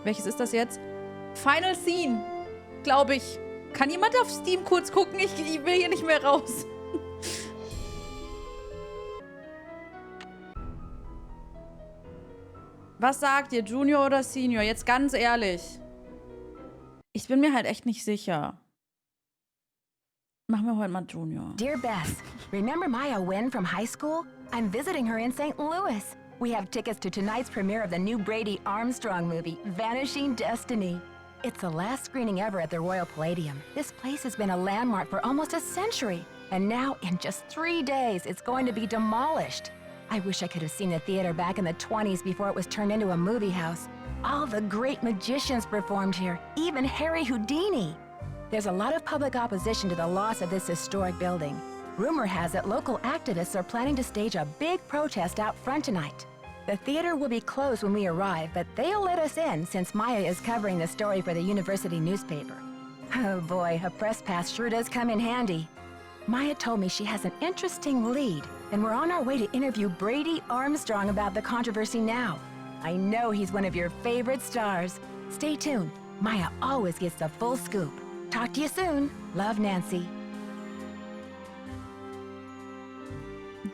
Welches ist das jetzt? Final Scene, glaube ich. Kann jemand auf Steam kurz gucken? Ich will hier nicht mehr raus. Was sagt ihr, Junior oder Senior? Jetzt ganz ehrlich. Ich bin mir halt echt nicht sicher. Machen wir heute mal Junior. Dear Bess, remember Maya Wynn from high school? I'm visiting her in St. Louis. We have tickets to tonight's premiere of the new Brady Armstrong movie, Vanishing Destiny. It's the last screening ever at the Royal Palladium. This place has been a landmark for almost a century. And now, in just 3 days, it's going to be demolished. I wish I could have seen the theater back in the 20s before it was turned into a movie house. All the great magicians performed here, even Harry Houdini. There's a lot of public opposition to the loss of this historic building. Rumor has it local activists are planning to stage a big protest out front tonight. The theater will be closed when we arrive, but they'll let us in since Maya is covering the story for the university newspaper. Oh boy, a press pass sure does come in handy. Maya told me she has an interesting lead, and we're on our way to interview Brady Armstrong about the controversy now. I know he's one of your favorite stars. Stay tuned. Maya always gets the full scoop. Talk to you soon. Love, Nancy.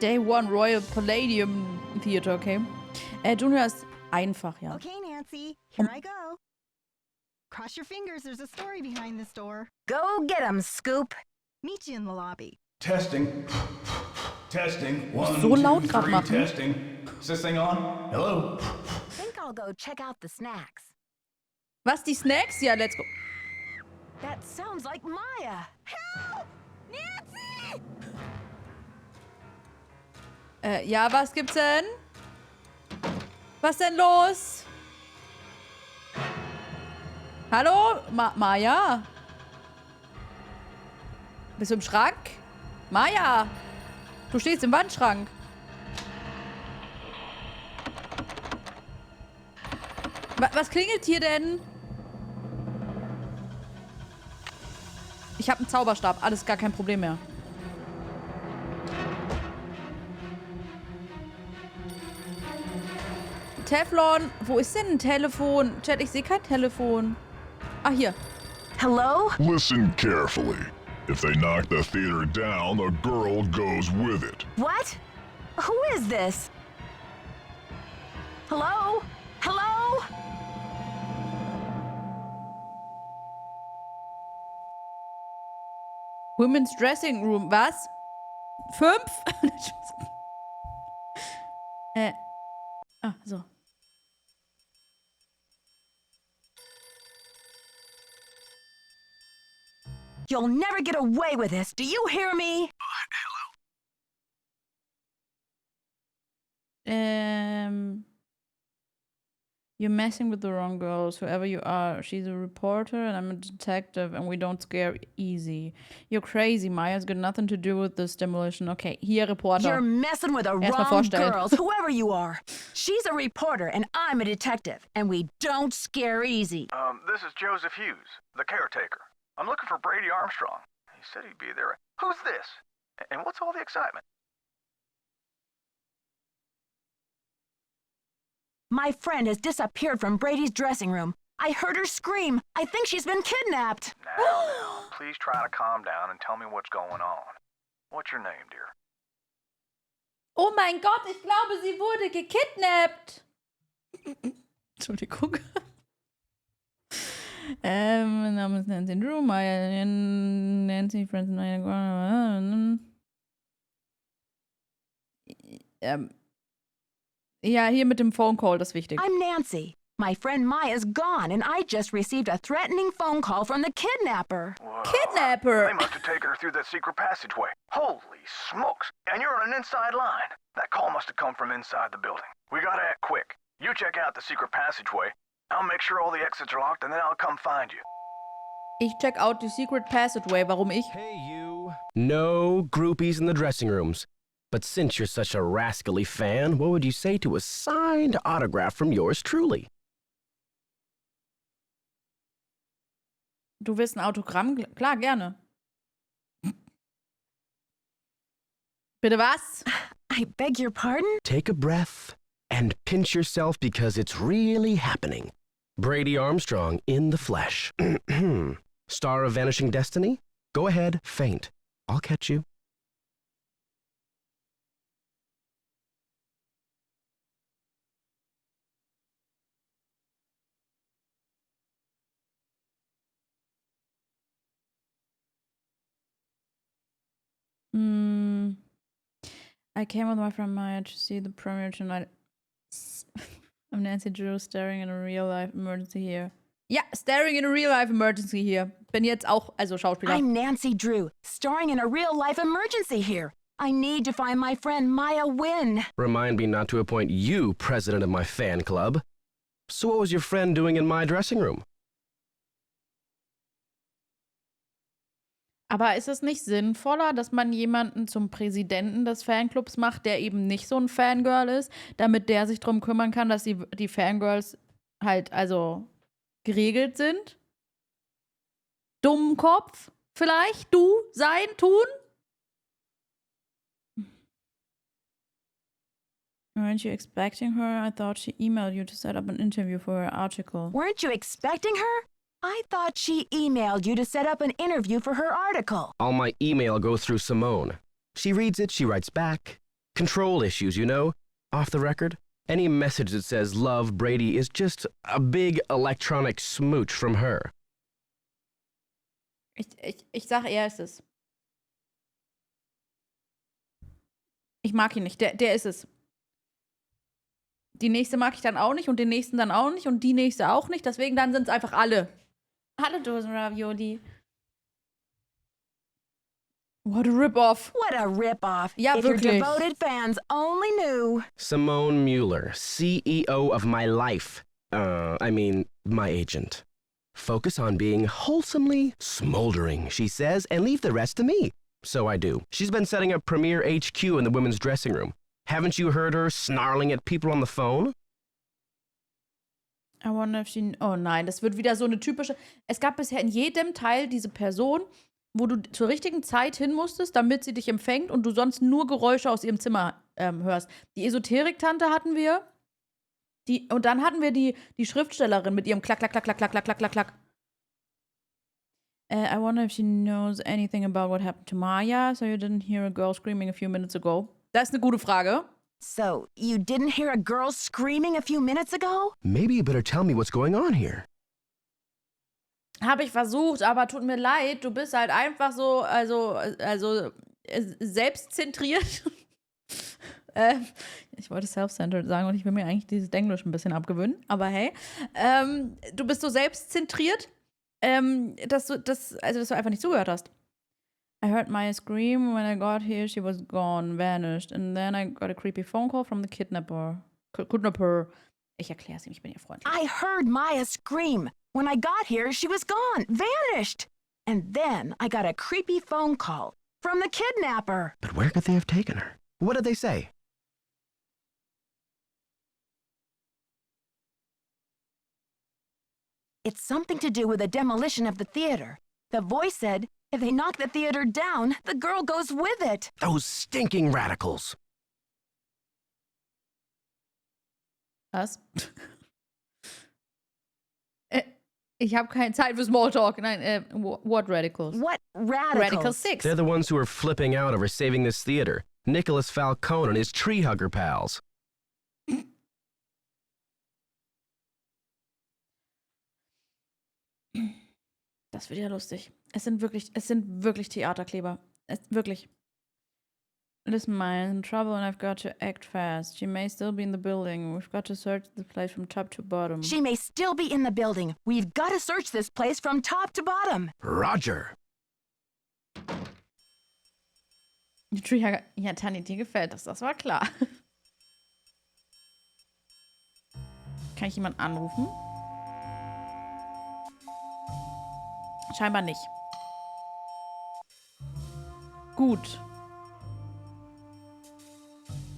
Day 1 Royal Palladium Theater, okay. Junior ist einfach, ja. Okay, Nancy, here I go. Cross your fingers, there's a story behind this door. Go get 'em, Scoop. Meet you in the lobby. Testing. Testing. 1, So 2, laut grad 3, machen. testing. Is this thing on? Hello? Think I'll go check out the snacks. Was, die Snacks? Ja, let's go. That sounds like Maya. Help! Nancy! Ja, was gibt's denn? Was denn los? Hallo? Maya? Bist du im Schrank? Maya! Du stehst im Wandschrank. Was klingelt hier denn? Ich habe einen Zauberstab. Alles gar kein Problem mehr. Teflon. Wo ist denn ein Telefon? Chat, ich sehe kein Telefon. Ah, hier. Hello? Listen carefully. If they knock the theater down, the girl goes with it. What? Who is this? Hello? Hello? Women's Dressing Room. Was? 5? Ah, so. You'll never get away with this. Do you hear me? You're messing with the wrong girls, whoever you are. She's a reporter and I'm a detective and we don't scare easy. You're crazy. Maya's got nothing to do with this demolition. Okay, hier Reporter. You're messing with the wrong girls, whoever you are. She's a reporter and I'm a detective, and we don't scare easy. This is Joseph Hughes, the caretaker. I'm looking for Brady Armstrong. He said he'd be there. Who's this? And what's all the excitement? My friend has disappeared from Brady's dressing room. I heard her scream. I think she's been kidnapped. Now, please try to calm down and tell me what's going on. What's your name, dear? Oh mein Gott, ich glaube, sie wurde gekidnappt. Entschuldigung. Mein Name ist Nancy Drew, Maya, Nancy, Friends, ja, hier mit dem Phone Call, das ist wichtig. I'm Nancy. My friend Maya's gone, and I just received a threatening phone call from the kidnapper. Whoa. Kidnapper! They must have taken her through that secret passageway. Holy smokes! And you're on an inside line. That call must have come from inside the building. We gotta act quick. You check out the secret passageway. I'll make sure all the exits are locked, and then I'll come find you. Ich check out the secret passageway. Warum ich? Hey, you. No groupies in the dressing rooms. But since you're such a rascally fan, what would you say to a signed autograph from yours truly? Du willst ein Autogramm? Klar, gerne. Bitte was? I beg your pardon? Take a breath and pinch yourself because it's really happening. Brady Armstrong in the flesh. Star of vanishing destiny? Go ahead, faint. I'll catch you. I came with my friend Maya to see the premiere tonight. I'm Nancy Drew staring in a real-life emergency here. Ja, staring in a real-life emergency here. Bin jetzt auch, also Schauspieler. I'm Nancy Drew, starring in a real-life emergency here. I need to find my friend Maya Wynn. Remind me not to appoint you president of my fan club. So what was your friend doing in my dressing room? Aber ist es nicht sinnvoller, dass man jemanden zum Präsidenten des Fanclubs macht, der eben nicht so ein Fangirl ist, damit der sich darum kümmern kann, dass die Fangirls halt also geregelt sind? Dummkopf vielleicht? Du? Sein? Tun? Weren't you expecting her? I thought she emailed you to set up an interview for her article. Weren't you expecting her? I thought she emailed you to set up an interview for her article. All my email goes through Simone. She reads it, she writes back. Control issues, you know? Off the record, any message that says love Brady is just a big electronic smooch from her. Ich sag, er ist es. Ich mag ihn nicht. Der ist es. Die nächste mag ich dann auch nicht und den nächsten dann auch nicht und die nächste auch nicht. Deswegen dann sind es einfach alle. Alle Dosen Ravioli. What a rip-off. What a rip-off. Ja, if your wirklich. devoted fans only knew. Simone Mueller, CEO of my life. My agent. Focus on being wholesomely smoldering, she says, and leave the rest to me. So I do. She's been setting up Premier HQ in the women's dressing room. Haven't you heard her snarling at people on the phone? I wonder if she... Oh nein, das wird wieder so eine typische... Es gab bisher in jedem Teil diese Person, wo du zur richtigen Zeit hin musstest, damit sie dich empfängt und du sonst nur Geräusche aus ihrem Zimmer hörst. Die Esoterik-Tante hatten wir. Und dann hatten wir die Schriftstellerin mit ihrem Klack, Klack, Klack, Klack, Klack, Klack, Klack, Klack, Klack. I wonder if she knows anything about what happened to Maya, so you didn't hear a girl screaming a few minutes ago. Das ist eine gute Frage. So, you didn't hear a girl screaming a few minutes ago? Maybe you better tell me what's going on here. Habe ich versucht, aber tut mir leid, du bist halt einfach so, selbstzentriert. Ich wollte self-centered sagen und ich will mir eigentlich dieses Englisch ein bisschen abgewöhnen, aber hey. Du bist so selbstzentriert, dass du einfach nicht zugehört hast. I heard Maya scream. When I got here, she was gone, vanished. And then I got a creepy phone call from the kidnapper. Ich erkläre es ihm, ich bin ihr Freund. I heard Maya scream. When I got here, she was gone, vanished. And then I got a creepy phone call from the kidnapper. But where could they have taken her? What did they say? It's something to do with the demolition of the theater. The voice said, if they knock the theater down, the girl goes with it. Those stinking radicals. Was? Ich habe keine Zeit für Smalltalk. Nein, what radicals? What radicals? Radical 6. They're the ones who are flipping out over saving this theater. Nicholas Falcone and his tree hugger pals. Das wird ja lustig. Es sind wirklich Theaterkleber. Wirklich. Listen, Maya, I'm in trouble and I've got to act fast. She may still be in the building. We've got to search the place from top to bottom. She may still be in the building. We've got to search this place from top to bottom. Roger. Die Treehugger. Ja, Tani, dir gefällt das. Das war klar. Kann ich jemanden anrufen? Scheinbar nicht. Gut.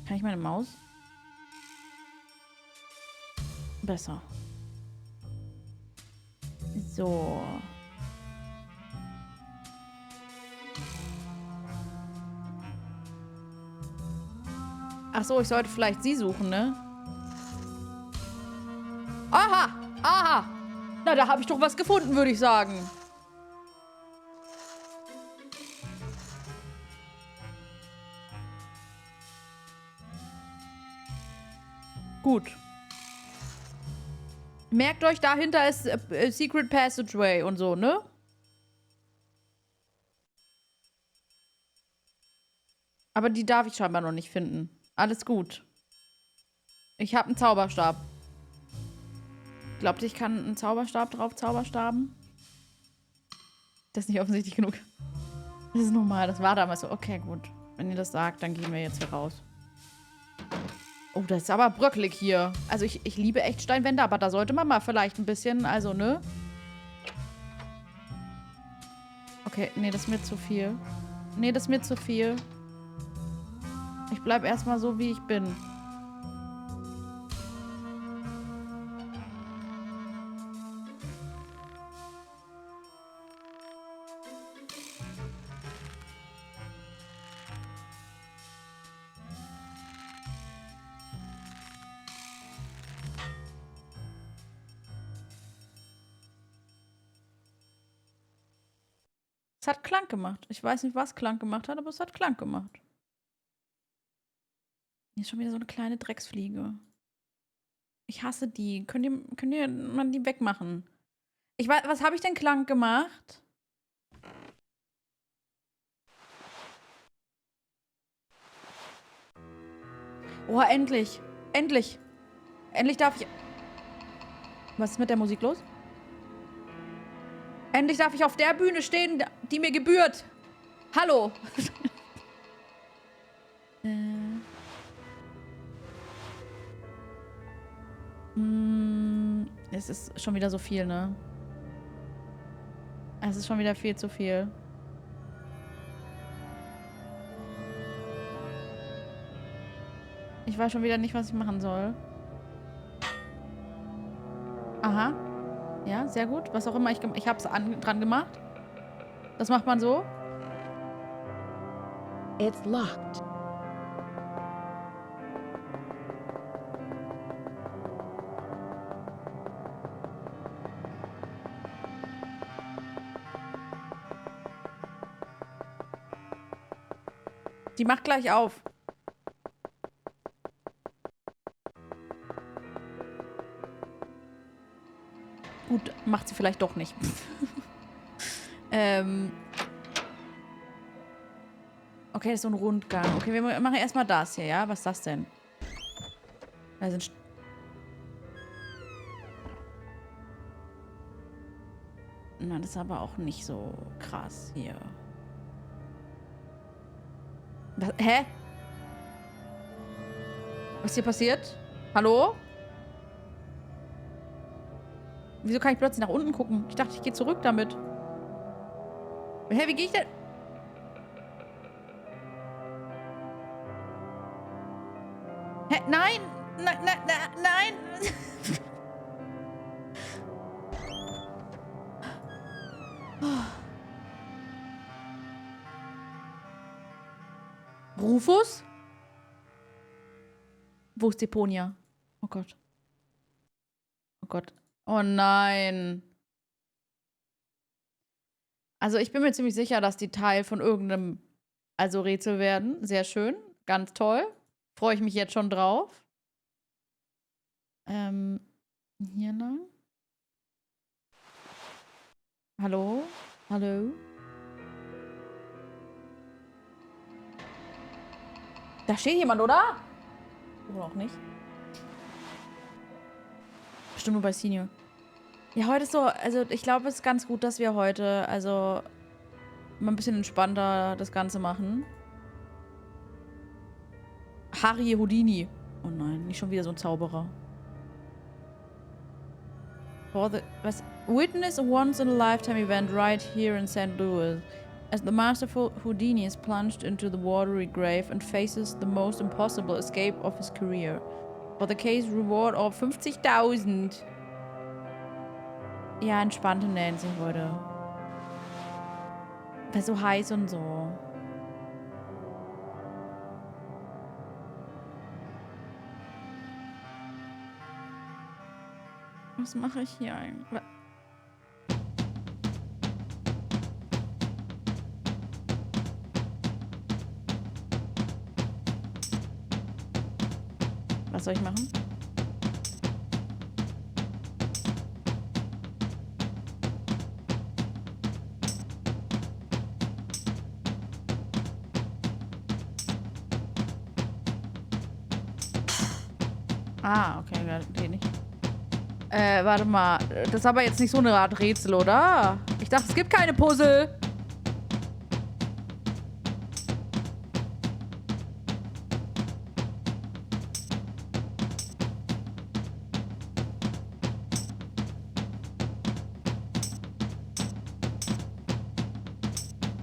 Kann ich meine Maus? Besser. So. Ach so, ich sollte vielleicht sie suchen, ne? Aha! Aha! Na, da habe ich doch was gefunden, würde ich sagen. Gut. Merkt euch, dahinter ist Secret Passageway und so, ne? Aber die darf ich scheinbar noch nicht finden. Alles gut. Ich habe einen Zauberstab. Glaubt ihr, ich kann einen Zauberstab drauf zauberstaben? Das ist nicht offensichtlich genug. Das ist normal, das war damals so. Okay, gut. Wenn ihr das sagt, dann gehen wir jetzt hier raus. Oh, das ist aber bröckelig hier. Also ich liebe echt Steinwände, aber da sollte man mal vielleicht ein bisschen, also, ne? Okay, nee, das ist mir zu viel. Nee, das ist mir zu viel. Ich bleib erstmal so, wie ich bin. Es hat Klang gemacht. Ich weiß nicht, was Klang gemacht hat, aber es hat Klang gemacht. Hier ist schon wieder so eine kleine Drecksfliege. Ich hasse die. Könnt ihr mal die wegmachen? Ich weiß, was habe ich denn Klang gemacht? Oh, endlich. Endlich. Endlich darf ich... Was ist mit der Musik los? Endlich darf ich auf der Bühne stehen, die mir gebührt. Hallo. Es ist schon wieder so viel, ne? Es ist schon wieder viel zu viel. Ich weiß schon wieder nicht, was ich machen soll. Aha. Ja, sehr gut. Was auch immer ich hab's dran gemacht. Das macht man so. It's locked. Die macht gleich auf. Gut, macht sie vielleicht doch nicht. Okay, das ist so ein Rundgang. Okay, wir machen erstmal das hier, ja? Was ist das denn? Da sind... Na, das ist aber auch nicht so krass hier. Was, hä? Was ist hier passiert? Hallo? Wieso kann ich plötzlich nach unten gucken? Ich dachte, ich gehe zurück damit. Hä, wie gehe ich denn? Hä, nein! Nein, nein, nein! Rufus? Wo ist Deponia? Oh Gott. Oh Gott. Oh nein. Also ich bin mir ziemlich sicher, dass die Teil von irgendeinem Rätsel werden. Sehr schön. Ganz toll. Freue ich mich jetzt schon drauf. Hier lang. Hallo? Hallo? Da steht jemand, oder? Oder auch nicht. Bestimmt nur bei Senior. Ja, heute ist so, also ich glaube, es ist ganz gut, dass wir heute, also mal ein bisschen entspannter das Ganze machen. Harry Houdini. Oh nein, nicht schon wieder so ein Zauberer. Was? Witness a once-in-a-lifetime event right here in St. Louis. As the masterful Houdini is plunged into the watery grave and faces the most impossible escape of his career. For the case reward of 50.000. Ja, entspannte Nancy heute. Weil so heiß und so. Was mache ich hier eigentlich? Was soll ich machen? Ah, okay, geht nicht. Warte mal. Das ist aber jetzt nicht so eine Art Rätsel, oder? Ich dachte, es gibt keine Puzzle.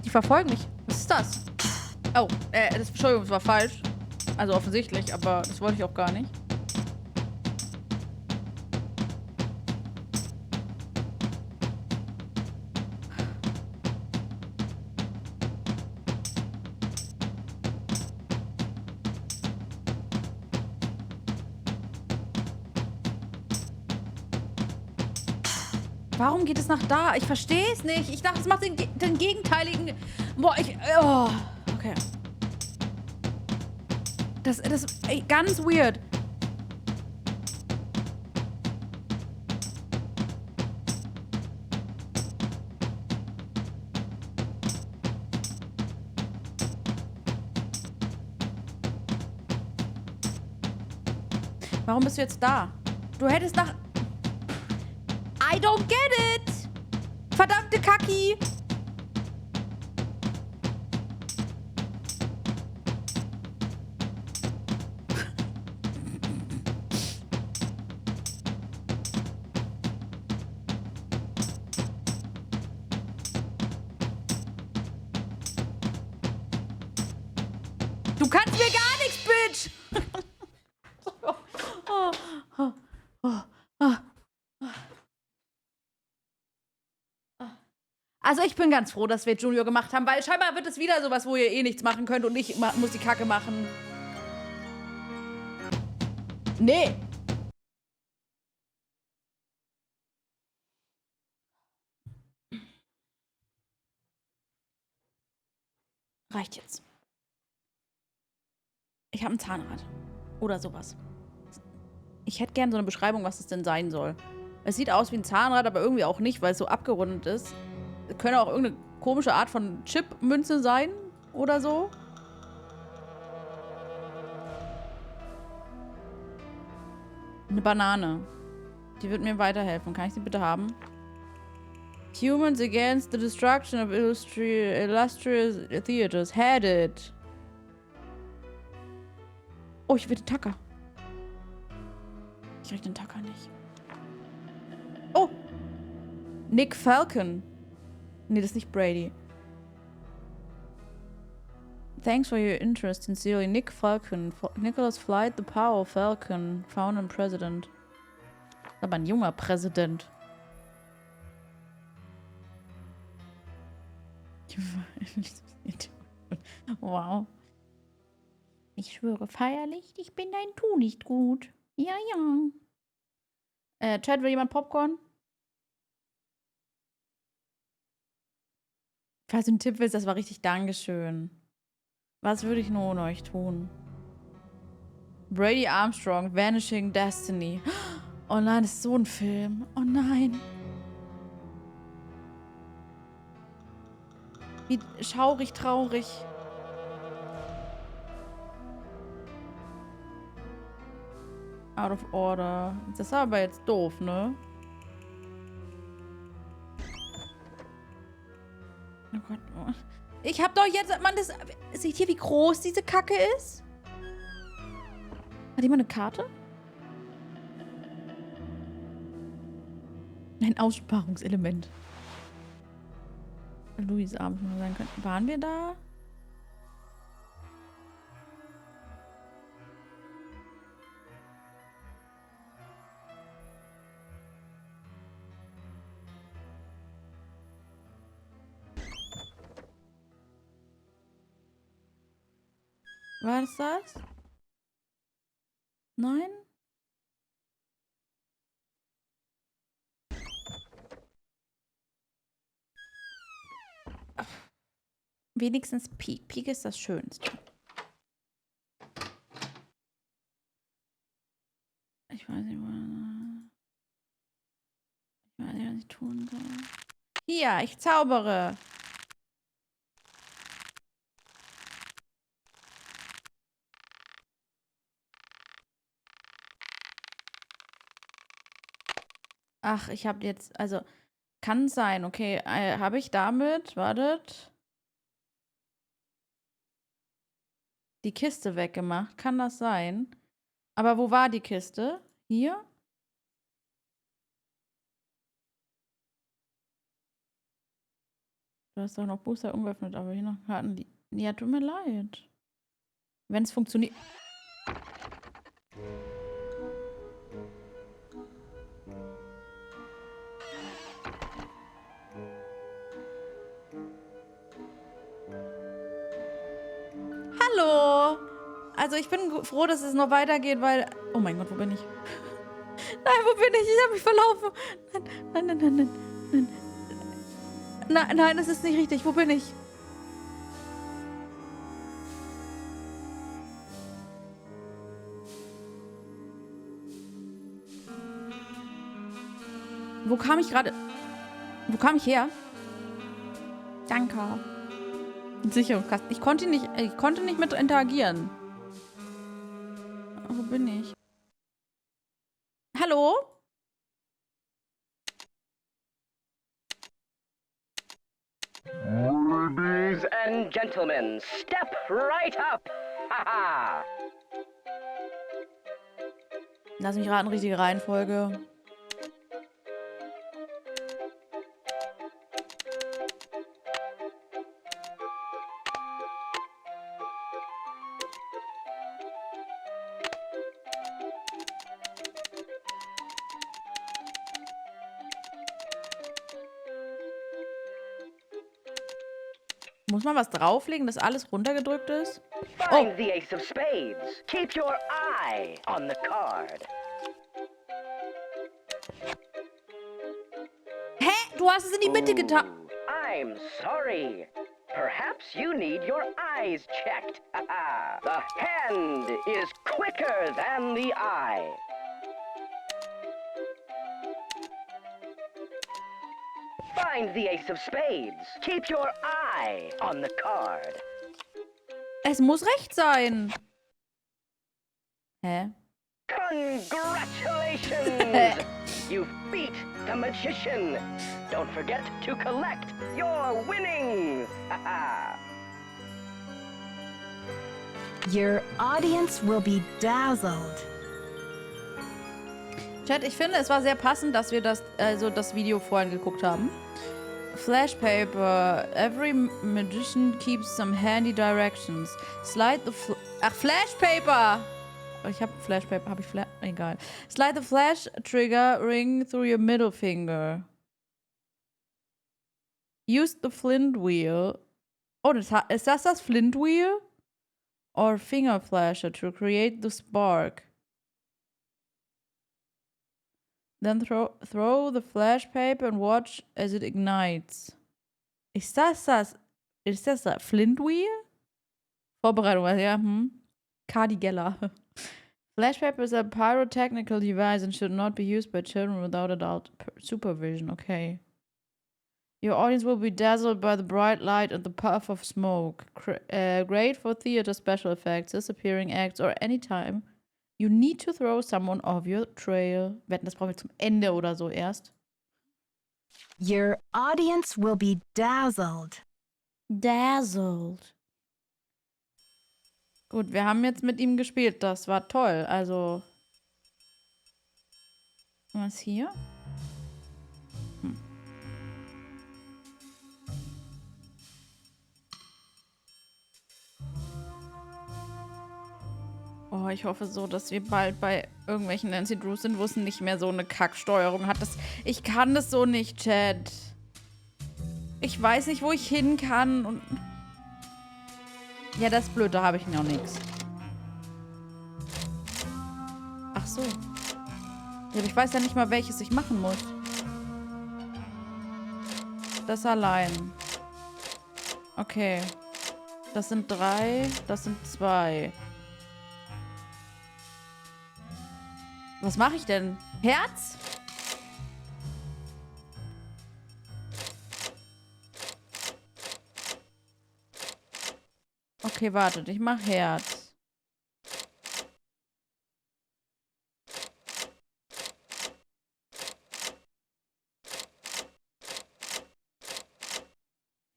Die verfolgen mich. Was ist das? Oh, Entschuldigung, das war falsch. Also offensichtlich, aber das wollte ich auch gar nicht. Warum geht es nach da? Ich verstehe es nicht. Ich dachte, es macht den gegenteiligen... Boah, oh, okay. Ey, ganz weird. Warum bist du jetzt da? Du hättest nach... I don't get it! Verdammte Kacki! Du kannst mir gar nichts, Bitch! Oh, oh, oh, oh. Also ich bin ganz froh, dass wir Junior gemacht haben, weil scheinbar wird es wieder sowas, wo ihr eh nichts machen könnt und ich muss die Kacke machen. Nee. Reicht jetzt. Ich habe ein Zahnrad. Oder sowas. Ich hätte gern so eine Beschreibung, was es denn sein soll. Es sieht aus wie ein Zahnrad, aber irgendwie auch nicht, weil es so abgerundet ist. Es könnte auch irgendeine komische Art von Chip-Münze sein oder so. Eine Banane. Die wird mir weiterhelfen. Kann ich sie bitte haben? Humans against the destruction of illustrious theaters. Headed. Oh, ich will den Tacker. Ich krieg den Tacker nicht. Oh! Nick Falcon. Nee, das ist nicht Brady. Thanks for your interest. Sincerely, Nick Falcon. Nicholas Flight, the Power Falcon. Founder and President. Aber ein junger Präsident. Wow. Ich schwöre feierlich, ich bin dein Tu nicht gut. Ja, ja. Chat, will jemand Popcorn? Falls du einen Tipp willst, das war richtig Dankeschön. Was würde ich nur ohne euch tun? Brady Armstrong, Vanishing Destiny. Oh nein, das ist so ein Film. Oh nein. Wie schaurig, traurig. Out of Order. Das ist aber jetzt doof, ne? Oh Gott. Oh. Ich hab doch jetzt... Mann, das... Seht ihr, wie groß diese Kacke ist? Hat jemand eine Karte? Ein Aussparungselement. Louis abends mal sein könnten. Waren wir da? War es das? Nein? Wenigstens Peak. Peak ist das Schönste. Ich weiß nicht, was ich tun soll. Hier, ich zaubere. Ach, ich habe jetzt, also, kann sein, okay. Habe ich damit, wartet, die Kiste weggemacht? Kann das sein? Aber wo war die Kiste? Hier? Du hast doch noch Booster ungeöffnet, aber hier noch Karten. Ja, tut mir leid. Wenn es funktioniert. Hallo! Also ich bin froh, dass es noch weitergeht, weil... Oh mein Gott, wo bin ich? Nein, wo bin ich? Ich habe mich verlaufen. Nein, nein, nein, nein, nein. Nein, nein, das ist nicht richtig. Wo bin ich? Wo kam ich gerade? Wo kam ich her? Danke. Sicherungskasten. Ich konnte nicht mit interagieren. Wo bin ich? Hallo? Ladies and gentlemen, step right up. Haha. Lass mich raten, richtige Reihenfolge. Muss man was drauflegen, dass alles runtergedrückt ist? Find the ace of spades. Keep your eye on the card. Hä? Du hast es in die Mitte getan. I'm sorry. Perhaps you need your eyes checked. Haha. The hand is quicker than the eye. Find the ace of spades. Keep your eye on the card. Es muss recht sein. Hä? Congratulations! You beat the magician. Don't forget to collect your winnings. Your audience will be dazzled. Chat, ich finde, es war sehr passend, dass wir das Video vorhin geguckt haben. Flash paper. Every magician keeps some handy directions. Slide the Flash paper! Ich habe Flash paper. Habe ich Flash? Egal. Slide the flash trigger ring through your middle finger. Use the flint wheel. Oh, ist das flint wheel? Or finger flasher to create the spark. Then throw the flash paper and watch as it ignites. Ist das Flint Wheel? Vorbereitung, ja. Cardi Geller. Flash paper is a pyrotechnical device and should not be used by children without adult supervision. Okay. Your audience will be dazzled by the bright light and the puff of smoke. Great for theater special effects, disappearing acts, or any time you need to throw someone off your trail. Wetten, das brauchen wir zum Ende oder so erst. Your audience will be dazzled. Dazzled. Gut, wir haben jetzt mit ihm gespielt. Das war toll. Also. Was hier? Oh, ich hoffe so, dass wir bald bei irgendwelchen Nancy Drews sind, wo es nicht mehr so eine Kacksteuerung hat. Ich kann das so nicht, Chat. Ich weiß nicht, wo ich hin kann. Und ja, das ist blöd, da habe ich noch nichts. Ach so. Ja, aber ich weiß ja nicht mal, welches ich machen muss. Das allein. Okay. Das sind 3. Das sind 2. Was mache ich denn? Herz? Okay, wartet. Ich mache Herz.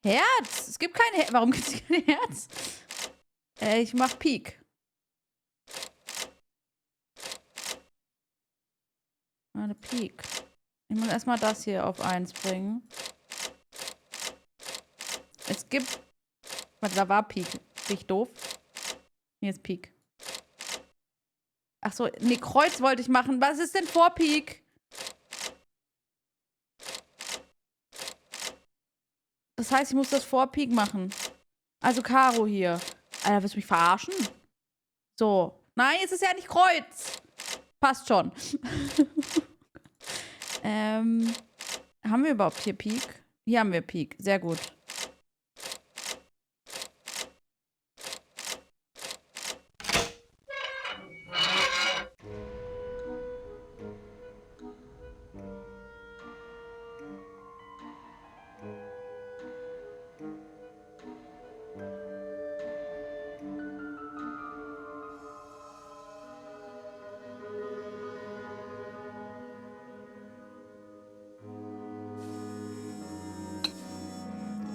Herz! Es gibt kein Herz. Warum gibt es kein Herz? Ich mach Pik. Eine Pik. Ich muss erstmal das hier auf 1 bringen. Es gibt... Warte, da war Pik. Bin ich doof? Hier ist Pik. Achso, nee, Kreuz wollte ich machen. Was ist denn vor Pik? Das heißt, ich muss das vor Pik machen. Also Karo hier. Alter, willst du mich verarschen? So. Nein, es ist ja nicht Kreuz. Passt schon. Haben wir überhaupt hier Pik? Hier haben wir Pik. Sehr gut.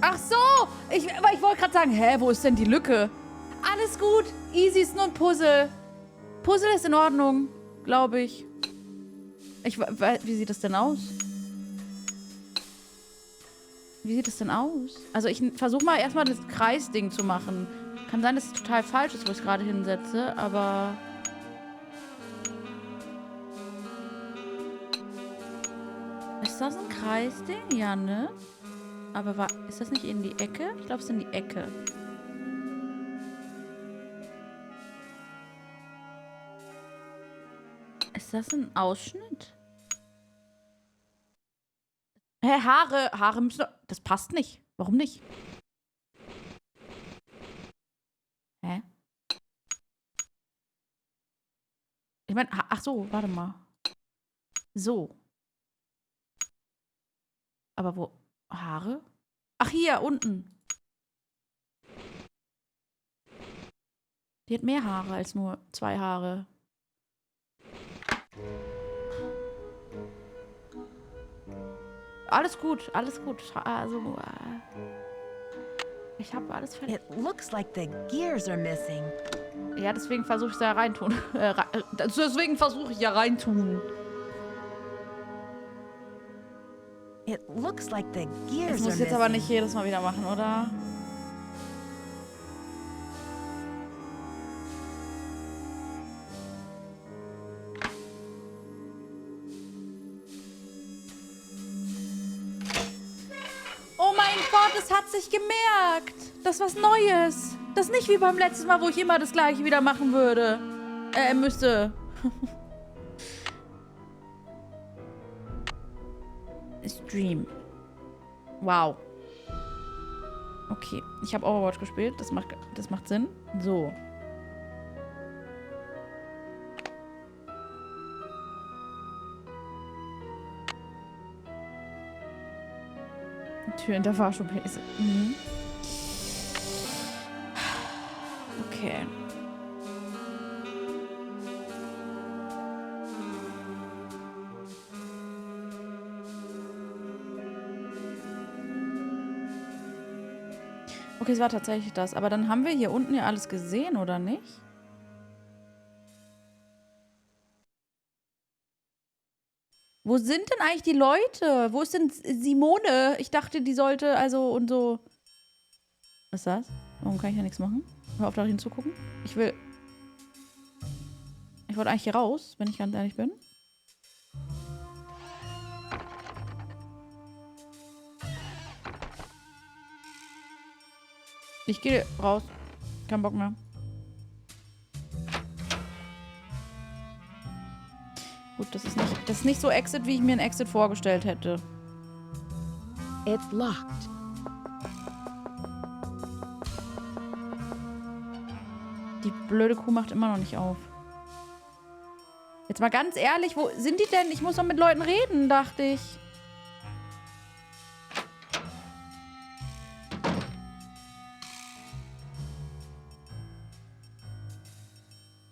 Ach so! Ich wollte gerade sagen, hä, wo ist denn die Lücke? Alles gut. Easy ist nur ein Puzzle. Puzzle ist in Ordnung, glaube ich. Wie sieht das denn aus? Wie sieht das denn aus? Also ich versuche mal erstmal das Kreisding zu machen. Kann sein, dass es total falsch ist, wo ich es gerade hinsetze, aber... Ist das ein Kreisding? Ja, ne? Aber ist das nicht in die Ecke? Ich glaube, es ist in die Ecke. Ist das ein Ausschnitt? Hä, Haare. Haare müssen... Das passt nicht. Warum nicht? Hä? Ich meine... Ach so, warte mal. So. Aber wo... Haare? Ach, hier, unten. Die hat mehr Haare als nur 2 Haare. Alles gut, alles gut. Also, ich habe alles fertig. It looks like the gears are missing. Ja, deswegen versuche ich es ja reintun. Deswegen versuche ich ja reintun. It looks like the gears Das muss ich jetzt aber nicht jedes Mal wieder machen, oder? Oh mein Gott, es hat sich gemerkt. Das ist was Neues. Das ist nicht wie beim letzten Mal, wo ich immer das Gleiche wieder machen würde. Müsste. Stream. Wow. Okay, ich habe Overwatch gespielt. Das macht Sinn. So. Tür in der Fahrschule. Mhm. Okay. Okay, es war tatsächlich das. Aber dann haben wir hier unten ja alles gesehen, oder nicht? Wo sind denn eigentlich die Leute? Wo ist denn Simone? Ich dachte, die sollte also und so... Was ist das? Warum kann ich ja nichts machen? Hör auf, da hinzugucken. Ich wollte eigentlich hier raus, wenn ich ganz ehrlich bin. Ich gehe raus. Kein Bock mehr. Gut, das ist nicht so Exit, wie ich mir ein Exit vorgestellt hätte. It's locked. blöde Kuh macht immer noch nicht auf. Jetzt mal ganz ehrlich, wo sind die denn? Ich muss doch mit Leuten reden, dachte ich.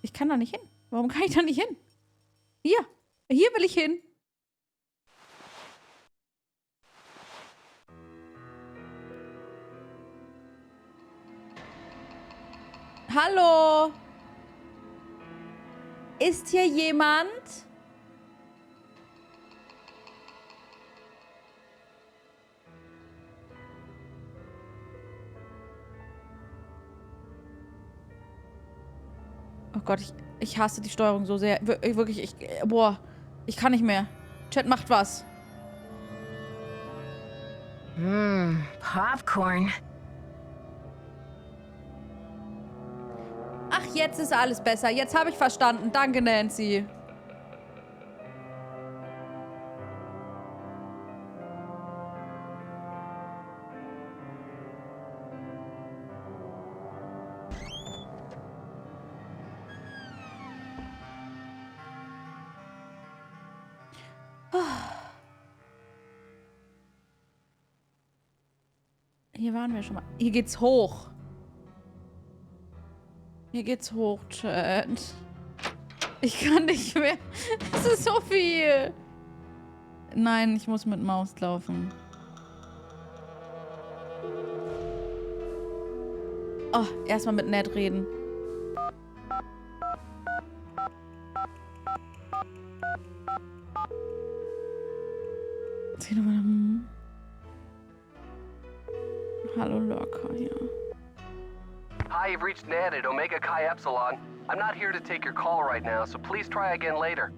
Ich kann da nicht hin. Warum kann ich da nicht hin? Hier. Hier will ich hin. Hallo? Ist hier jemand? Oh Gott, ich hasse die Steuerung so sehr. Wirklich, boah, ich kann nicht mehr. Chat macht was. Popcorn. Ach, jetzt ist alles besser. Jetzt habe ich verstanden. Danke, Nancy. Hier waren wir schon mal. Hier geht's hoch. Hier geht's hoch, Chat. Ich kann nicht mehr. Das ist so viel. Nein, ich muss mit Maus laufen. Oh, erstmal mit Ned reden. Hallo, Lurker hier. Hi, you've reached Ned at Omega Chi Epsilon. I'm not here to take your call right now, so please try again later.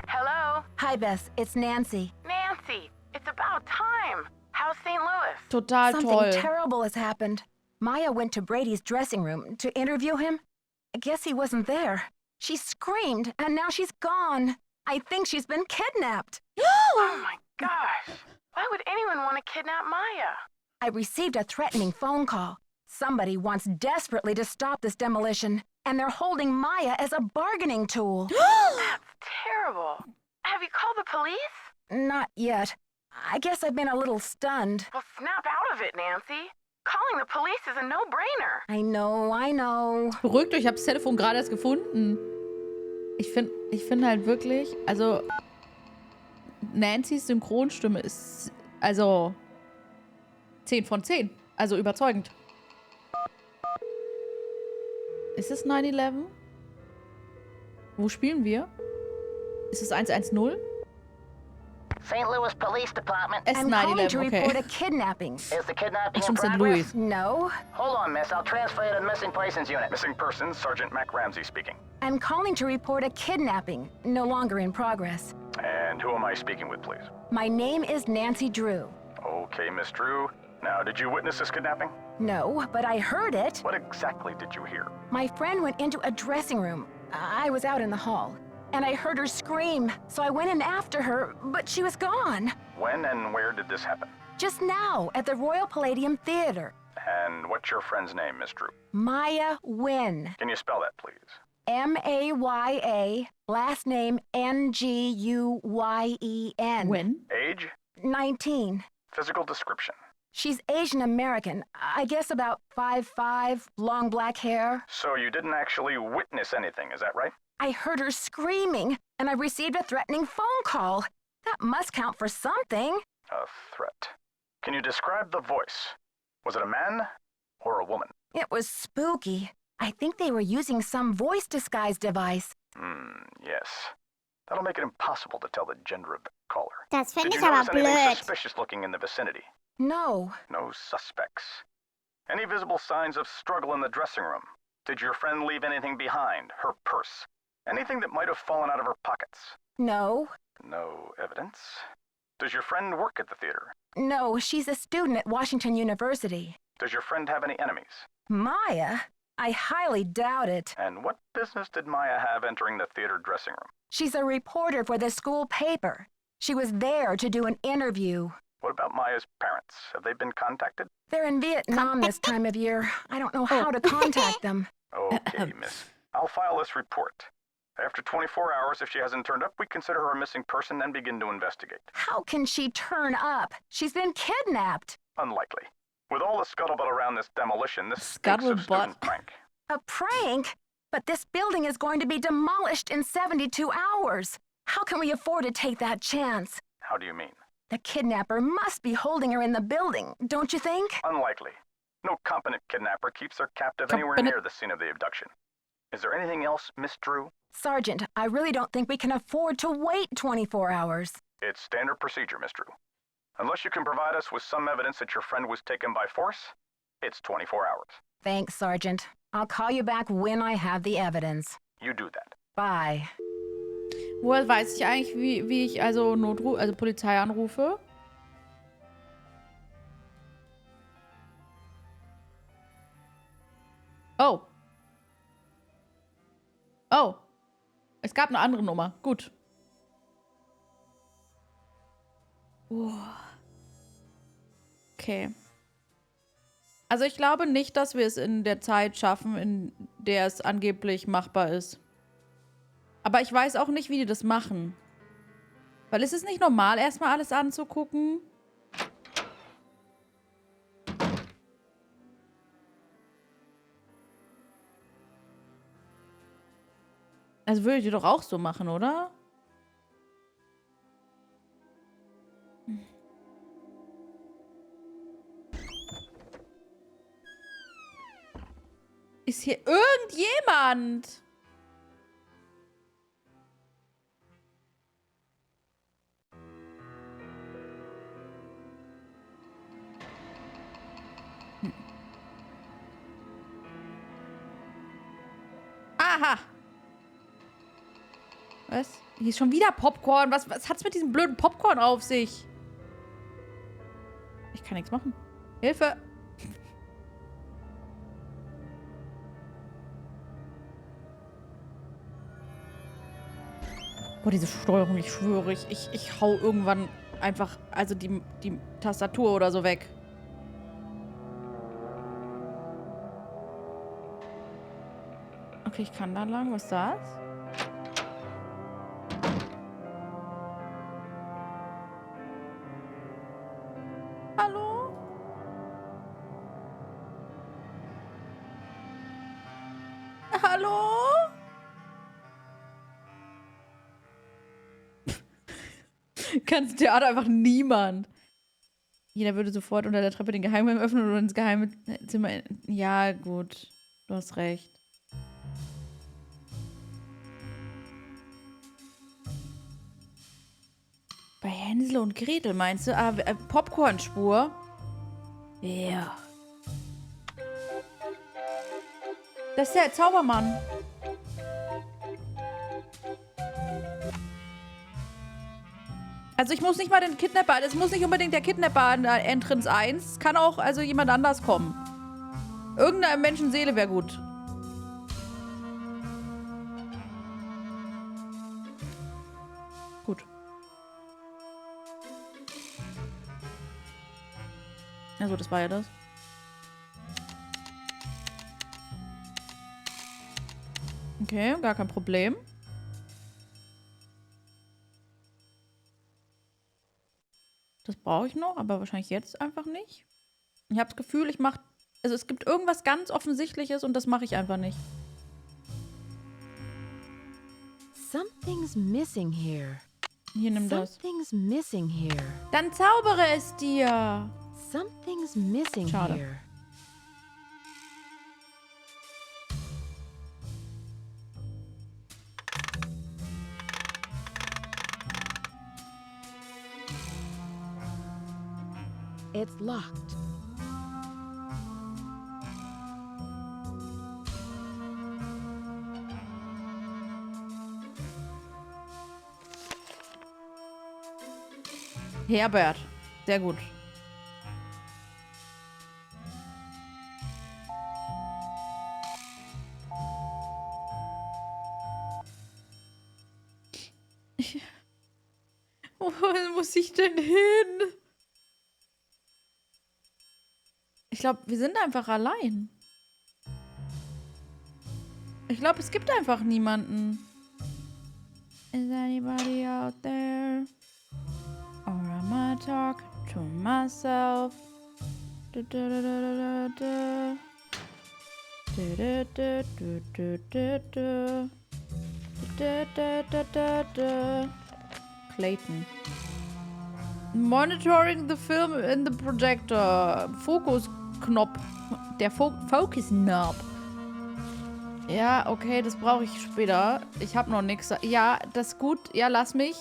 Hello? Hi, Bess. It's Nancy. Nancy, it's about time. How's St. Louis? Total Something toll. terrible has happened. Maya went to Brady's dressing room to interview him. I guess he wasn't there. She screamed, and now she's gone. I think she's been kidnapped. Oh my gosh. Why would anyone want to kidnap Maya? I received a threatening phone call. Somebody wants desperately to stop this demolition, and they're holding Maya as a bargaining tool. That's terrible. Have you called the police? Not yet. I guess I've been a little stunned. Well, snap out of it, Nancy. Calling the police is a no-brainer. I know. Beruhigt euch, ich habe das Telefon gerade erst gefunden. Ich finde halt wirklich, also Nancy's Synchronstimme ist, also 10 von 10. Also überzeugend. Ist es 9/11? Wo spielen wir? Ist es 110? St. Louis Police Department. Es ist I'm calling to 9/11, okay. report a kidnapping. Is the kidnapping Ach, in stimmt, St. progress? Louis. No. Hold on, miss. I'll transfer you to the Missing Persons Unit. Missing persons, Sergeant Mac Ramsey speaking. I'm calling to report a kidnapping, no longer in progress. And who am I speaking with, please? My name is Nancy Drew. Okay, Miss Drew. Now, did you witness this kidnapping? No, but I heard it. What exactly did you hear? My friend went into a dressing room. I was out in the hall. And I heard her scream, so I went in after her, but she was gone. When and where did this happen? Just now, at the Royal Palladium Theater. And what's your friend's name, Miss Drew? Maya Wynn. Can you spell that, please? M-A-Y-A, last name N-G-U-Y-E-N. When? Age? 19. Physical description? She's Asian American. I guess about 5'5", long black hair. So you didn't actually witness anything, is that right? I heard her screaming, and I received a threatening phone call. That must count for something. A threat. Can you describe the voice? Was it a man or a woman? It was spooky. I think they were using some voice disguise device. Yes. That'll make it impossible to tell the gender of the caller. Das Did finde you ich aber notice anything blöd. suspicious looking in the vicinity? No. No suspects. Any visible signs of struggle in the dressing room? Did your friend leave anything behind? Her purse? Anything that might have fallen out of her pockets? No. No evidence. Does your friend work at the theater? No, she's a student at Washington University. Does your friend have any enemies? Maya? I highly doubt it. And what business did Maya have entering the theater dressing room? She's a reporter for the school paper. She was there to do an interview. What about Maya's parents? Have they been contacted? They're in Vietnam this time of year. I don't know how to contact them. Okay, miss. I'll file this report. After 24 hours, if she hasn't turned up, we consider her a missing person and begin to investigate. How can she turn up? She's been kidnapped. Unlikely. With all the scuttlebutt around this demolition, this stinks of student prank. A prank? But this building is going to be demolished in 72 hours. How can we afford to take that chance? How do you mean? The kidnapper must be holding her in the building, don't you think? Unlikely. No competent kidnapper keeps their captive anywhere near the scene of the abduction. Is there anything else, Miss Drew? Sergeant, I really don't think we can afford to wait 24 hours. It's standard procedure, Miss Drew. Unless you can provide us with some evidence that your friend was taken by force, it's 24 hours. Thanks, Sergeant. I'll call you back when I have the evidence. You do that. Bye. Woher weiß ich eigentlich, wie ich also Polizei anrufe? Oh. Oh. Es gab eine andere Nummer. Gut. Oh. Okay. Also ich glaube nicht, dass wir es in der Zeit schaffen, in der es angeblich machbar ist. Aber ich weiß auch nicht, wie die das machen. Weil ist es nicht normal, erstmal alles anzugucken? Also würdet ihr doch auch so machen, oder? Ist hier irgendjemand? Aha. Was? Hier ist schon wieder Popcorn. Was hat's mit diesem blöden Popcorn auf sich? Ich kann nichts machen. Hilfe. Boah, diese Steuerung, ich schwöre, ich hau irgendwann einfach, also die Tastatur oder so weg. Okay, ich kann da lang. Was ist das? Hallo? Hallo? Kannst Theater einfach niemand. Jeder würde sofort unter der Treppe den Geheimgang öffnen oder ins geheime Zimmer. Ja, gut. Du hast recht. Bei Hänsel und Gretel meinst du? Ah, Popcornspur? Ja. Das ist der Zaubermann. Also ich muss nicht mal den Kidnapper, es muss nicht unbedingt der Kidnapper an Entrance 1. Es kann auch also jemand anders kommen. Irgendeine Menschenseele wäre gut. Gut. Also das war ja das. Okay, gar kein Problem. Das brauche ich noch, aber wahrscheinlich jetzt einfach nicht. Ich habe das Gefühl, ich mache... Also es gibt irgendwas ganz Offensichtliches und das mache ich einfach nicht. Something's missing here. Hier, nimm das. Something's missing here. Dann zaubere es dir. Something's missing Schade. here. It's locked. Herbert. Sehr gut. muss ich denn hin? Ich glaube, wir sind einfach allein. Ich glaube, es gibt einfach niemanden. Is anybody out there? Or am I talking to myself? Du, du, du, du, du, du. Du, du, du, du, du, du. Du, du, du, du, du. Clayton. Monitoring the film in the projector. Fokusknopf. Der Focus-Knob. Ja, okay, das brauche ich später. Ich habe noch nichts. Ja, das ist gut. Ja, lass mich.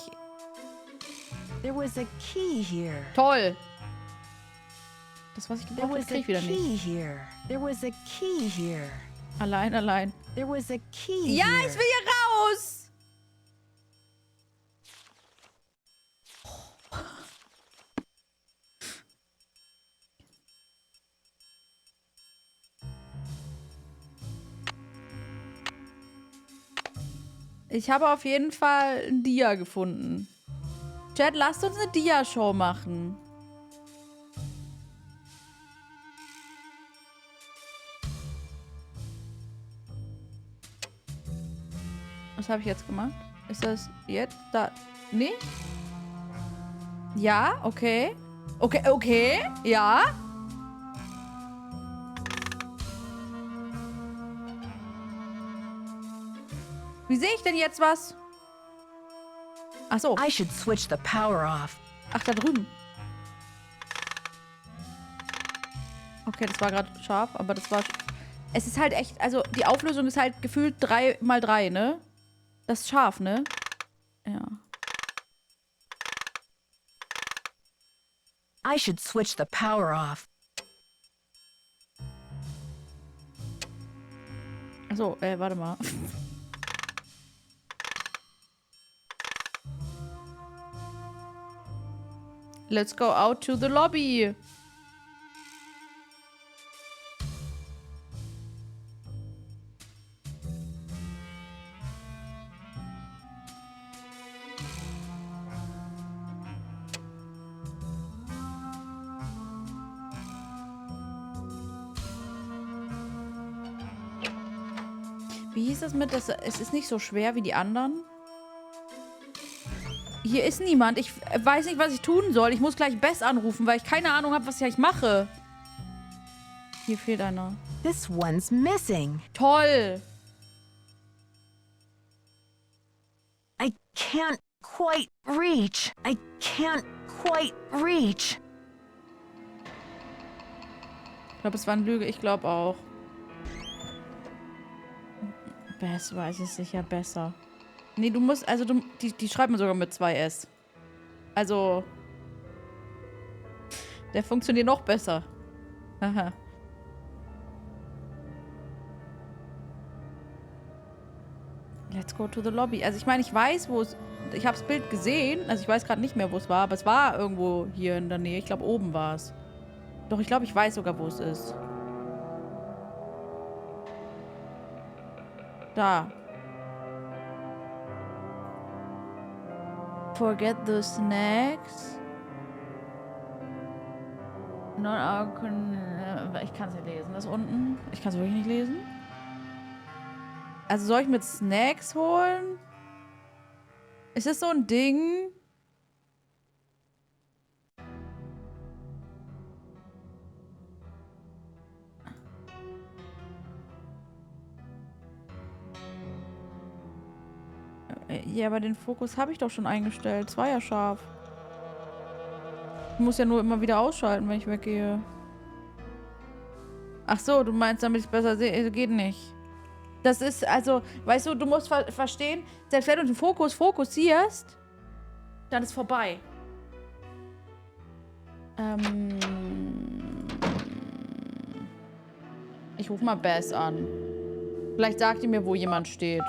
There was a key here. Toll. Das, was ich There gebraucht habe, was krieg a ich wieder key nicht. here. There was a key here. Allein, allein. There was a key Ja, here. ich will hier raus. Ich habe auf jeden Fall ein Dia gefunden. Chat, lasst uns eine Dia-Show machen. Was habe ich jetzt gemacht? Ist das jetzt da? Nee? Ja, okay. Okay, okay, ja. Wie sehe ich denn jetzt was? Ach so. I should switch the power off. Ach, da drüben. Okay, das war gerade scharf, aber das war... Es ist halt echt... Also, die Auflösung ist halt gefühlt 3x3, ne? Das ist scharf, ne? Ja. I should switch the power off. Achso, warte mal. Let's go out to the lobby. Wie hieß das mit, dass es ist nicht so schwer wie die anderen? Hier ist niemand. Ich weiß nicht, was ich tun soll. Ich muss gleich Bess anrufen, weil ich keine Ahnung habe, was ich mache. Hier fehlt einer. This one's missing. Toll. I can't quite reach. I can't quite reach. Ich glaube, es war eine Lüge. Ich glaube auch. Bess weiß es sicher besser. Nee, du musst, also die schreibt man sogar mit 2 S. Also, der funktioniert noch besser. Haha. Let's go to the lobby. Also ich meine, ich weiß, wo es... Ich habe das Bild gesehen. Also ich weiß gerade nicht mehr, wo es war. Aber es war irgendwo hier in der Nähe. Ich glaube, oben war es. Doch, ich glaube, ich weiß sogar, wo es ist. Da. Forget the snacks. Ich kann es nicht lesen. Das unten. Ich kann es wirklich nicht lesen. Also soll ich mit Snacks holen? Ist das so ein Ding? Ja, aber den Fokus habe ich doch schon eingestellt. Es war ja scharf. Ich muss ja nur immer wieder ausschalten, wenn ich weggehe. Ach so, du meinst, damit ich es besser sehe? Geht nicht. Das ist, also, weißt du, du musst verstehen, selbst wenn du den Fokus fokussierst, dann ist vorbei. Ich rufe mal Bess an. Vielleicht sagt die mir, wo jemand steht.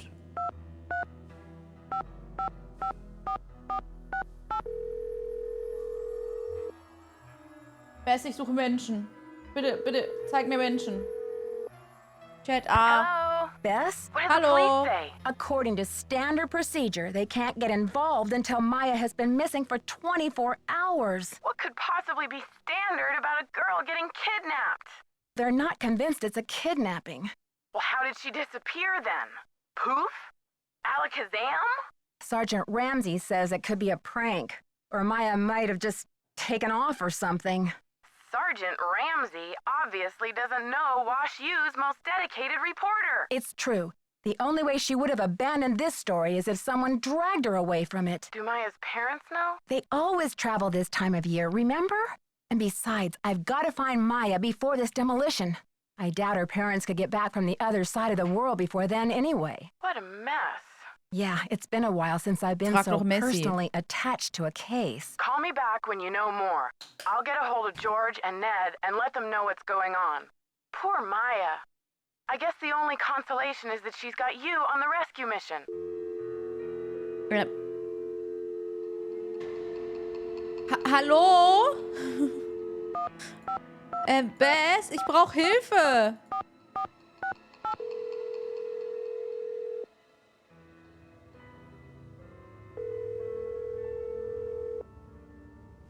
Bess, ich suche Menschen. Bitte, bitte, zeig mir Menschen. Chat A. Hello? Bess? What did the Hallo. police say? According to standard procedure, they can't get involved until Maya has been missing for 24 hours. What could possibly be standard about a girl getting kidnapped? They're not convinced it's a kidnapping. Well, how did she disappear then? Poof? Alakazam? Sergeant Ramsey says it could be a prank, or Maya might have just taken off or something. Sergeant Ramsey obviously doesn't know Wash U's most dedicated reporter. It's true. The only way she would have abandoned this story is if someone dragged her away from it. Do Maya's parents know? They always travel this time of year, remember? And besides, I've got to find Maya before this demolition. I doubt her parents could get back from the other side of the world before then anyway. What a mess. Yeah, it's been a while since I've been Frag so doch Messi. personally attached to a case. Call me back when you know more. I'll get a hold of George and Ned and let them know what's going on. Poor Maya. I guess the only consolation is that she's got you on the rescue mission. Hallo? Bess, ich brauche Hilfe.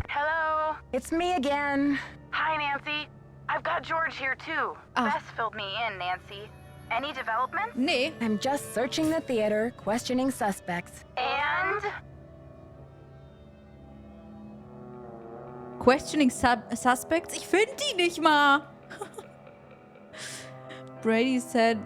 Hello? It's me again. Hi, Nancy. I've got George here, too. Ah. Bess filled me in, Nancy. Any developments? Nee. I'm just searching the theater, questioning suspects. And? Questioning Suspects? Ich finde die nicht mal. Brady said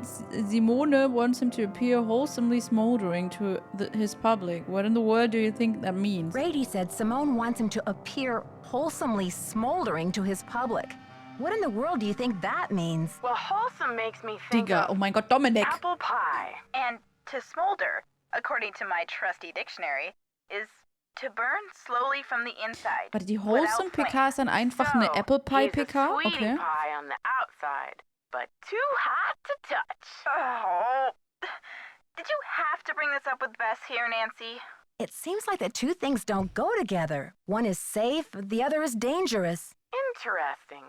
Simone wants him to appear wholesomely smoldering to his public. What in the world do you think that means? Brady said Simone wants him to appear wholesomely smoldering to his public. What in the world do you think that means? Well, wholesome makes me think Digga, of oh mein Gott, Dominik. apple pie. And to smolder, according to my trusty dictionary, is to burn slowly from the inside. Warte, die Wholesome PK ist dann einfach eine Apple Pie he's PK? a sweetie Okay. pie on the outside, but too hot to touch. Oh. Did you have to bring this up with Bess here, Nancy? It seems like the two things don't go together. One is safe, the other is dangerous. Interesting.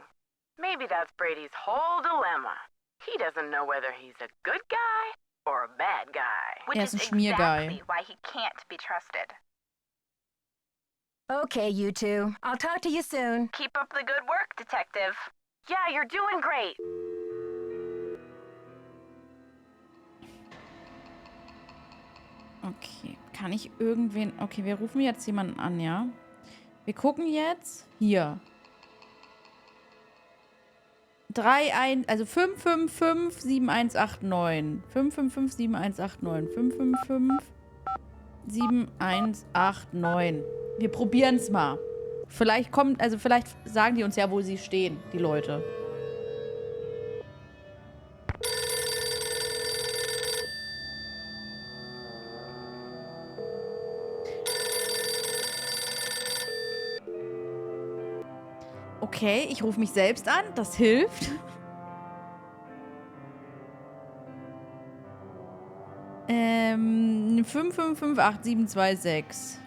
Maybe that's Brady's whole dilemma. He doesn't know whether he's a good guy or a bad guy. Which Er is ist ein Schmierguy. exactly why he can't be trusted. Okay, you two. I'll talk to you soon. Keep up the good work, detective. Yeah, you're doing great. Okay, kann ich irgendwen... Okay, wir rufen jetzt jemanden an, ja? Wir gucken jetzt hier. 555 7189. 555 7189. 555 7189. Wir probieren's mal. Vielleicht sagen die uns ja, wo sie stehen, die Leute. Okay, ich rufe mich selbst an. Das hilft. Ähm, 5558726.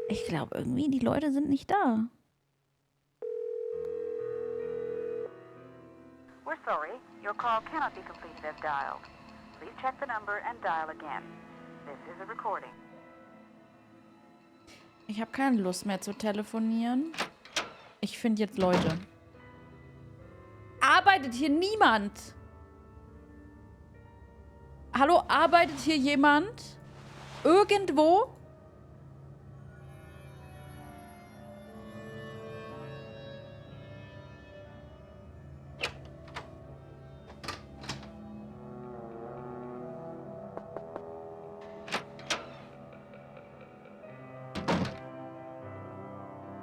Ich glaube irgendwie, die Leute sind nicht da. We're sorry. Your call cannot be completed as dialed. Please check the number and dial again. This is a recording. Ich habe keine Lust mehr zu telefonieren. Ich finde jetzt Leute. Arbeitet hier niemand? Hallo, arbeitet hier jemand? Irgendwo?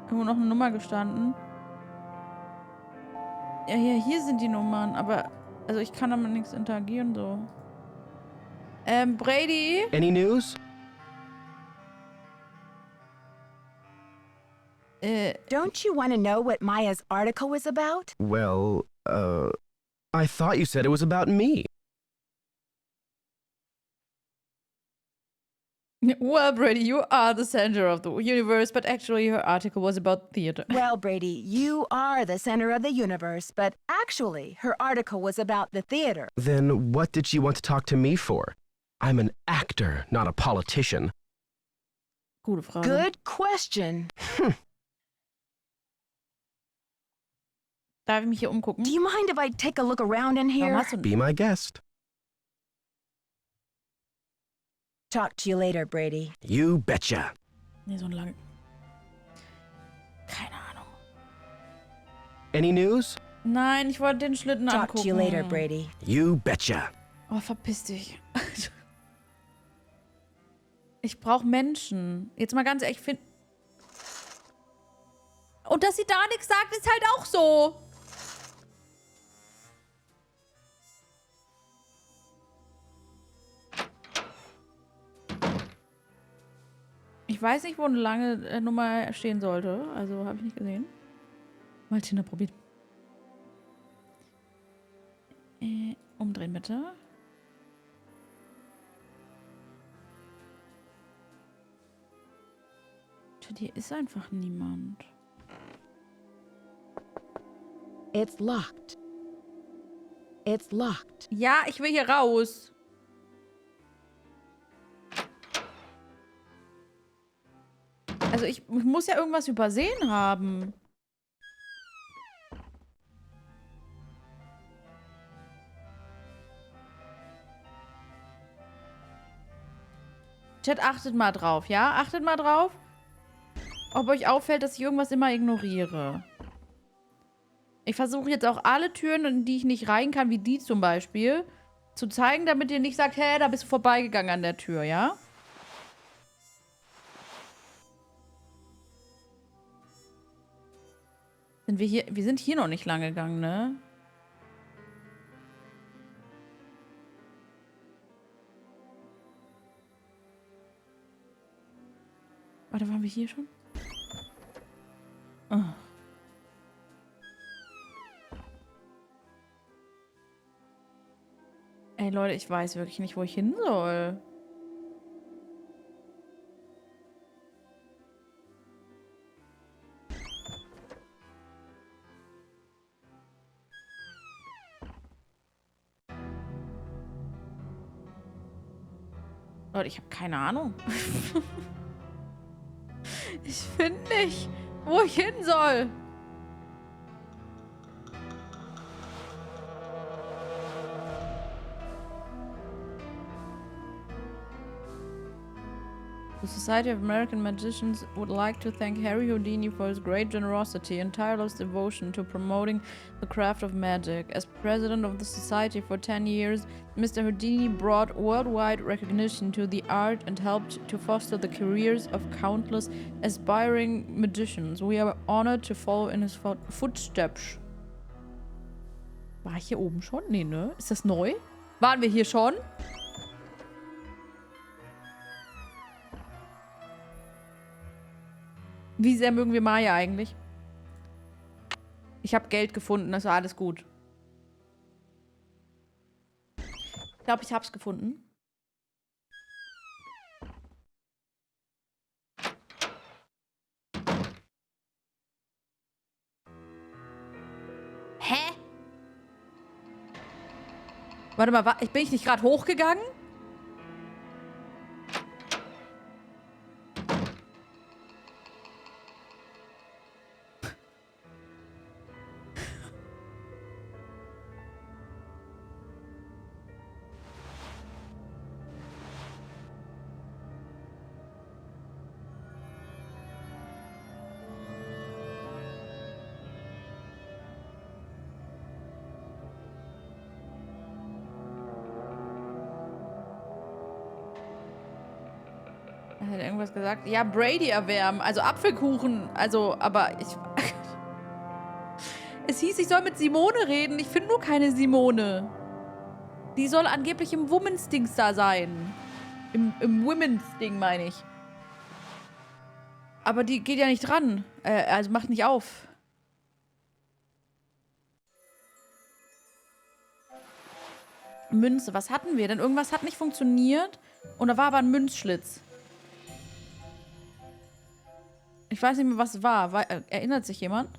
Irgendwo noch eine Nummer gestanden. Ja, hier sind die Nummern, aber... Also ich kann damit nichts interagieren, so. Brady? Any news? Don't you want to know what Maya's article was about? Well, I thought you said it was about me. Well, Brady, you are the center of the universe, but actually her article was about theater. Well, Brady, you are the center of the universe, but actually her article was about the theater. Then what did she want to talk to me for? I'm an actor, not a politician. Gute Frage. Good question. Darf ich mich hier umgucken? Do you mind if I take a look around in here? Be my guest. Talk to you later, Brady. You betcha. Nee, so lange. Keine Ahnung. Any news? Nein, ich wollte den Schlitten Talk angucken. to you later, Brady. You betcha. Oh, verpiss dich. Ich brauche Menschen. Jetzt mal ganz ehrlich, und dass sie da nichts sagt, ist halt auch so. Ich weiß nicht, wo eine lange Nummer stehen sollte. Also habe ich nicht gesehen. Mal Tinder probiert. Umdrehen bitte. Hier ist einfach niemand. It's locked. It's locked. Ja, ich will hier raus. Also ich muss ja irgendwas übersehen haben. Chat, achtet mal drauf, ja? Achtet mal drauf, ob euch auffällt, dass ich irgendwas immer ignoriere. Ich versuche jetzt auch alle Türen, in die ich nicht rein kann, wie die zum Beispiel, zu zeigen, damit ihr nicht sagt, hä, da bist du vorbeigegangen an der Tür, ja? Wir sind hier noch nicht lang gegangen, ne? Warte, waren wir hier schon? Oh. Ey, Leute, ich weiß wirklich nicht, wo ich hin soll. Leute, ich habe keine Ahnung. Ich finde nicht, wo ich hin soll. The Society of American Magicians would like to thank Harry Houdini for his great generosity and tireless devotion to promoting the craft of magic. As president of the society for 10 years, Mr. Houdini brought worldwide recognition to the art and helped to foster the careers of countless aspiring magicians. We are honored to follow in his footsteps. War ich hier oben schon? Nee, ne? Ist das neu? Waren wir hier schon? Wie sehr mögen wir Maya eigentlich? Ich habe Geld gefunden, das war alles gut. Ich glaube, ich habe es gefunden. Hä? Warte mal, bin ich nicht gerade hochgegangen? Er hat irgendwas gesagt. Ja, Brady erwärmen. Also Apfelkuchen. Also, aber ich... Es hieß, ich soll mit Simone reden. Ich finde nur keine Simone. Die soll angeblich im Womens-Dings da sein. Im Women's-Ding, meine ich. Aber die geht ja nicht dran. Also macht nicht auf. Münze. Was hatten wir denn? Irgendwas hat nicht funktioniert. Und da war aber ein Münzschlitz. Ich weiß nicht mehr, was es war. Erinnert sich jemand?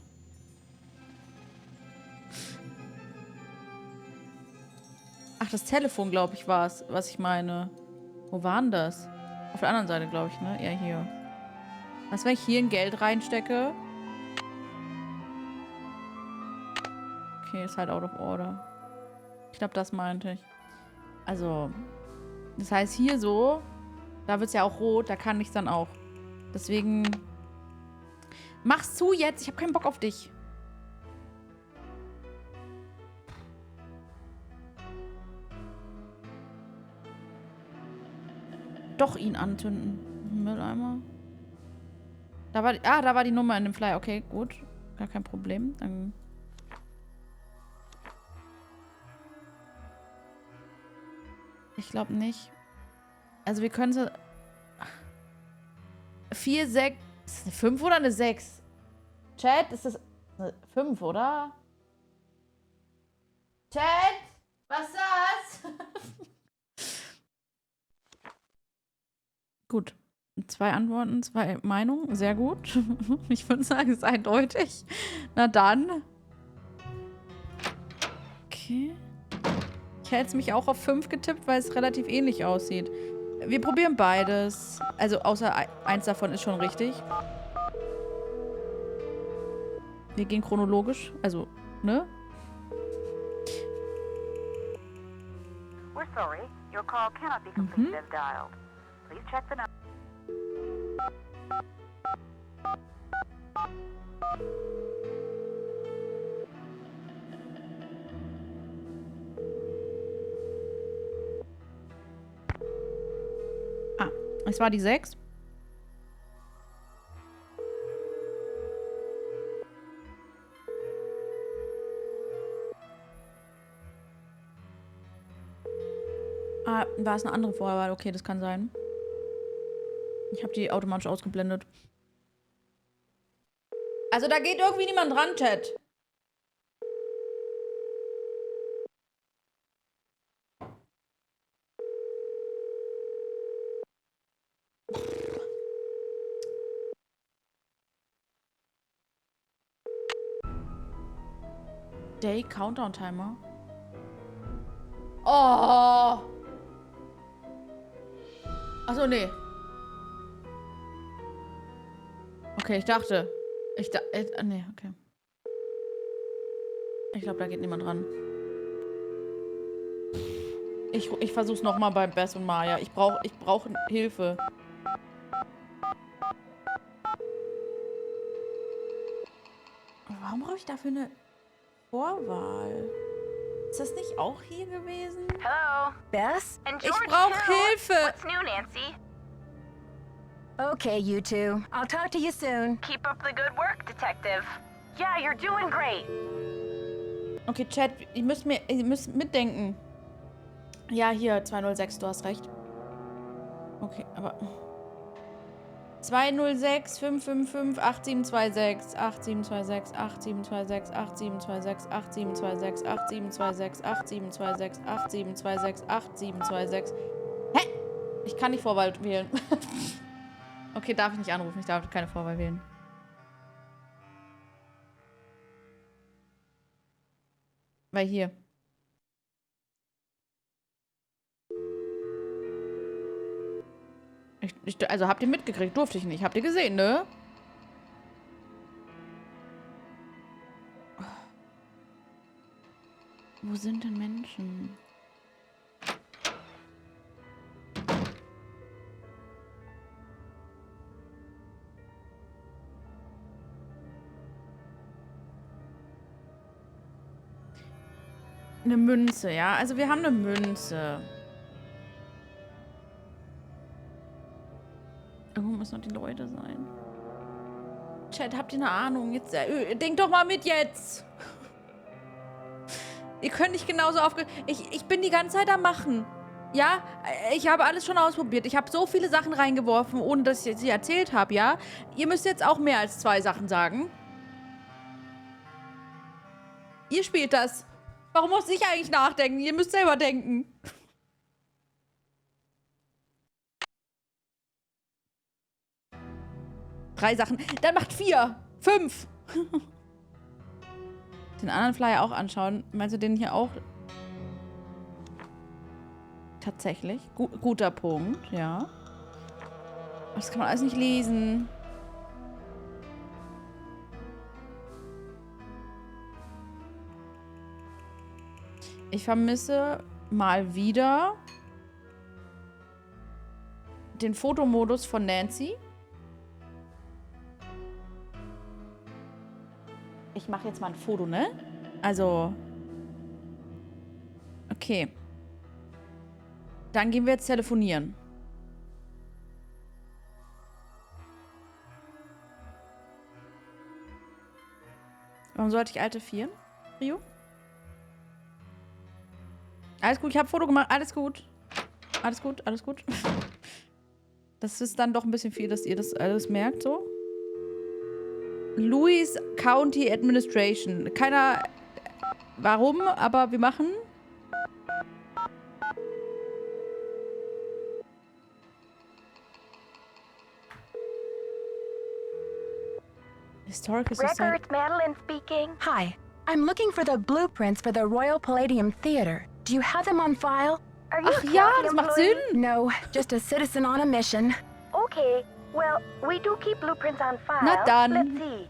Ach, das Telefon, glaube ich, war es, was ich meine. Wo war denn das? Auf der anderen Seite, glaube ich, ne? Ja, hier. Was, wenn ich hier ein Geld reinstecke? Okay, ist halt out of order. Ich glaube, das meinte ich. Also, das heißt hier so, da wird es ja auch rot, da kann ich es dann auch. Deswegen, mach's zu jetzt, ich habe keinen Bock auf dich. Doch ihn anzünden. Mülleimer. Da war die Nummer in dem Flyer. Okay, gut. Gar kein Problem. Dann ich glaube nicht. Also wir können so 4, 6. Ist das eine 5 oder eine 6? Chat, ist das eine 5, oder? Chat? Was ist das? Gut. 2 Antworten, 2 Meinungen. Sehr gut. Ich würde sagen, es ist eindeutig. Na dann. Okay. Ich hätte es mich auch auf 5 getippt, weil es relativ ähnlich aussieht. Wir probieren beides. Also außer eins davon ist schon richtig. Wir gehen chronologisch. Also, ne? We're sorry. Your call cannot be completed as dialed. Please check the number. Ah, es war die 6. Ah, war es eine andere Vorwahl? Okay, das kann sein. Ich habe die automatisch ausgeblendet. Also da geht irgendwie niemand dran, Chat. Day Countdown Timer. Oh. Achso, nee. Okay, ich dachte. Nee, okay. Ich glaube, da geht niemand ran. Ich versuch's nochmal bei Bess und Maya. Ich brauch Hilfe. Warum brauche ich dafür eine Vorwahl? Ist das nicht auch hier gewesen? Hello. Bess? And Ich George brauch too. Hilfe. What's new, Nancy? Okay, you two. I'll talk to you soon. Keep up the good work, Detective. Yeah, you're doing great. Okay, Chat, ihr müsst mitdenken. Ja, hier, 206, du hast recht. Okay, aber... 206 555 8726 8726 8726 8726 8726 8726 8726 8726. Hä? Ich kann nicht Vorwahl wählen. Okay, darf ich nicht anrufen. Ich darf keine Vorwahl wählen. Weil hier. Also habt ihr mitgekriegt? Durfte ich nicht. Habt ihr gesehen, ne? Wo sind denn Menschen? Eine Münze, ja? Also wir haben eine Münze. Irgendwo müssen noch die Leute sein. Chat, habt ihr eine Ahnung? Jetzt, denkt doch mal mit jetzt. Ihr könnt nicht genauso ich bin die ganze Zeit am Machen. Ja? Ich habe alles schon ausprobiert. Ich habe so viele Sachen reingeworfen, ohne dass ich sie erzählt habe, ja? Ihr müsst jetzt auch mehr als 2 Sachen sagen. Ihr spielt das. Warum muss ich eigentlich nachdenken? Ihr müsst selber denken. 3 Sachen. Dann macht 4. 5. Den anderen Flyer auch anschauen. Meinst du den hier auch? Tatsächlich. Guter Punkt, ja. Das kann man alles nicht lesen. Ich vermisse mal wieder den Fotomodus von Nancy. Ich mache jetzt mal ein Foto, ne? Also. Okay. Dann gehen wir jetzt telefonieren. Warum sollte ich alte 4? Rio? Alles gut, ich habe ein Foto gemacht. Alles gut. Alles gut, alles gut. Das ist dann doch ein bisschen viel, dass ihr das alles merkt, so. Louis County Administration. Keiner... Warum, aber wir machen... Historical Society. Records, Madeline speaking. Hi. I'm looking for the blueprints for the Royal Palladium Theater. Do you have them on file? Are you Ach ja, das macht Sinn. No, just a citizen on a mission. Okay, well, we do keep blueprints on file. Na dann. Let's see.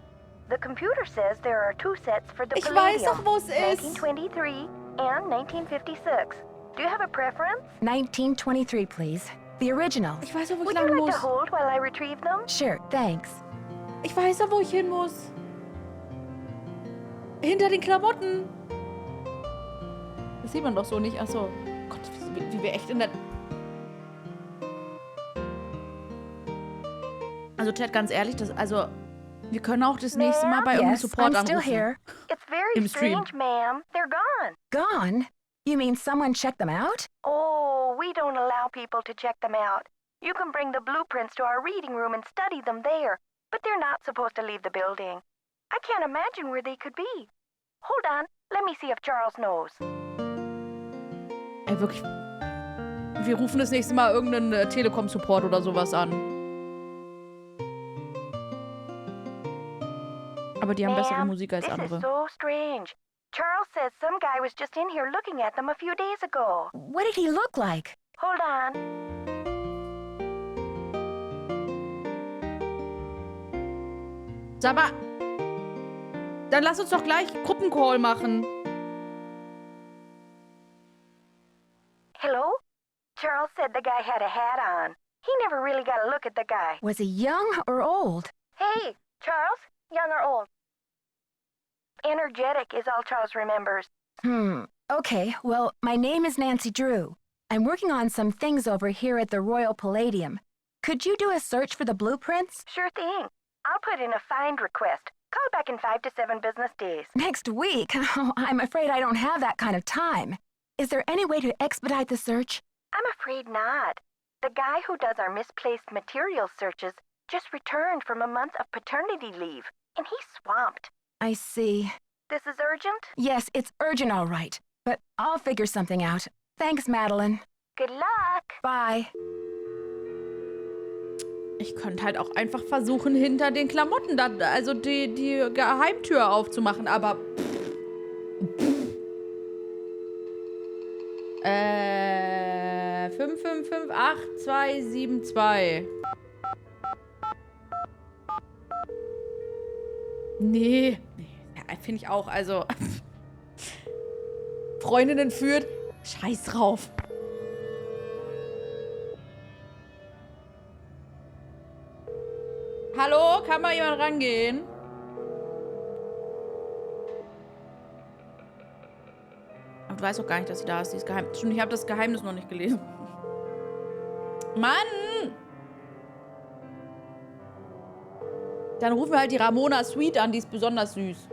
The computer says there are 2 sets for the Ich Palladium. weiß doch, wo es ist. 1923 and 1956. Do you have a preference? 1923, please. The original. Ich weiß doch, wo ich Would lang you like muss. to hold while I retrieve them? Sure, thanks. Ich weiß doch, wo ich hin muss. Hinter den Klamotten. Das sieht man doch so nicht. Achso. Gott, wie wir echt in der... Also, Ted, ganz ehrlich, also... Wir können auch das nächste Mal bei irgendeinem Support I'm still anrufen. here. It's very Im Stream. strange, ma'am. They're gone. Gone? You mean someone checked them out? Oh, we don't allow people to check them out. You can bring the blueprints to our reading room and study them there, but they're not supposed to leave the building. I can't imagine where they could be. Hold on, let me see if Charles knows. Ey, wirklich. Wir rufen das nächste Mal irgendeinen Telekom-Support oder sowas an. Aber die haben bessere Musik als This andere. is so strange. Charles says some guy was just in here looking at them a few days ago. What did he look like? Hold on. Sag mal, dann lass uns doch gleich Gruppencall machen. Hello? Charles said the guy had a hat on. He never really got a look at the guy. Was he young or old? Hey, Charles, young or old? Energetic is all Charles remembers. Okay, well, my name is Nancy Drew. I'm working on some things over here at the Royal Palladium. Could you do a search for the blueprints? Sure thing. I'll put in a find request. Call back in 5 to 7 business days. Next week? Oh, I'm afraid I don't have that kind of time. Is there any way to expedite the search? I'm afraid not. The guy who does our misplaced materials searches just returned from a month of paternity leave, and he's swamped. I see. This is urgent? Yes, it's urgent, all right. But I'll figure something out. Thanks, Madeline. Good luck. Bye. Ich könnte halt auch einfach versuchen, hinter den Klamotten, also die Geheimtür aufzumachen, aber... 5558272. Nee. Ja, finde ich auch, also... Freundinnen führt. Scheiß drauf. Hallo? Kann mal jemand rangehen? Aber du weißt doch gar nicht, dass sie da ist. Sie ist geheim. Stimmt, ich habe das Geheimnis noch nicht gelesen. Mann! Dann rufen wir halt die Ramona Suite an, die ist besonders süß.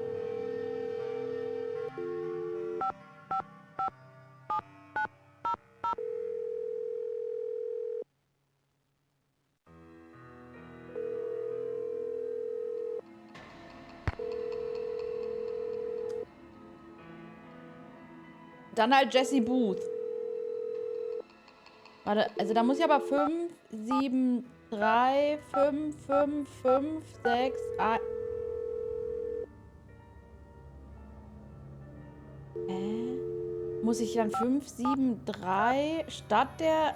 Dann halt Jessie Booth. Warte, also da muss ich aber 5, 7, 3, 5, 5, 5, 6, 1. Muss ich dann 5, 7, 3 statt der...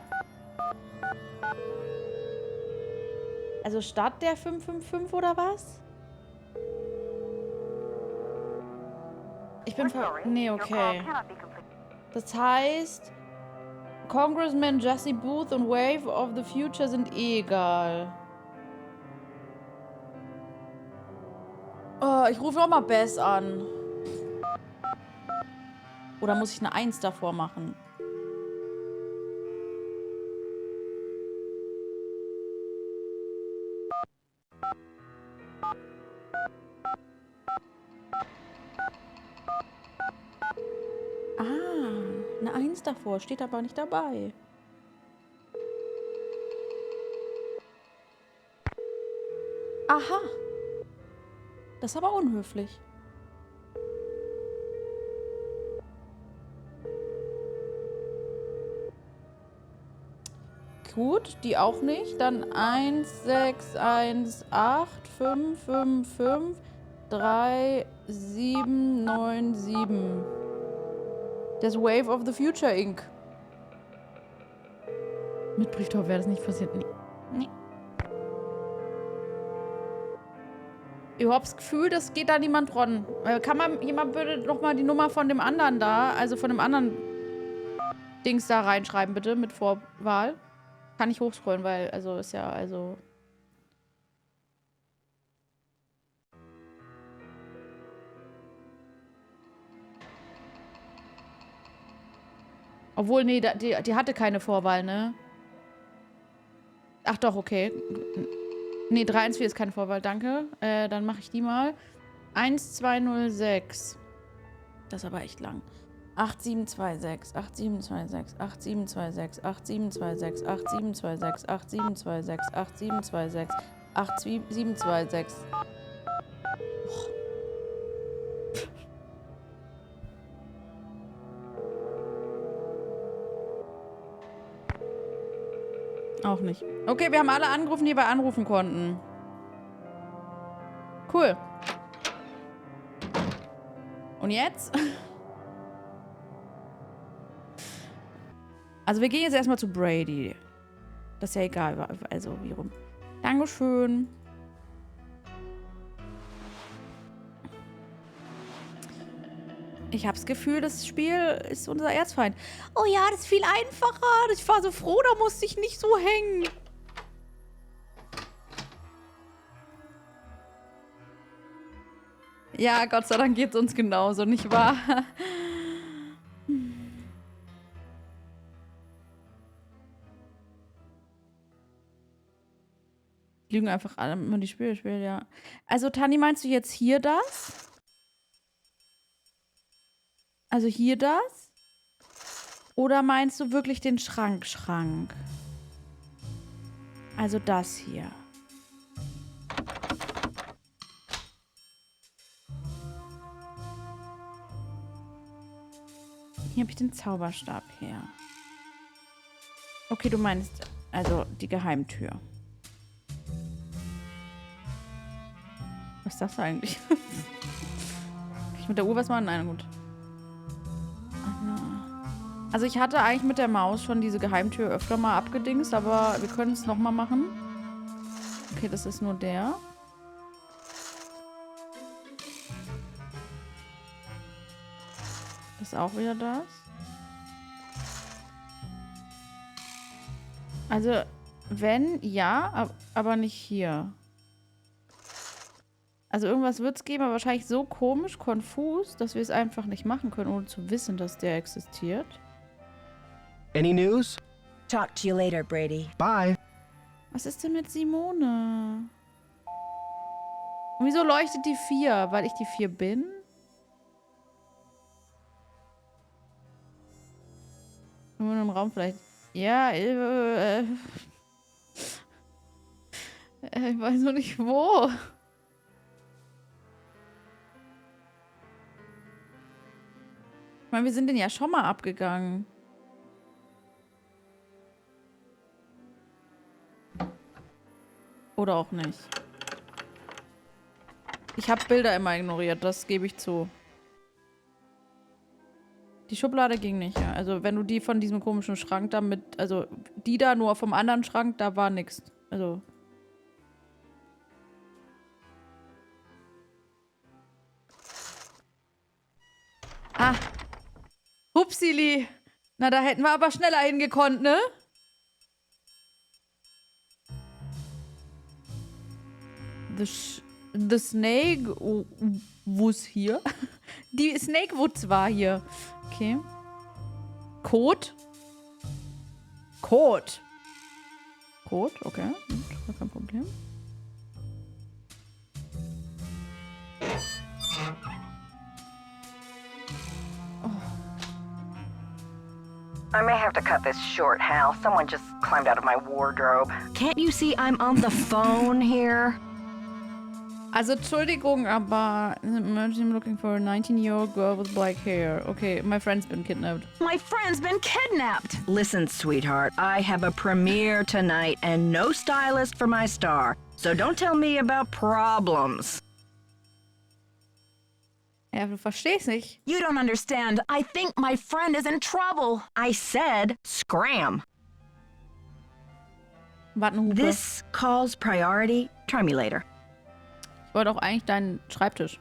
Also statt der 5, 5, 5 oder was? Ich bin Nee, okay. Das heißt, Congressman Jesse Booth und Wave of the Future sind eh egal. Oh, ich rufe nochmal Bess an. Oder muss ich eine 1 davor machen? Eine 1 davor, steht aber nicht dabei. Aha. Das ist aber unhöflich. Gut, die auch nicht. Dann 1, 6, 1, 8, 5, 5, 5, 3, 7, 9, 7. Das Wave of the Future Inc. Mit Brieftaufe wäre das nicht passiert. Nee. Ich hab das Gefühl, das geht da niemand dran. Jemand würde noch mal die Nummer von dem anderen da, also von dem anderen Dings da reinschreiben, bitte, mit Vorwahl. Kann ich hochscrollen, weil, also, ist ja, also... Obwohl, nee, die hatte keine Vorwahl, ne? Ach doch, okay. Nee, 314 ist keine Vorwahl, danke. Dann mache ich die mal. 1206. Das ist aber echt lang. 8726, 8726, 8726, 8726, 8726, 8726, 8726, 8726. Auch nicht. Okay, wir haben alle angerufen, die wir anrufen konnten. Cool. Und jetzt? Also wir gehen jetzt erstmal zu Brady. Das ist ja egal, also wie rum. Dankeschön. Ich habe das Gefühl, das Spiel ist unser Erzfeind. Oh ja, das ist viel einfacher. Ich war so froh, da musste ich nicht so hängen. Ja, Gott sei Dank geht es uns genauso, nicht wahr? Lügen einfach alle, wenn man die Spiele spielt, ja. Also, Tani, meinst du jetzt hier das? Also hier das? Oder meinst du wirklich den Schrank? Also das hier. Hier habe ich den Zauberstab her. Okay, du meinst also die Geheimtür. Was ist das eigentlich? Kann ich mit der Uhr was machen? Nein, gut. Also ich hatte eigentlich mit der Maus schon diese Geheimtür öfter mal abgedingst, aber wir können es nochmal machen. Okay, das ist nur der. Das ist auch wieder das. Also, wenn, ja, aber nicht hier. Also irgendwas wird es geben, aber wahrscheinlich so komisch, konfus, dass wir es einfach nicht machen können, ohne zu wissen, dass der existiert. Any news? Talk to you later, Brady. Bye. Was ist denn mit Simone? Und wieso leuchtet die 4? Weil ich die 4 bin? Nur in einem Raum vielleicht. Ja, ich weiß noch nicht wo. Ich meine, wir sind den ja schon mal abgegangen. Oder auch nicht. Ich habe Bilder immer ignoriert, das gebe ich zu. Die Schublade ging nicht, ja. Also wenn du die von diesem komischen Schrank da mit, also die da nur vom anderen Schrank, da war nichts. Also. Ah. Hupsili. Na, da hätten wir aber schneller hingekonnt, ne? The Snake was hier. Die Snake Woods war hier. Okay. Code. Code. Code, okay. Gut, kein Problem. I may have to cut this short, Hal. Someone just climbed out of my wardrobe. Can't you see I'm on the phone here? Also, Entschuldigung, aber I'm looking for a 19-year-old girl with black hair. Okay, my friend's been kidnapped. My friend's been kidnapped! Listen, sweetheart, I have a premiere tonight and no stylist for my star. So don't tell me about problems. Ja, du verstehst nicht. You don't understand. I think my friend is in trouble. I said scram. Warten, Hupe. This calls priority. Try me later. Ich wollte auch eigentlich deinen Schreibtisch.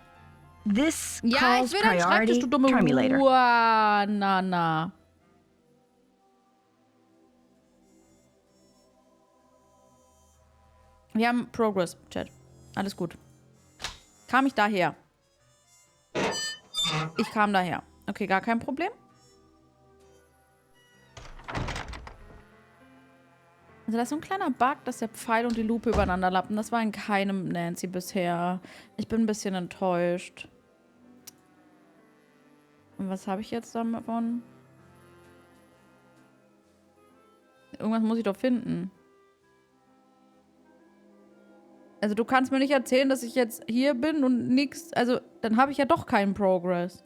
This ja, calls ich will deinen Schreibtisch, du dumme Try me later. Na. Wir haben Progress, Chat. Alles gut. Kam ich daher? Ich kam daher. Okay, gar kein Problem. Also da ist so ein kleiner Bug, dass der Pfeil und die Lupe übereinander lappen. Das war in keinem Nancy bisher. Ich bin ein bisschen enttäuscht. Und was habe ich jetzt davon? Irgendwas muss ich doch finden. Also du kannst mir nicht erzählen, dass ich jetzt hier bin und nichts. Also dann habe ich ja doch keinen Progress.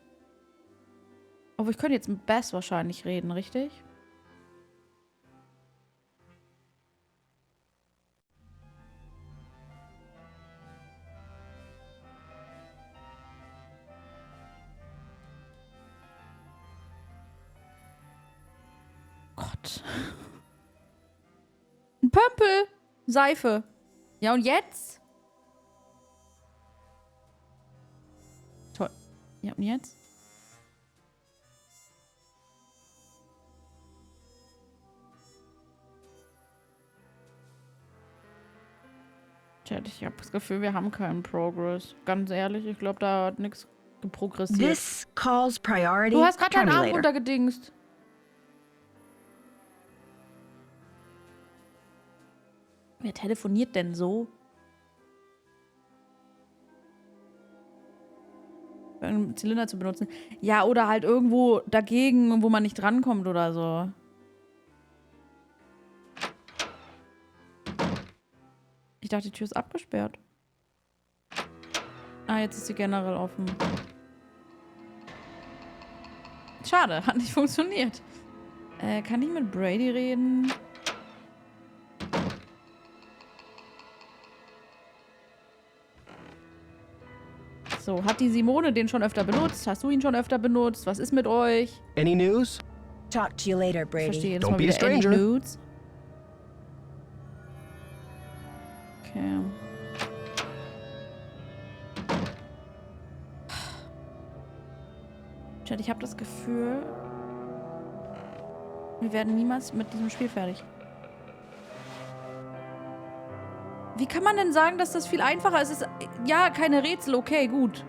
Aber ich könnte jetzt mit Bess wahrscheinlich reden, richtig? Gott. Ein Pömpel. Seife. Ja, und jetzt? Toll. Ja, und jetzt? Chat, ich habe das Gefühl, wir haben keinen Progress. Ganz ehrlich, ich glaube, da hat nichts geprogressiert. This calls priority. Du hast gerade deinen Arm runtergedingst. Wer telefoniert denn so? Einen Zylinder zu benutzen. Ja, oder halt irgendwo dagegen, wo man nicht drankommt oder so. Ich dachte, die Tür ist abgesperrt. Ah, jetzt ist sie generell offen. Schade, hat nicht funktioniert. Kann ich mit Brady reden? So, hat die Simone den schon öfter benutzt? Hast du ihn schon öfter benutzt? Was ist mit euch? Any news? Talk to you later, Brady. Ich verstehe jetzt Don't mal be a wieder any stranger. nudes. Okay. Chat, ich habe das Gefühl, wir werden niemals mit diesem Spiel fertig. Wie kann man denn sagen, dass das viel einfacher ist? Es ist ja, keine Rätsel, okay, gut.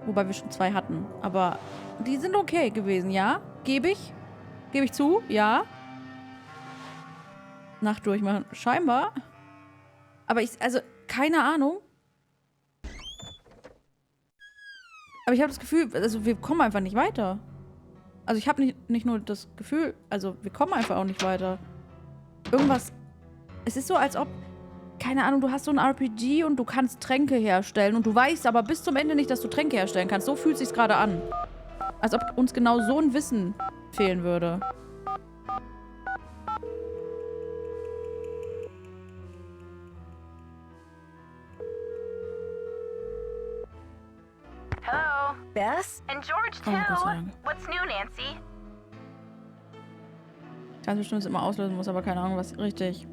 Wobei wir schon 2 hatten. Aber die sind okay gewesen, ja? Gebe ich? Gebe ich zu? Ja? Nacht durchmachen. Scheinbar. Aber also, keine Ahnung. Aber ich habe das Gefühl, also wir kommen einfach nicht weiter. Also ich habe nicht nur das Gefühl, also wir kommen einfach auch nicht weiter. Irgendwas. Es ist so, als ob, keine Ahnung, du hast so ein RPG und du kannst Tränke herstellen und du weißt aber bis zum Ende nicht, dass du Tränke herstellen kannst. So fühlt es sich gerade an. Als ob uns genau so ein Wissen fehlen würde. Bess? And George, too. Oh, Gott sei Dank. What's new, Nancy? Ganz bestimmt immer auslösen muss, aber keine Ahnung, was richtig.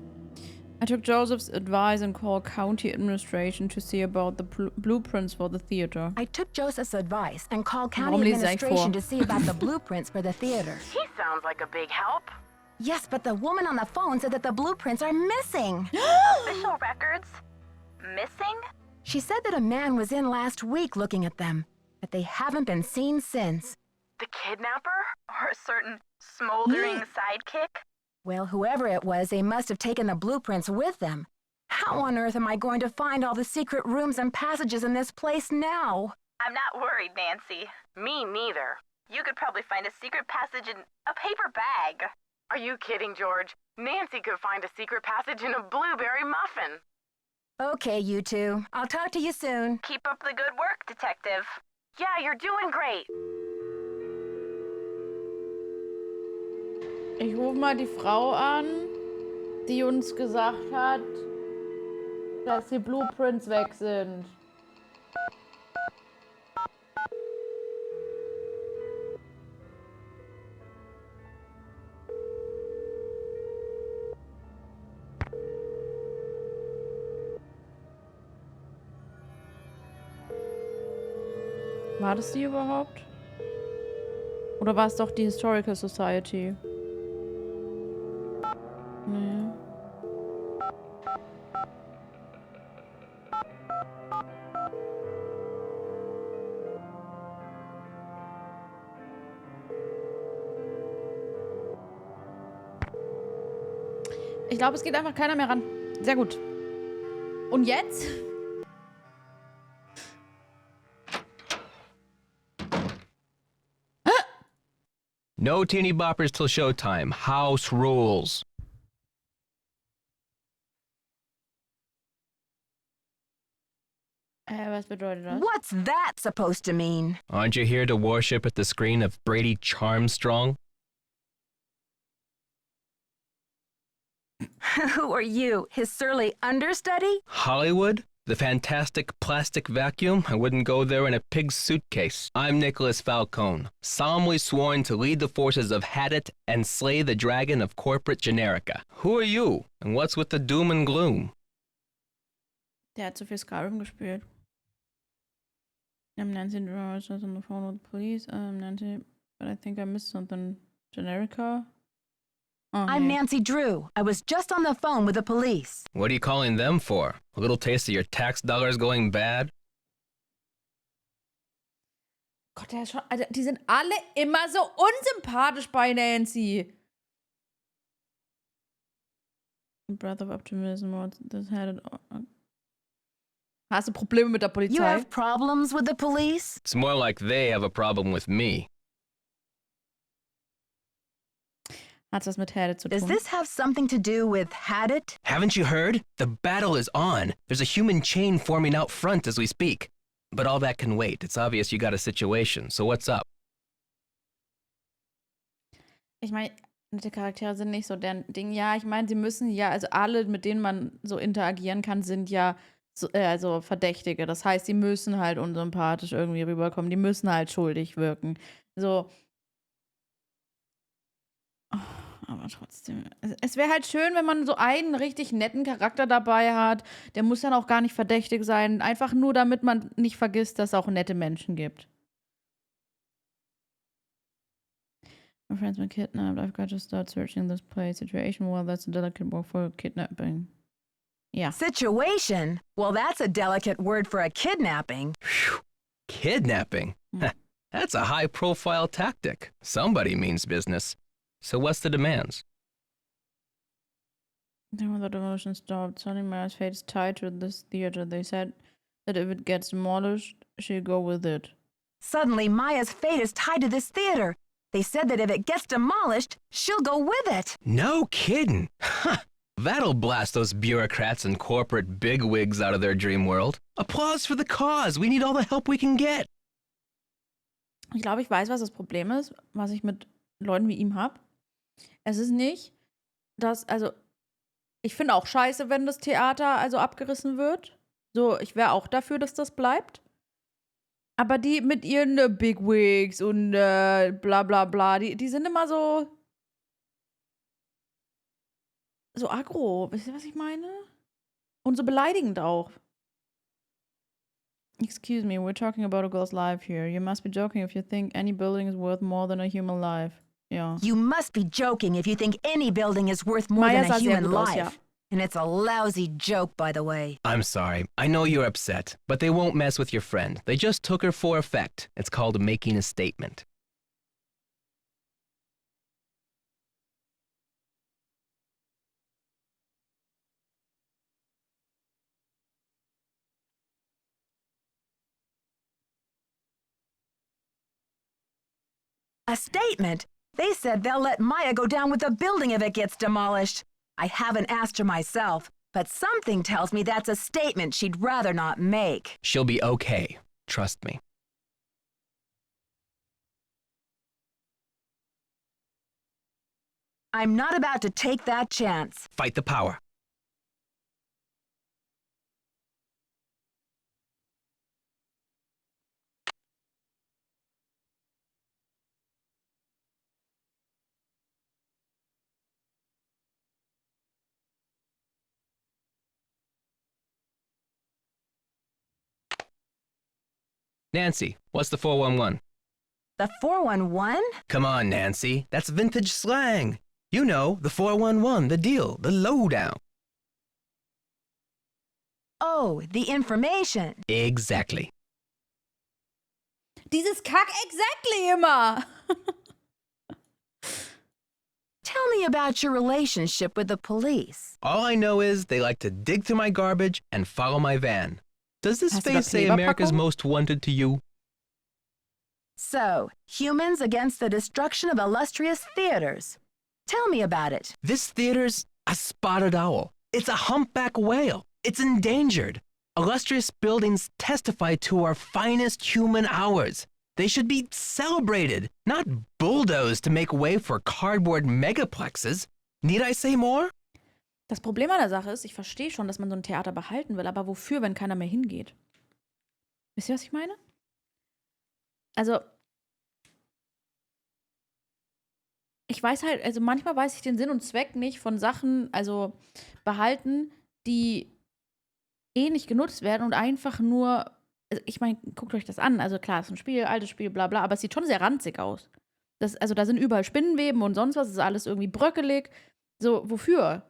I took Joseph's advice and called county administration to see about the blueprints for the theater. I took Joseph's advice and called county Warum lese ich eigentlich administration vor? to see about the blueprints for the theater. He sounds like a big help. Yes, but the woman on the phone said that the blueprints are missing. Official records? Missing? She said that a man was in last week looking at them, but they haven't been seen since. The kidnapper? Or a certain smoldering sidekick? Well, whoever it was, they must have taken the blueprints with them. How on earth am I going to find all the secret rooms and passages in this place now? I'm not worried, Nancy. Me neither. You could probably find a secret passage in a paper bag. Are you kidding, George? Nancy could find a secret passage in a blueberry muffin. Okay, you two. I'll talk to you soon. Keep up the good work, Detective. Yeah, you're doing great. Ich rufe mal die Frau an, die uns gesagt hat, dass die Blueprints weg sind. War das die überhaupt? Oder war es doch die Historical Society? Nee. Ich glaube, es geht einfach keiner mehr ran. Sehr gut. Und jetzt? No teeny boppers till showtime. House rules. Was bedeutet das? What's that supposed to mean? Aren't you here to worship at the screen of Brady Charmstrong? Who are you, his surly understudy? Hollywood? The fantastic plastic vacuum? I wouldn't go there in a pig's suitcase. I'm Nicholas Falcone, solemnly sworn to lead the forces of Hadit and slay the dragon of corporate generica. Who are you? And what's with the doom and gloom? Der hat zu viel Skyrim gespielt. I'm Nancy Drew, I was just on the phone with the police. I'm Nancy, but I think I missed something. Generica? Oh, I'm nee. Nancy Drew. I was just on the phone with the police. What are you calling them for? A little taste of your tax dollars going bad? Gott, der ist schon, Alter, die sind alle immer so unsympathisch bei Nancy. Breath of Optimism, what's this headed? Hast du Probleme mit der Polizei? You have problems with the police? It's more like they have a problem with me. Hat's was mit Herde zu tun? Does this have something to do with Hadit? Haven't you heard? The battle is on. There's a human chain forming out front as we speak. But all that can wait. It's obvious you got a situation. So what's up? Ich meine, nette Charaktere sind nicht so deren Ding. Ja, ich meine, sie müssen ja, also alle, mit denen man so interagieren kann, sind ja so, also Verdächtige. Das heißt, sie müssen halt unsympathisch irgendwie rüberkommen. Die müssen halt schuldig wirken. So. Aber trotzdem. Es wäre halt schön, wenn man so einen richtig netten Charakter dabei hat. Der muss dann auch gar nicht verdächtig sein. Einfach nur, damit man nicht vergisst, dass es auch nette Menschen gibt. My friend's been kidnapped. I've got to start searching this place. Situation, well, that's a delicate word for kidnapping. Yeah. Situation? Well, that's a delicate word for a kidnapping. Whew. Kidnapping? That's a high-profile tactic. Somebody means business. So what's the demands? Then when the demolition stopped, Sonny Meyer's fate is tied to this theater. They said that if it gets demolished, she'll go with it. Suddenly, Maya's fate is tied to this theater. They said that if it gets demolished, she'll go with it. No kidding. That'll blast those bureaucrats and corporate bigwigs out of their dream world. Applause for the cause. We need all the help we can get. Ich glaube, ich weiß, was das Problem ist, was ich mit Leuten wie ihm habe. Es ist nicht, dass, also, ich finde auch scheiße, wenn das Theater also abgerissen wird. So, ich wäre auch dafür, dass das bleibt. Aber die mit ihren Big Wigs und bla bla bla, die sind immer so aggro. Wisst ihr, was ich meine? Und so beleidigend auch. Excuse me, we're talking about a girl's life here. You must be joking if you think any building is worth more than a human life. Ja. You must be joking if you think any building is worth more Maya than a sah sehr human gut aus, life. ja. And it's a lousy joke, by the way. I'm sorry. I know you're upset, but they won't mess with your friend. They just took her for effect. It's called making a statement. A statement? They said they'll let Maya go down with the building if it gets demolished. I haven't asked her myself, but something tells me that's a statement she'd rather not make. She'll be okay. Trust me. I'm not about to take that chance. Fight the power. Nancy, what's the 411? The 411? Come on, Nancy. That's vintage slang. You know, the 411, the deal, the lowdown. Oh, the information. Exactly. Dieses Kack exactly immer. Tell me about your relationship with the police. All I know is they like to dig through my garbage and follow my van. Does this Hast du da face say America's Kleberpackung? Most Wanted to you? So, humans against the destruction of illustrious theaters. Tell me about it. This theater's a spotted owl. It's a humpback whale. It's endangered. Illustrious buildings testify to our finest human hours. They should be celebrated, not bulldozed to make way for cardboard megaplexes. Need I say more? Das Problem an der Sache ist, ich verstehe schon, dass man so ein Theater behalten will, aber wofür, wenn keiner mehr hingeht? Wisst ihr, was ich meine? Also, ich weiß halt, also manchmal weiß ich den Sinn und Zweck nicht von Sachen, also behalten, die eh nicht genutzt werden und einfach nur, also ich meine, guckt euch das an, also klar, es ist ein Spiel, altes Spiel, bla bla, aber es sieht schon sehr ranzig aus. Also da sind überall Spinnenweben und sonst was, ist alles irgendwie bröckelig. So, wofür?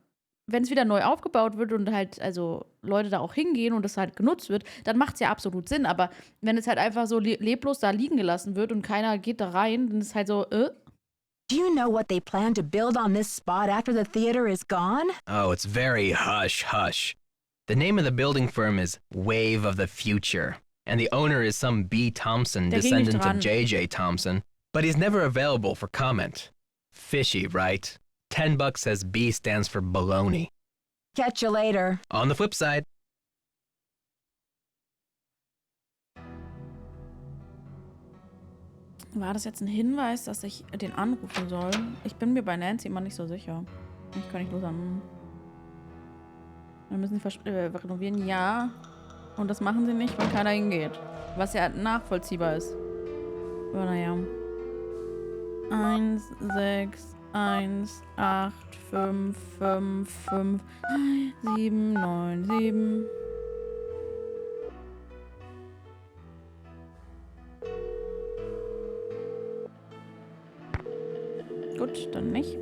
Wenn es wieder neu aufgebaut wird und halt, also Leute da auch hingehen und das halt genutzt wird, dann macht es ja absolut Sinn. Aber wenn es halt einfach so leblos da liegen gelassen wird und keiner geht da rein, dann ist es halt so, Do you know what they plan to build on this spot after the theater is gone? Oh, it's very hush-hush. The name of the building firm is Wave of the Future, and the owner is some B. Thompson, Der ging nicht descendant dran. of J.J. Thompson, but he's never available for comment. Fishy, right? $10 says B stands for baloney. Catch you later. On the flip side, war das jetzt ein Hinweis, dass ich den anrufen soll? Ich bin mir bei Nancy immer nicht so sicher. Ich kann nicht los an. Wir müssen sie renovieren, ja. Und das machen sie nicht, weil keiner hingeht. Was ja nachvollziehbar ist. Aber naja. 1, 6, 1, 8, 5, 5, 5, 7, 9, 7. Gut, dann nicht.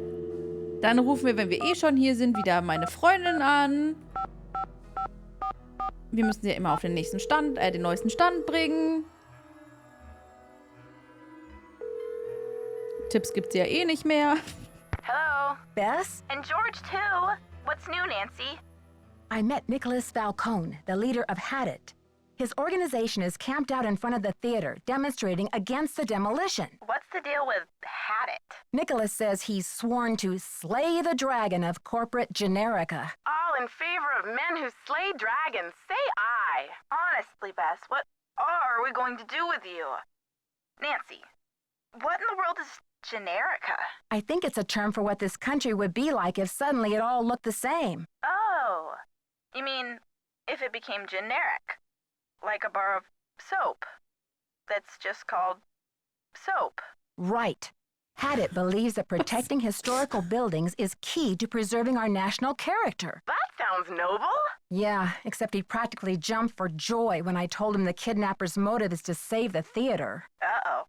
Dann rufen wir, wenn wir eh schon hier sind, wieder meine Freundin an. Wir müssen sie ja immer auf den nächsten Stand, den neuesten Stand bringen. Tipps gibt's ja eh nicht mehr. Hello. Bess? And George, too. What's new, Nancy? I met Nicholas Falcone, the leader of Hadit. His organization is camped out in front of the theater, demonstrating against the demolition. What's the deal with had it? Nicholas says he's sworn to slay the dragon of corporate generica. All in favor of men who slay dragons. Say I. Honestly, Bess, what are we going to do with you? Nancy, what in the world is generica? I think it's a term for what this country would be like if suddenly it all looked the same. Oh, you mean if it became generic? Like a bar of soap? that's just called soap. Right. Hadit believes that protecting historical buildings is key to preserving our national character. That sounds noble. Yeah, except he practically jumped for joy when I told him the kidnapper's motive is to save the theater. Uh-oh.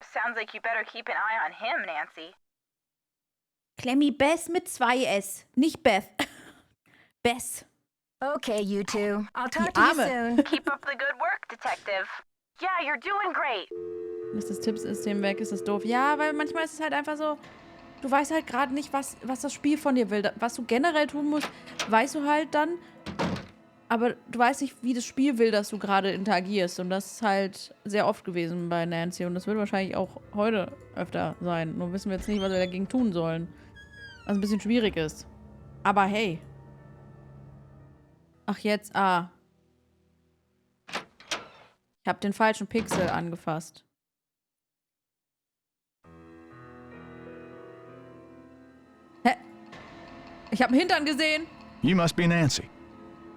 Sounds like you better keep an eye on him, Nancy. Clemmy Bess mit 2S, nicht Beth. Bess. Okay, you two. I'll talk to Die you Arme. soon. Keep up the good work, Detective. Yeah, you're doing great. Ist das Tippsystem weg, ist das doof. Ja, weil manchmal ist es halt einfach so, du weißt halt gerade nicht, was das Spiel von dir will. Was du generell tun musst, weißt du halt dann, aber du weißt nicht, wie das Spiel will, dass du gerade interagierst. Und das ist halt sehr oft gewesen bei Nancy. Und das wird wahrscheinlich auch heute öfter sein. Nur wissen wir jetzt nicht, was wir dagegen tun sollen. Was ein bisschen schwierig ist. Aber hey. Ach, jetzt, Ich habe den falschen Pixel angefasst. Hä? Ich habe einen Hintern gesehen. You must be Nancy.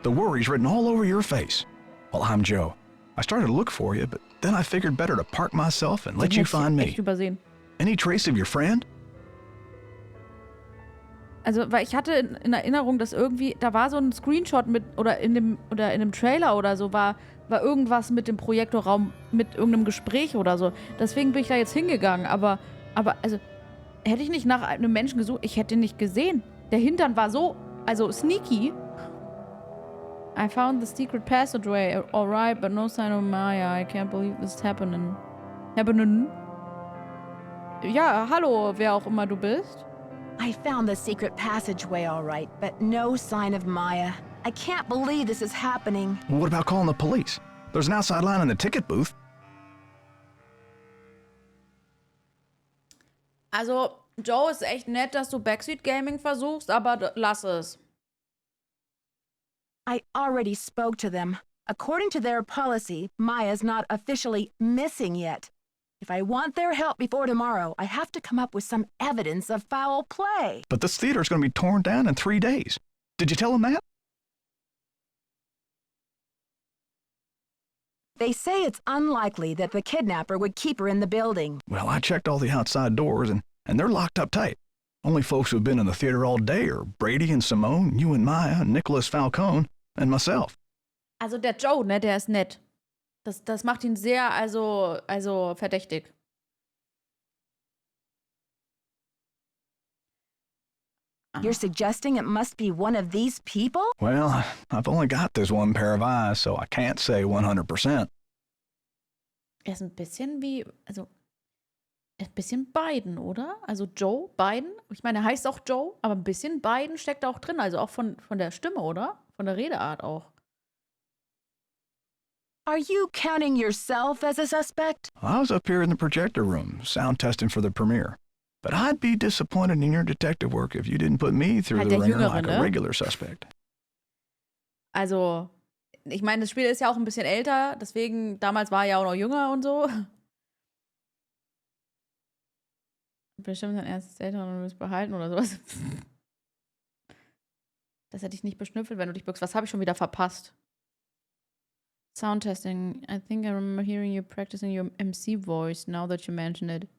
The worry's written all over your face. Well, I'm Joe. I started to look for you, but then I figured better to park myself and let you find me. Echt übersehen. Any trace of your friend? Also, weil ich hatte in Erinnerung, dass irgendwie, da war so ein Screenshot mit, oder in dem Trailer oder so, war irgendwas mit dem Projektorraum, mit irgendeinem Gespräch oder so. Deswegen bin ich da jetzt hingegangen, aber, also, hätte ich nicht nach einem Menschen gesucht, ich hätte ihn nicht gesehen. Der Hintern war so, also, sneaky. I found the secret passageway, alright, but no sign of Maya. I can't believe this is happening. Ja, hallo, wer auch immer du bist. I found the secret passageway all right, but no sign of Maya. I can't believe this is happening. Well, what about calling the police? There's an outside line in the ticket booth. Also, Joe, ist echt nett, dass du Backseat Gaming versuchst, aber lass es. I already spoke to them. According to their policy, Maya's not officially missing yet. If I want their help before tomorrow, I have to come up with some evidence of foul play. But this theater's going to be torn down in 3 days. Did you tell them that? They say it's unlikely that the kidnapper would keep her in the building. Well, I checked all the outside doors, and they're locked up tight. Only folks who've been in the theater all day are Brady and Simone, you and Maya, Nicholas Falcone, and myself. Also der Joe, ne, der ist nett. Das macht ihn sehr, also verdächtig. You're suggesting it must be one of these people? Well, I've only got this one pair of eyes, so I can't say 100%. Er ist ein bisschen wie, also, ein bisschen Biden, oder? Also Joe, Biden. Ich meine, er heißt auch Joe, aber ein bisschen Biden steckt auch drin. Also auch von der Stimme, oder? Von der Redeart auch. Are you counting yourself as a suspect? I was up here in the projector room, sound testing for the premiere. But I'd be disappointed in your detective work if you didn't put me through Halt the der ringer Jüngere, like a ne? regular suspect. Also, ich meine, das Spiel ist ja auch ein bisschen älter, deswegen, damals war er ja auch noch jünger und so. Bestimmt sein erstes Eltern und du willst behalten oder sowas. Das hätte ich nicht beschnüffelt, wenn du dich bückst. Was habe ich schon wieder verpasst? Sound testing. I think I remember hearing you practicing your MC voice now that you mention it.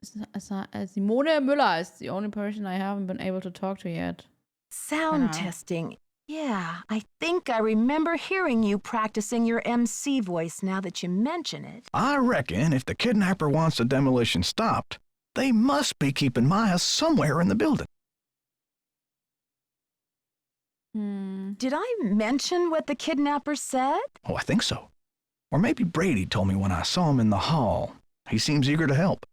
Simone Müller is the only person I haven't been able to talk to yet. Sound testing. Yeah, I think I remember hearing you practicing your MC voice now that you mention it. I reckon if the kidnapper wants the demolition stopped, they must be keeping Maya somewhere in the building. Did I mention what the kidnapper said? Oh, I think so. Or maybe Brady told me when I saw him in the hall. He seems eager to help.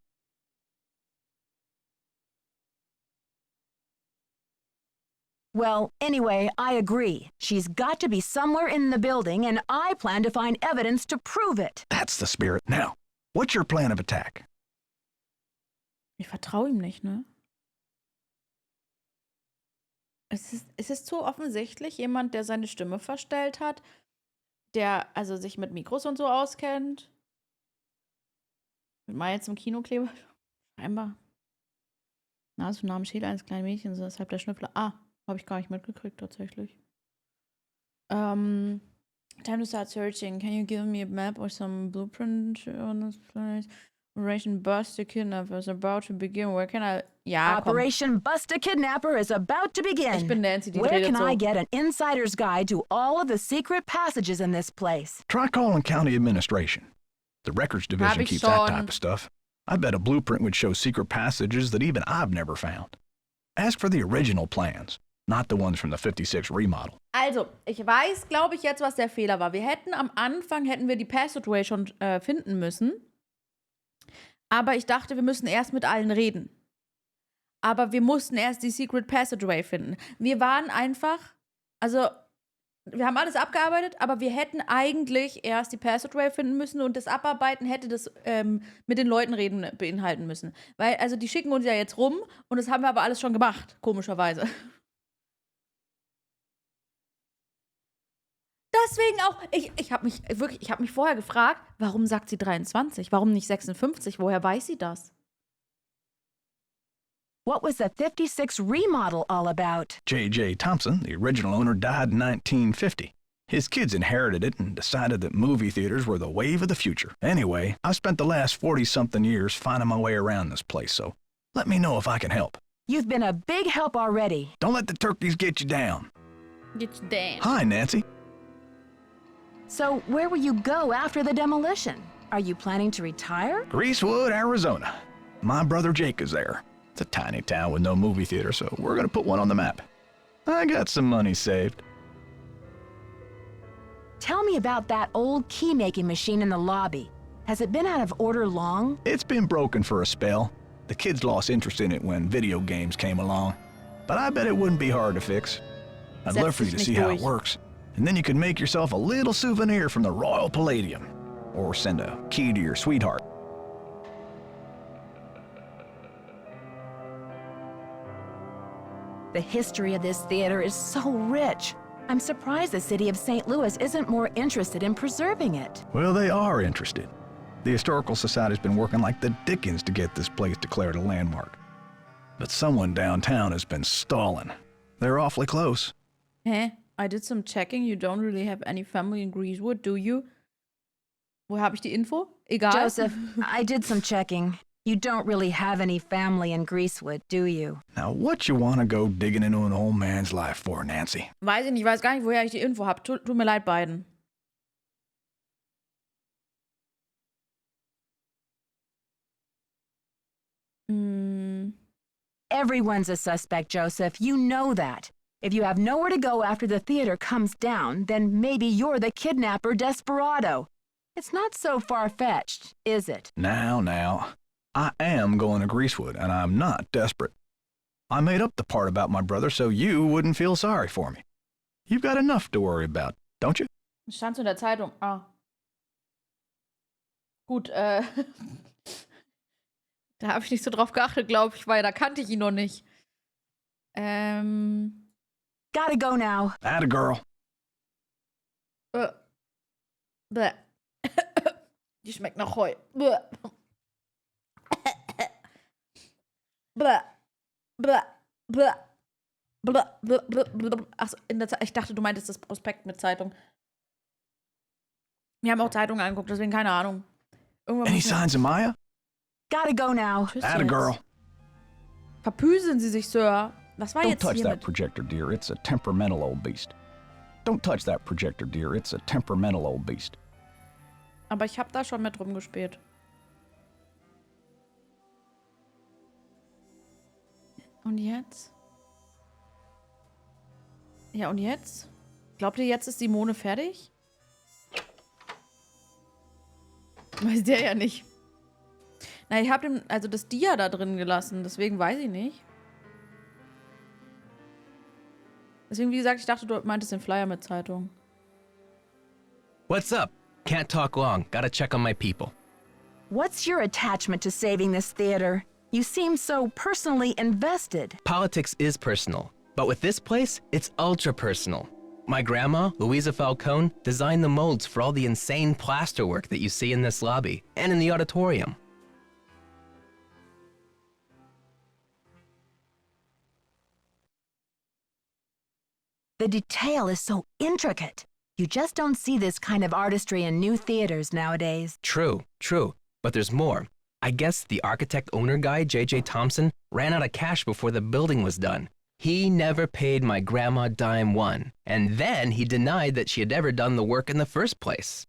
Well, anyway, I agree. She's got to be somewhere in the building, and I plan to find evidence to prove it. That's the spirit. Now, what's your plan of attack? Ich vertraue ihm nicht, ne? Es ist zu offensichtlich jemand, der seine Stimme verstellt hat, der also sich mit Mikros und so auskennt. Mit Maya zum Kinokleber. Scheinbar. Nase und Namen Schädel eines kleinen Mädchens, deshalb der Schnüffler. Habe ich gar nicht mitgekriegt, tatsächlich. Time to start searching. Can you give me a map or some blueprint on this place? Operation Bust a Kidnapper is about to begin. Where can I... Ja, komm. Operation Bust a Kidnapper is about to begin. Ich bin Nancy, die Where redet can so. I get an insider's guide to all of the secret passages in this place? Try calling county administration. The records division keeps that type of stuff. I bet a blueprint would show secret passages that even I've never found. Ask for the original plans, not the ones from the 56 remodel. Also, ich weiß, glaube ich, jetzt, was der Fehler war. Wir hätten am Anfang, die Passageway schon finden müssen. Aber ich dachte, wir müssen erst mit allen reden. Aber wir mussten erst die Secret Passageway finden. Wir waren einfach, also, wir haben alles abgearbeitet, aber wir hätten eigentlich erst die Passageway finden müssen und das Abarbeiten hätte das mit den Leuten reden beinhalten müssen. Weil, also, die schicken uns ja jetzt rum und das haben wir aber alles schon gemacht, komischerweise. Deswegen auch, ich habe mich vorher gefragt, warum sagt sie 23? Warum nicht 56? Woher weiß sie das? What was the 56 remodel all about? J.J. Thompson, the original owner, died in 1950. His kids inherited it and decided that movie theaters were the wave of the future. Anyway, I've spent the last 40-something years finding my way around this place, so let me know if I can help. You've been a big help already. Don't let the turkeys get you down. Get you down. Hi, Nancy. So, where will you go after the demolition? Are you planning to retire? Greasewood, Arizona. My brother Jake is there. It's a tiny town with no movie theater, so we're gonna put one on the map. I got some money saved. Tell me about that old key-making machine in the lobby. Has it been out of order long? It's been broken for a spell. The kids lost interest in it when video games came along. But I bet it wouldn't be hard to fix. I'd love for you to see how it works. And then you could make yourself a little souvenir from the Royal Palladium. Or send a key to your sweetheart. The history of this theater is so rich. I'm surprised the city of St. Louis isn't more interested in preserving it. Well, they are interested. The Historical Society's been working like the dickens to get this place declared a landmark. But someone downtown has been stalling. They're awfully close. Hä? I did some checking. You don't really have any family in Greasewood, do you? Wo habe ich die Info? Egal. Joseph, I did some checking. You don't really have any family in Greasewood, do you? Now, what you want to go digging into an old man's life for, Nancy? Weiß ich nicht, weiß gar nicht, woher ich die Info habe. Tut mir leid, beiden. Everyone's a suspect, Joseph. You know that. If you have nowhere to go after the theater comes down, then maybe you're the kidnapper desperado. It's not so far-fetched, is it? Now. I am going to Greasewood, and I'm not desperate. I made up the part about my brother so you wouldn't feel sorry for me. You've got enough to worry about, don't you? Stand's in der Zeitung. Ah. Gut, da habe ich nicht so drauf geachtet, glaube ich, weil da kannte ich ihn noch nicht. Gotta go now. Atta girl. Bäh. Die schmeckt nach Heu. Bäh. Bäh. Bäh. Bäh. Bäh. Bäh. Bäh. Achso, ich dachte, du meintest das Prospekt mit Zeitung. Wir haben auch Zeitungen angeguckt, deswegen keine Ahnung. Any signs of Maya? Gotta go now. Atta girl. Verpüseln Sie sich, Sir. Was war Don't jetzt touch hier that mit? projector, dear. It's a temperamental old beast. Don't touch that projector, dear. It's a temperamental old beast. Aber ich habe da schon mit rumgespielt. Und jetzt? Ja, und jetzt? Glaubt ihr, jetzt ist Simone fertig? Weiß der ja nicht. Na, ich habe also das Dia da drin gelassen, deswegen weiß ich nicht. Deswegen, wie gesagt, ich dachte, du meintest den Flyer mit Zeitung. What's up? Can't talk long. Gotta check on my people. What's your attachment to saving this theater? You seem so personally invested. Politics is personal, but with this place, it's ultra personal. My grandma, Louisa Falcone, designed the molds for all the insane plasterwork that you see in this lobby and in the auditorium. The detail is so intricate. You just don't see this kind of artistry in new theaters nowadays. True. But there's more. I guess the architect-owner guy, J.J. Thompson, ran out of cash before the building was done. He never paid my grandma dime one, and then he denied that she had ever done the work in the first place.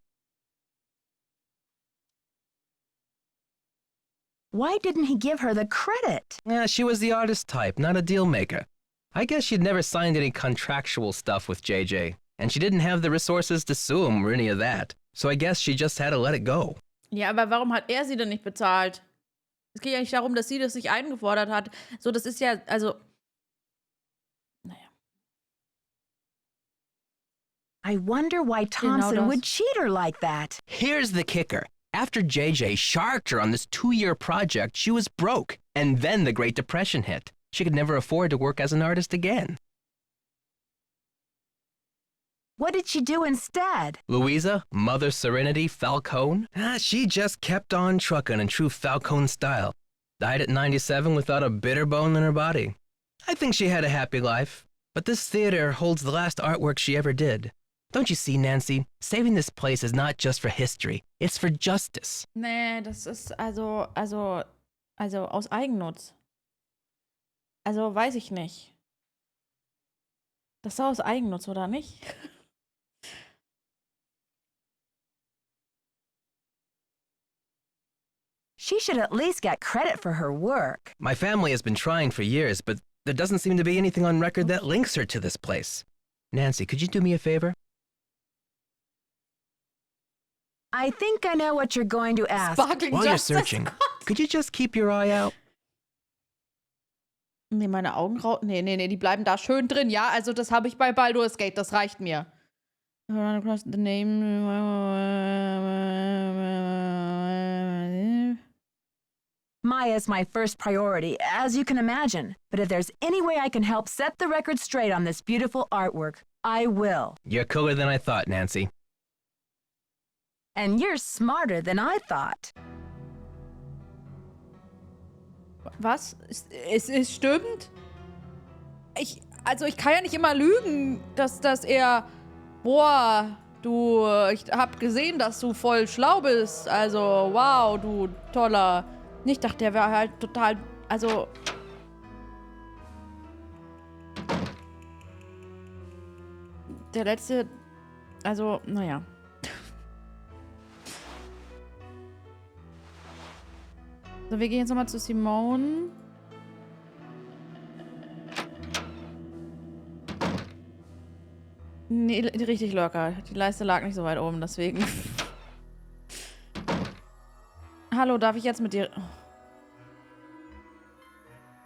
Why didn't he give her the credit? Yeah, she was the artist type, not a deal maker. I guess she'd never signed any contractual stuff with JJ, and she didn't have the resources to sue him or any of that. So I guess she just had to let it go. Ja, aber warum hat er sie denn nicht bezahlt? Es geht ja nicht darum, dass sie das sich eingefordert hat. So, das ist ja, also... Naja. I wonder why Thompson would cheat her like that. Here's the kicker. After JJ sharked her on this 2-year project, she was broke. And then the Great Depression hit. She could never afford to work as an artist again. What did she do instead? Louisa, Mother Serenity Falcone? She just kept on trucking in true Falcone style. Died at 97 without a bitter bone in her body. I think she had a happy life. But this theater holds the last artwork she ever did. Don't you see, Nancy? Saving this place is not just for history. It's for justice. Nee, das ist also aus Eigennutz. Also, weiß ich nicht. Das ist aus Eigennutz, oder nicht? She should at least get credit for her work. My family has been trying for years, but there doesn't seem to be anything on record that links her to this place. Nancy, could you do me a favor? I think I know what you're going to ask. Sparkling While Justice. you're searching, could you just keep your eye out? Nee, meine Augenbrauen. Nee, die bleiben da schön drin. Ja, also das habe ich bei Baldur's Gate. Das reicht mir. Run across the name. Maya's my first priority, as you can imagine. But if there's any way I can help set the record straight on this beautiful artwork, I will. You're cooler than I thought, Nancy. And you're smarter than I thought. Was? Es stimmt? Ich kann ja nicht immer lügen, dass er... Boah, ich hab gesehen, dass du voll schlau bist. Also, wow, du toller... Ich dachte, der wäre halt total... Also... Der letzte... Also, naja. So, wir gehen jetzt nochmal zu Simone. Nee, richtig locker. Die Leiste lag nicht so weit oben, deswegen. Hallo, darf ich jetzt mit dir...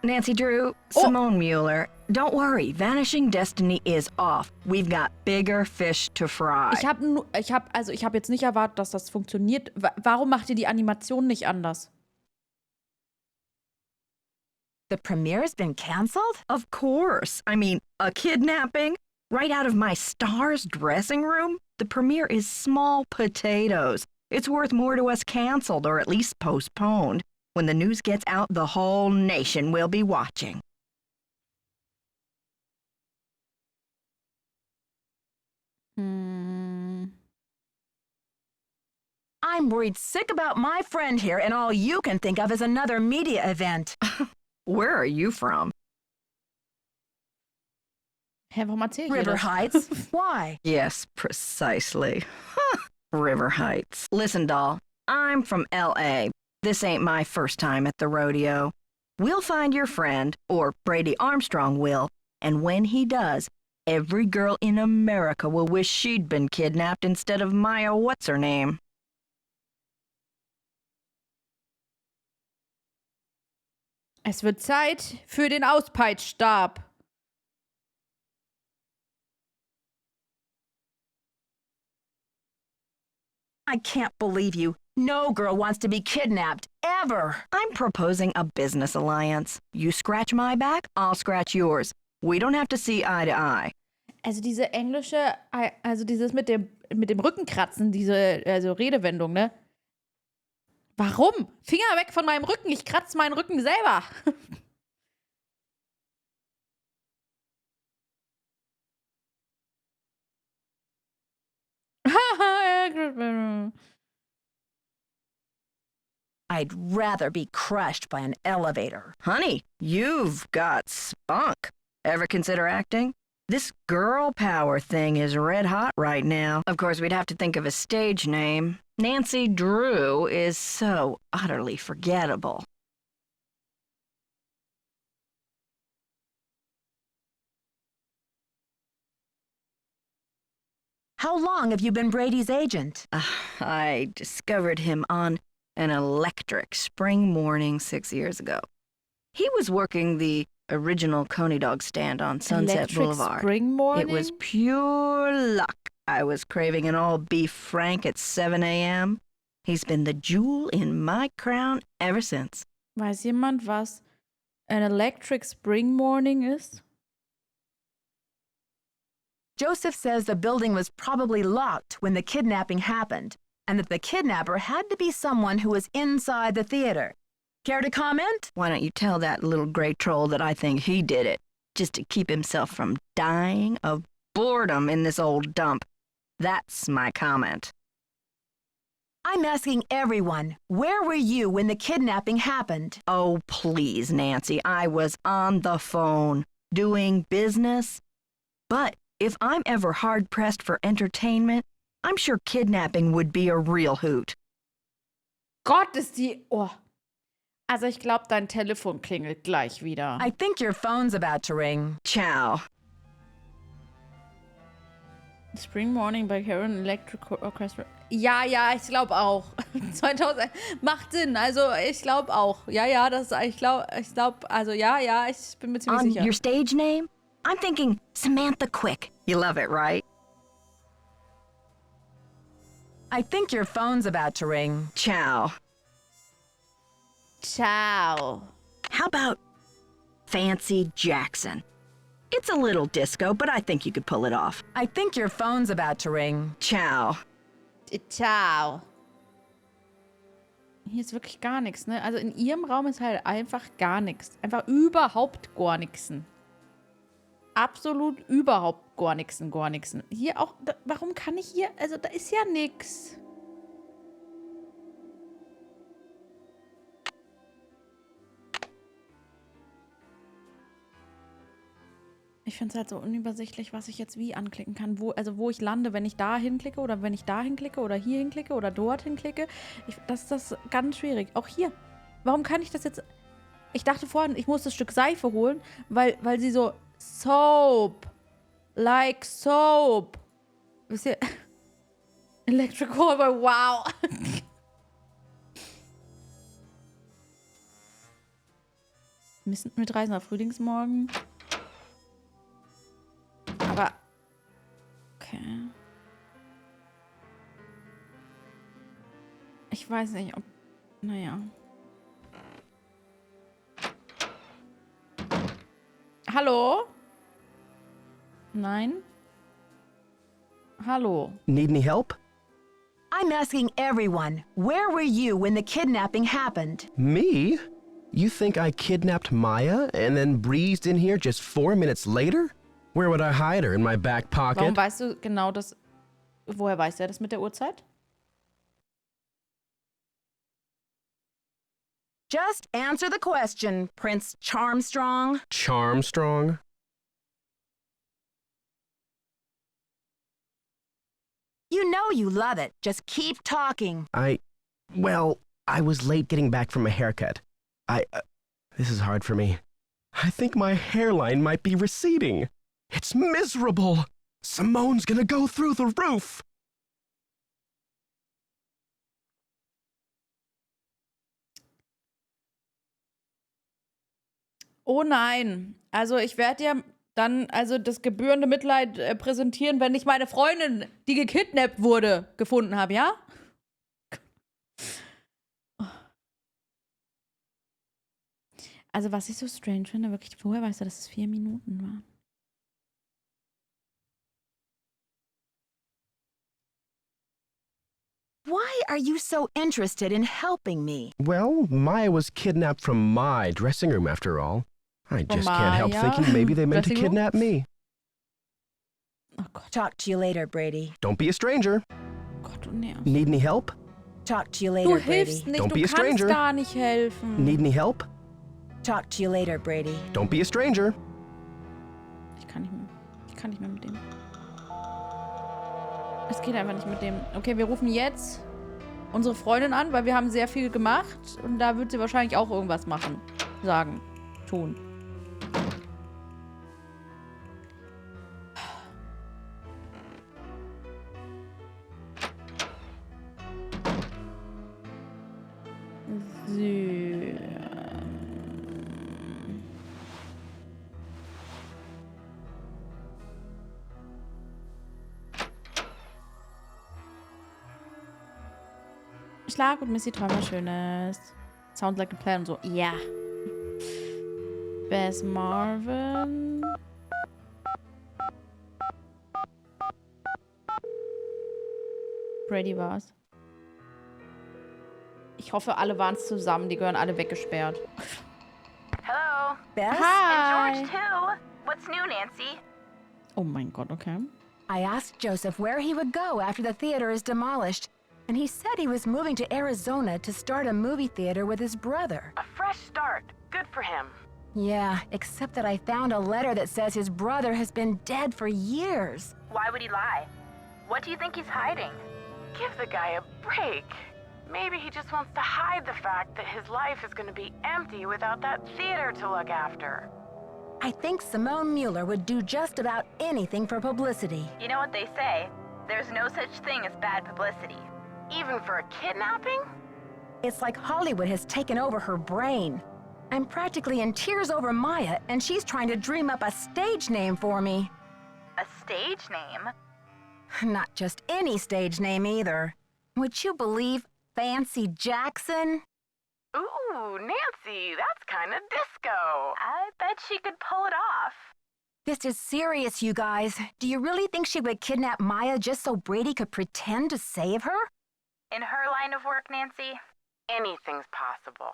Nancy Drew, Simone Mueller. Don't worry, Vanishing Destiny is off. We've got bigger fish to fry. Ich hab jetzt nicht erwartet, dass das funktioniert. Warum macht ihr die Animation nicht anders? The premiere's been canceled? Of course. I mean, a kidnapping? Right out of my star's dressing room? The premiere is small potatoes. It's worth more to us canceled or at least postponed. When the news gets out, the whole nation will be watching. I'm worried sick about my friend here, and all you can think of is another media event. Where are you from? River Heights. Why? Yes, precisely. River Heights. Listen, doll, I'm from L.A. This ain't my first time at the rodeo. We'll find your friend, or Brady Armstrong will, and when he does, every girl in America will wish she'd been kidnapped instead of Maya what's-her-name. Es wird Zeit für den Auspeitschstab. I can't believe you. No girl wants to be kidnapped, ever. I'm proposing a business alliance. You scratch my back, I'll scratch yours. We don't have to see eye to eye. Also diese englische, also dieses mit dem Rückenkratzen, diese Redewendung, ne? Warum? Finger weg von meinem Rücken, ich kratze meinen Rücken selber. I'd rather be crushed by an elevator. Honey, you've got spunk. Ever consider acting? This girl power thing is red hot right now. Of course, we'd have to think of a stage name. Nancy Drew is so utterly forgettable. How long have you been Brady's agent? I discovered him on an electric spring morning 6 years ago. He was working the original Coney Dog stand on Sunset Electric Boulevard. spring morning? It was pure luck. I was craving an all-beef frank at 7 a.m. He's been the jewel in my crown ever since. Weiß jemand, was an electric spring morning ist? Joseph says the building was probably locked when the kidnapping happened, and that the kidnapper had to be someone who was inside the theater. Care to comment? Why don't you tell that little gray troll that I think he did it, just to keep himself from dying of boredom in this old dump. That's my comment. I'm asking everyone, where were you when the kidnapping happened? Oh, please, Nancy, I was on the phone, doing business. But if I'm ever hard-pressed for entertainment, I'm sure kidnapping would be a real hoot. Gott, ist die... Oh. Also ich glaube, dein Telefon klingelt gleich wieder. I think your phone's about to ring. Ciao. Spring Morning bei Karen Electric Orchestra. Ja, ich glaube auch. 2000 macht Sinn. Also ich glaube auch. Ja, ich glaube, also ja, ich bin mir ziemlich sicher. On your stage name? I'm thinking Samantha Quick. You love it, right? I think your phone's about to ring. Ciao. Ciao. How about Fancy Jackson? It's a little disco, but I think you could pull it off. I think your phone's about to ring. Ciao. Ciao. Hier ist wirklich gar nichts, ne? Also in ihrem Raum ist halt einfach gar nichts. Einfach überhaupt gar nichts. Absolut überhaupt gar nichts. Hier auch, warum kann ich hier, also da ist ja nichts. Ich finde es halt so unübersichtlich, was ich jetzt wie anklicken kann. Wo ich lande, wenn ich da hinklicke oder wenn ich da hinklicke oder hier hinklicke oder dort hinklicke. Das ist ganz schwierig. Auch hier. Warum kann ich das jetzt... Ich dachte vorhin, ich muss das Stück Seife holen, weil sie so... Soap. Like soap. Wisst ihr? Electrical, aber wow. Mit Reisen auf Frühlingsmorgen. Aber... Okay. Ich weiß nicht, ob... Naja. Hallo? Nein? Hallo? Need any help? I'm asking everyone, where were you when the kidnapping happened? Me? You think I kidnapped Maya and then breezed in here just 4 minutes later? Where would I hide her? In my back pocket? Warum weißt du genau das? Woher weiß er das mit der Uhrzeit? Just answer the question, Prince Charmstrong. Charmstrong? You know you love it. Just keep talking. Well, I was late getting back from a haircut. This is hard for me. I think my hairline might be receding. It's miserable. Simone's gonna go through the roof. Oh nein. Also ich werde dir dann also das gebührende Mitleid präsentieren, wenn ich meine Freundin, die gekidnappt wurde, gefunden habe, ja? Also was ich so strange finde, wirklich, woher weißt du, dass es 4 Minuten waren? Why are you so interested in helping me? Well, Maya was kidnapped from my dressing room after all. I just can't help thinking maybe they meant to kidnap me. Oh, God. Talk to you later, Brady. Don't be a stranger. Gott, oh nerv. Need any help? Talk to you later, Du Brady. hilfst nicht, Don't du be a kannst stranger. da nicht helfen. Need any help? Talk to you later, Brady. Don't be a stranger. Ich kann nicht mehr mit dem. Es geht einfach nicht mit dem. Okay, wir rufen jetzt unsere Freundin an, weil wir haben sehr viel gemacht. Und da wird sie wahrscheinlich auch irgendwas machen. Sagen. Tun. Schlag und Missy träumt was Schönes. Sounds like a plan und so. Ja. Bess Marvin. Brady war's. Ich hoffe, alle waren es zusammen. Die gehören alle weggesperrt. Hello. Bess? Hi. And George, too. What's new, Nancy? Oh mein Gott, okay. I asked Joseph where he would go after the theater is demolished, and he said he was moving to Arizona to start a movie theater with his brother. A fresh start. Good for him. Yeah, except that I found a letter that says his brother has been dead for years. Why would he lie? What do you think he's hiding? Give the guy a break. Maybe he just wants to hide the fact that his life is going to be empty without that theater to look after. I think Simone Mueller would do just about anything for publicity. You know what they say? There's no such thing as bad publicity. Even for a kidnapping? It's like Hollywood has taken over her brain. I'm practically in tears over Maya, and she's trying to dream up a stage name for me. A stage name? Not just any stage name either. Would you believe Fancy Jackson? Ooh, Nancy, that's kind of disco. I bet she could pull it off. This is serious, you guys. Do you really think she would kidnap Maya just so Brady could pretend to save her? In her line of work, Nancy, anything's possible.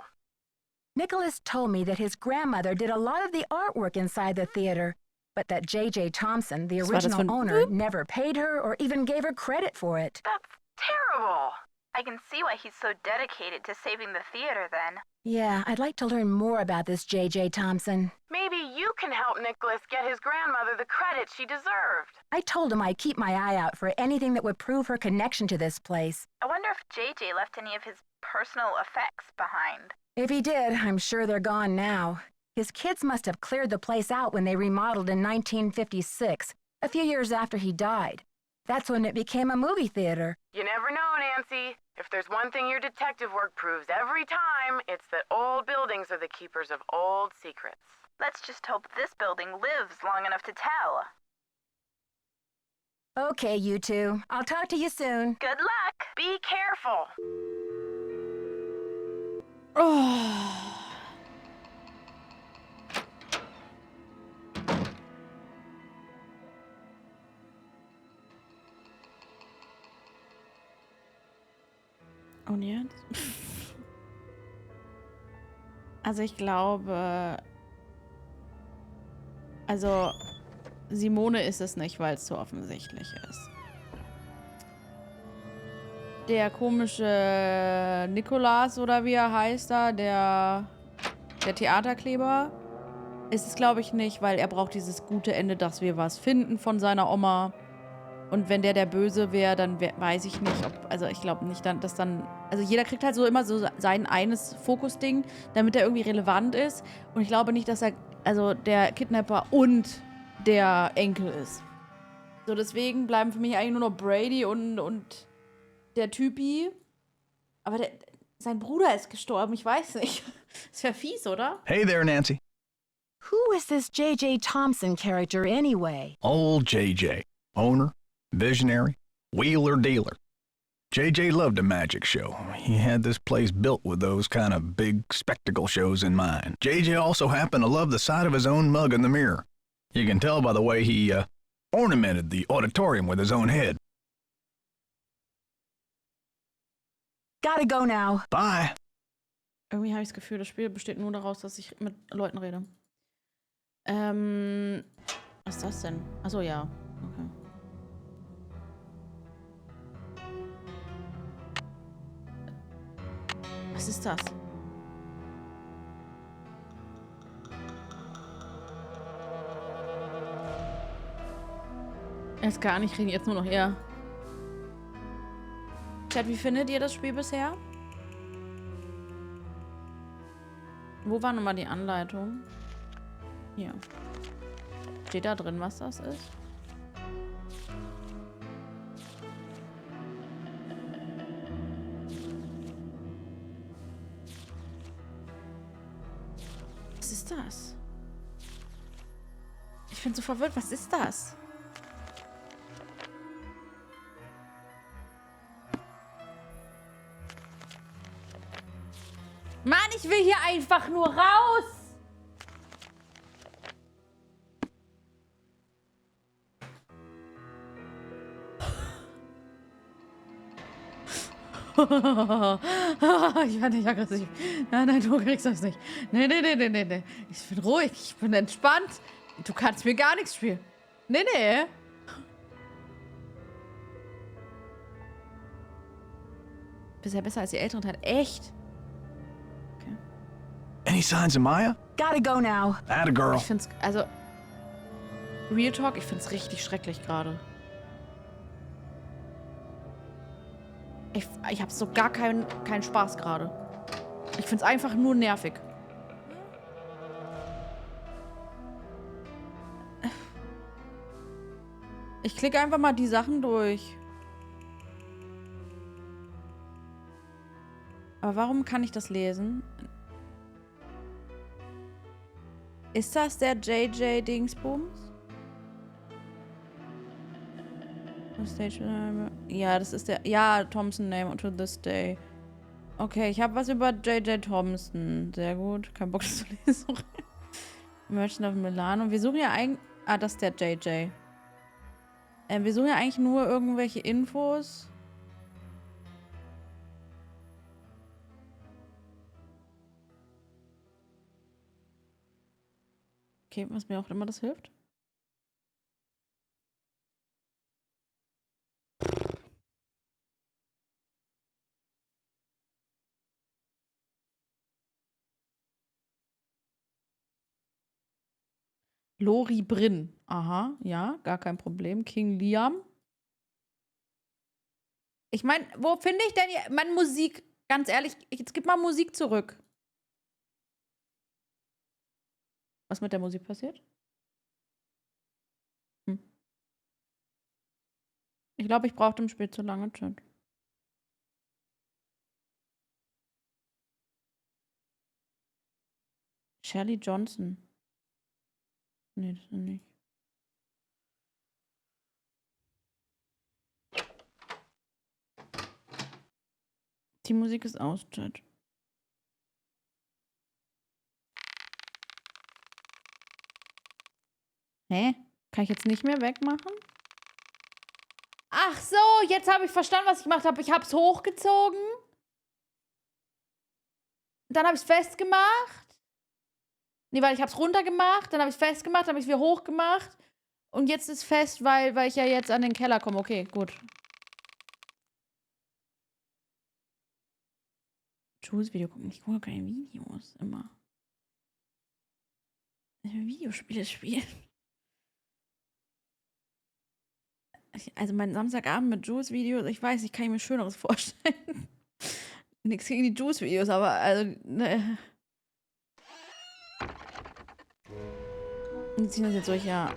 Nicholas told me that his grandmother did a lot of the artwork inside the theater, but that J.J. Thompson, the original owner, never paid her or even gave her credit for it. That's terrible. I can see why he's so dedicated to saving the theater then. Yeah, I'd like to learn more about this J.J. Thompson. Maybe you can help Nicholas get his grandmother the credit she deserved. I told him I'd keep my eye out for anything that would prove her connection to this place. I wonder if JJ left any of his personal effects behind. If he did, I'm sure they're gone now. His kids must have cleared the place out when they remodeled in 1956, a few years after he died. That's when it became a movie theater. You never know, Nancy. If there's one thing your detective work proves every time, it's that old buildings are the keepers of old secrets. Let's just hope this building lives long enough to tell. Okay, you two. I'll talk to you soon. Good luck. Be careful. Oh. Und jetzt? Also ich glaube, also Simone ist es nicht, weil es zu offensichtlich ist. Der komische Nikolas oder wie er heißt da, der Theaterkleber, ist es glaube ich nicht, weil er braucht dieses gute Ende, dass wir was finden von seiner Oma. Und wenn der Böse wäre, dann weiß ich nicht, ob, also ich glaube nicht, dass dann, also jeder kriegt halt so immer so sein eines Fokusding, damit er irgendwie relevant ist. Und ich glaube nicht, dass er, also der Kidnapper und der Enkel ist. So, deswegen bleiben für mich eigentlich nur noch Brady und der Typi. Aber sein Bruder ist gestorben, ich weiß nicht. Das wäre fies, oder? Hey there, Nancy. Who is this J.J. Thompson character anyway? Old J.J. Owner. Visionary, wheeler dealer. JJ loved a magic show. He had this place built with those kind of big spectacle shows in mind. JJ also happened to love the sight of his own mug in the mirror. You can tell by the way he ornamented the auditorium with his own head. Gotta go now. Bye. Irgendwie habe ich das Gefühl, das Spiel besteht nur daraus, dass ich mit Leuten rede. Was ist das denn? Achso, ja. Okay. Was ist das? Jetzt gar nicht reden, jetzt nur noch eher. Chat, wie findet ihr das Spiel bisher? Wo war nochmal die Anleitung? Hier. Steht da drin, was das ist? Was ist das? Ich bin so verwirrt. Was ist das? Mann, ich will hier einfach nur raus! Ich werde nicht aggressiv. Nein, du kriegst das nicht. Nee. Ich bin ruhig, ich bin entspannt. Du kannst mir gar nichts spielen. Nee. Bisher besser als die älteren Teile. Echt? Okay. Any signs of Maya? Gotta go now. Atta girl. Ich find's, also Real Talk, ich find's richtig schrecklich gerade. Ich hab so gar keinen Spaß gerade. Ich find's einfach nur nervig. Ich klicke einfach mal die Sachen durch. Aber warum kann ich das lesen? Ist das der JJ Dingsbums? Ja, das ist der. Ja, Thompson Name to this day. Okay, ich habe was über JJ Thompson. Sehr gut. Kein Bock das zu lesen. Merchant of Milano. Wir suchen ja eigentlich. Ah, das ist der JJ. Wir suchen ja eigentlich nur irgendwelche Infos. Okay, was mir auch immer das hilft. Lori Brinn. Aha, ja, gar kein Problem. King Liam. Ich meine, wo finde ich denn hier meine Musik? Ganz ehrlich, jetzt gib mal Musik zurück. Was mit der Musik passiert? Ich glaube, ich brauchte im Spiel zu lange Chat. Shirley Johnson. Nee, das ist nicht. Die Musik ist aus, Chat. Hä? Kann ich jetzt nicht mehr wegmachen? Ach so, jetzt habe ich verstanden, was ich gemacht habe. Ich habe es hochgezogen. Dann habe ich es festgemacht. Nee, weil ich habe es runtergemacht. Dann habe ich es festgemacht. Dann habe ich es wieder hochgemacht. Und jetzt ist es fest, weil ich ja jetzt an den Keller komme. Okay, gut. Jules Video gucken. Ich gucke keine Videos immer. Ich will Videospiele spielen. Also mein Samstagabend mit Jules-Videos, ich weiß, ich kann mir Schöneres vorstellen. Nichts gegen die Jules-Videos, aber also, ne. Die ziehen das jetzt durch, ja.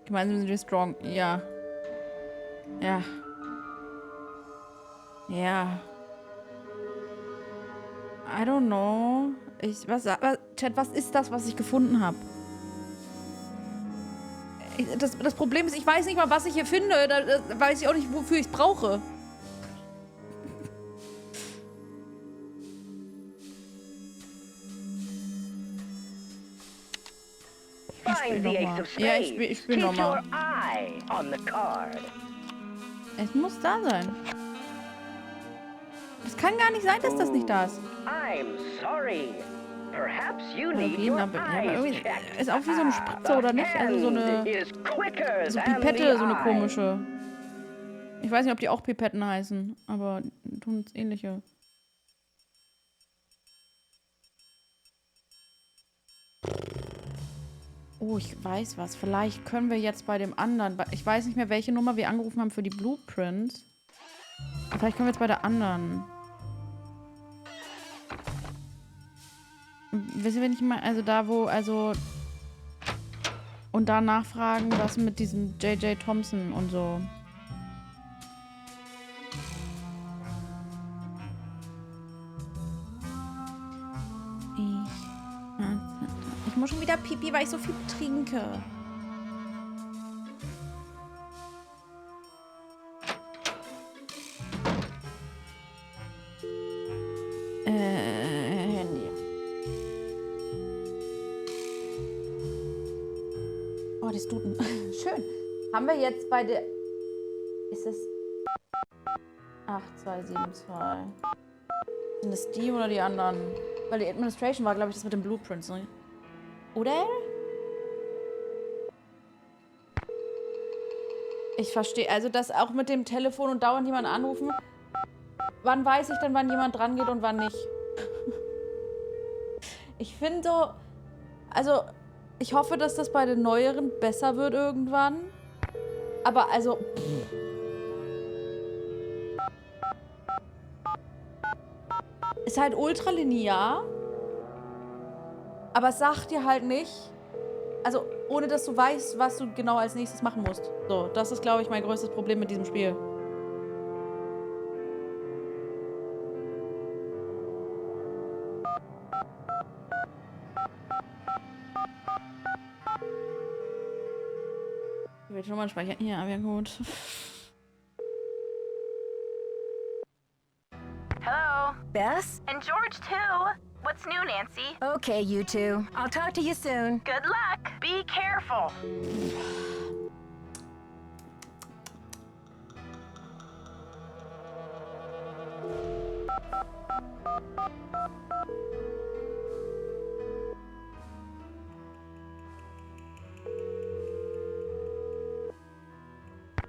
Gemeinsam sind wir strong, ja. I don't know. Chat, was ist das, was ich gefunden habe? Das Problem ist, ich weiß nicht mal, was ich hier finde. Da weiß ich auch nicht, wofür ich es brauche. Ich spiele nochmal. Es muss da sein. Es kann gar nicht sein, dass das nicht da ist. I'm sorry. Perhaps you need your eyes. Ist auch wie so eine Spritze, oder nicht? Also so eine Pipette, so eine komische. Ich weiß nicht, ob die auch Pipetten heißen, aber tun ähnliche. Oh, ich weiß was. Vielleicht können wir jetzt bei dem anderen... Ich weiß nicht mehr, welche Nummer wir angerufen haben für die Blueprints. Vielleicht können wir jetzt bei der anderen... Wissen wir nicht mal... Also da, wo... Also... Und da nachfragen, was mit diesem J.J. Thompson und so... Ich muss schon wieder pipi, weil ich so viel trinke. Handy. Oh, das tut schön. Haben wir jetzt bei der... Ist es... 8272. Sind es die oder die anderen? Weil die Administration war, glaube ich, das mit den Blueprints, ne? Oder? Ich verstehe. Also das auch mit dem Telefon und dauernd jemanden anrufen. Wann weiß ich denn, wann jemand dran geht und wann nicht? Ich finde so... Also, ich hoffe, dass das bei den neueren besser wird irgendwann. Aber also... Ist halt ultra linear. Aber es sagt dir halt nicht, also ohne dass du weißt, was du genau als nächstes machen musst. So, das ist, glaube ich, mein größtes Problem mit diesem Spiel. Ich will schon mal speichern. Ja, wäre gut. Hello. Bess? And George, too. What's new, Nancy? Okay, you two. I'll talk to you soon. Good luck. Be careful.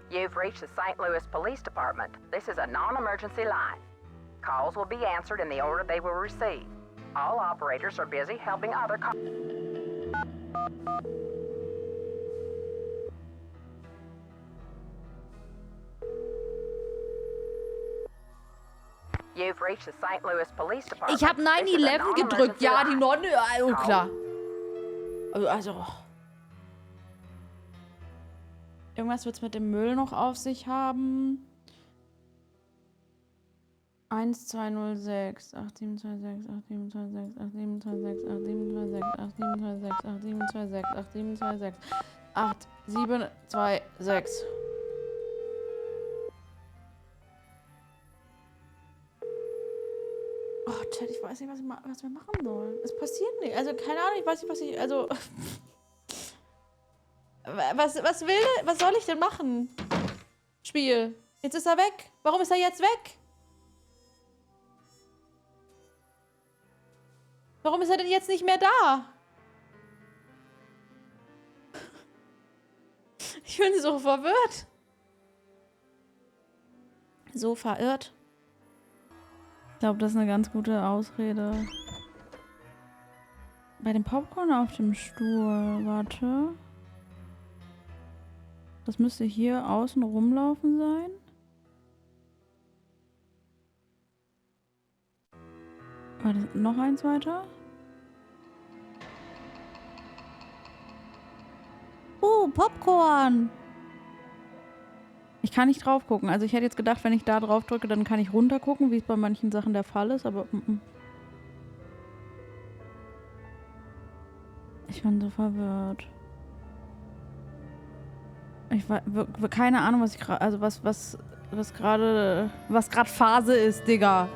You've reached the St. Louis Police Department. This is a non-emergency line. Calls will be answered in the order they will receive. All operators are busy helping other You've reached the St. Louis Police Department. Ich habe 9/11 gedrückt. Ja, die Nonne. Also klar. Also. Irgendwas wird es mit dem Müll noch auf sich haben. 1206 8726 8726 8726 8726 8726 8726 Oh, Chat, ich weiß nicht, was wir machen sollen. Es passiert nicht. Also, keine Ahnung, ich weiß nicht, was ich... Also... Was soll ich denn machen? Spiel. Jetzt ist er weg. Warum ist er jetzt weg? Warum ist er denn jetzt nicht mehr da? Ich bin so verwirrt. So verirrt. Ich glaube, das ist eine ganz gute Ausrede. Bei dem Popcorn auf dem Stuhl. Warte. Das müsste hier außen rumlaufen sein. Warte, noch eins weiter. Popcorn! Ich kann nicht drauf gucken. Also ich hätte jetzt gedacht, wenn ich da drauf drücke, dann kann ich runter gucken, wie es bei manchen Sachen der Fall ist, aber Ich bin so verwirrt. Ich weiß keine Ahnung, was ich gerade, also was gerade Phase ist, Digga.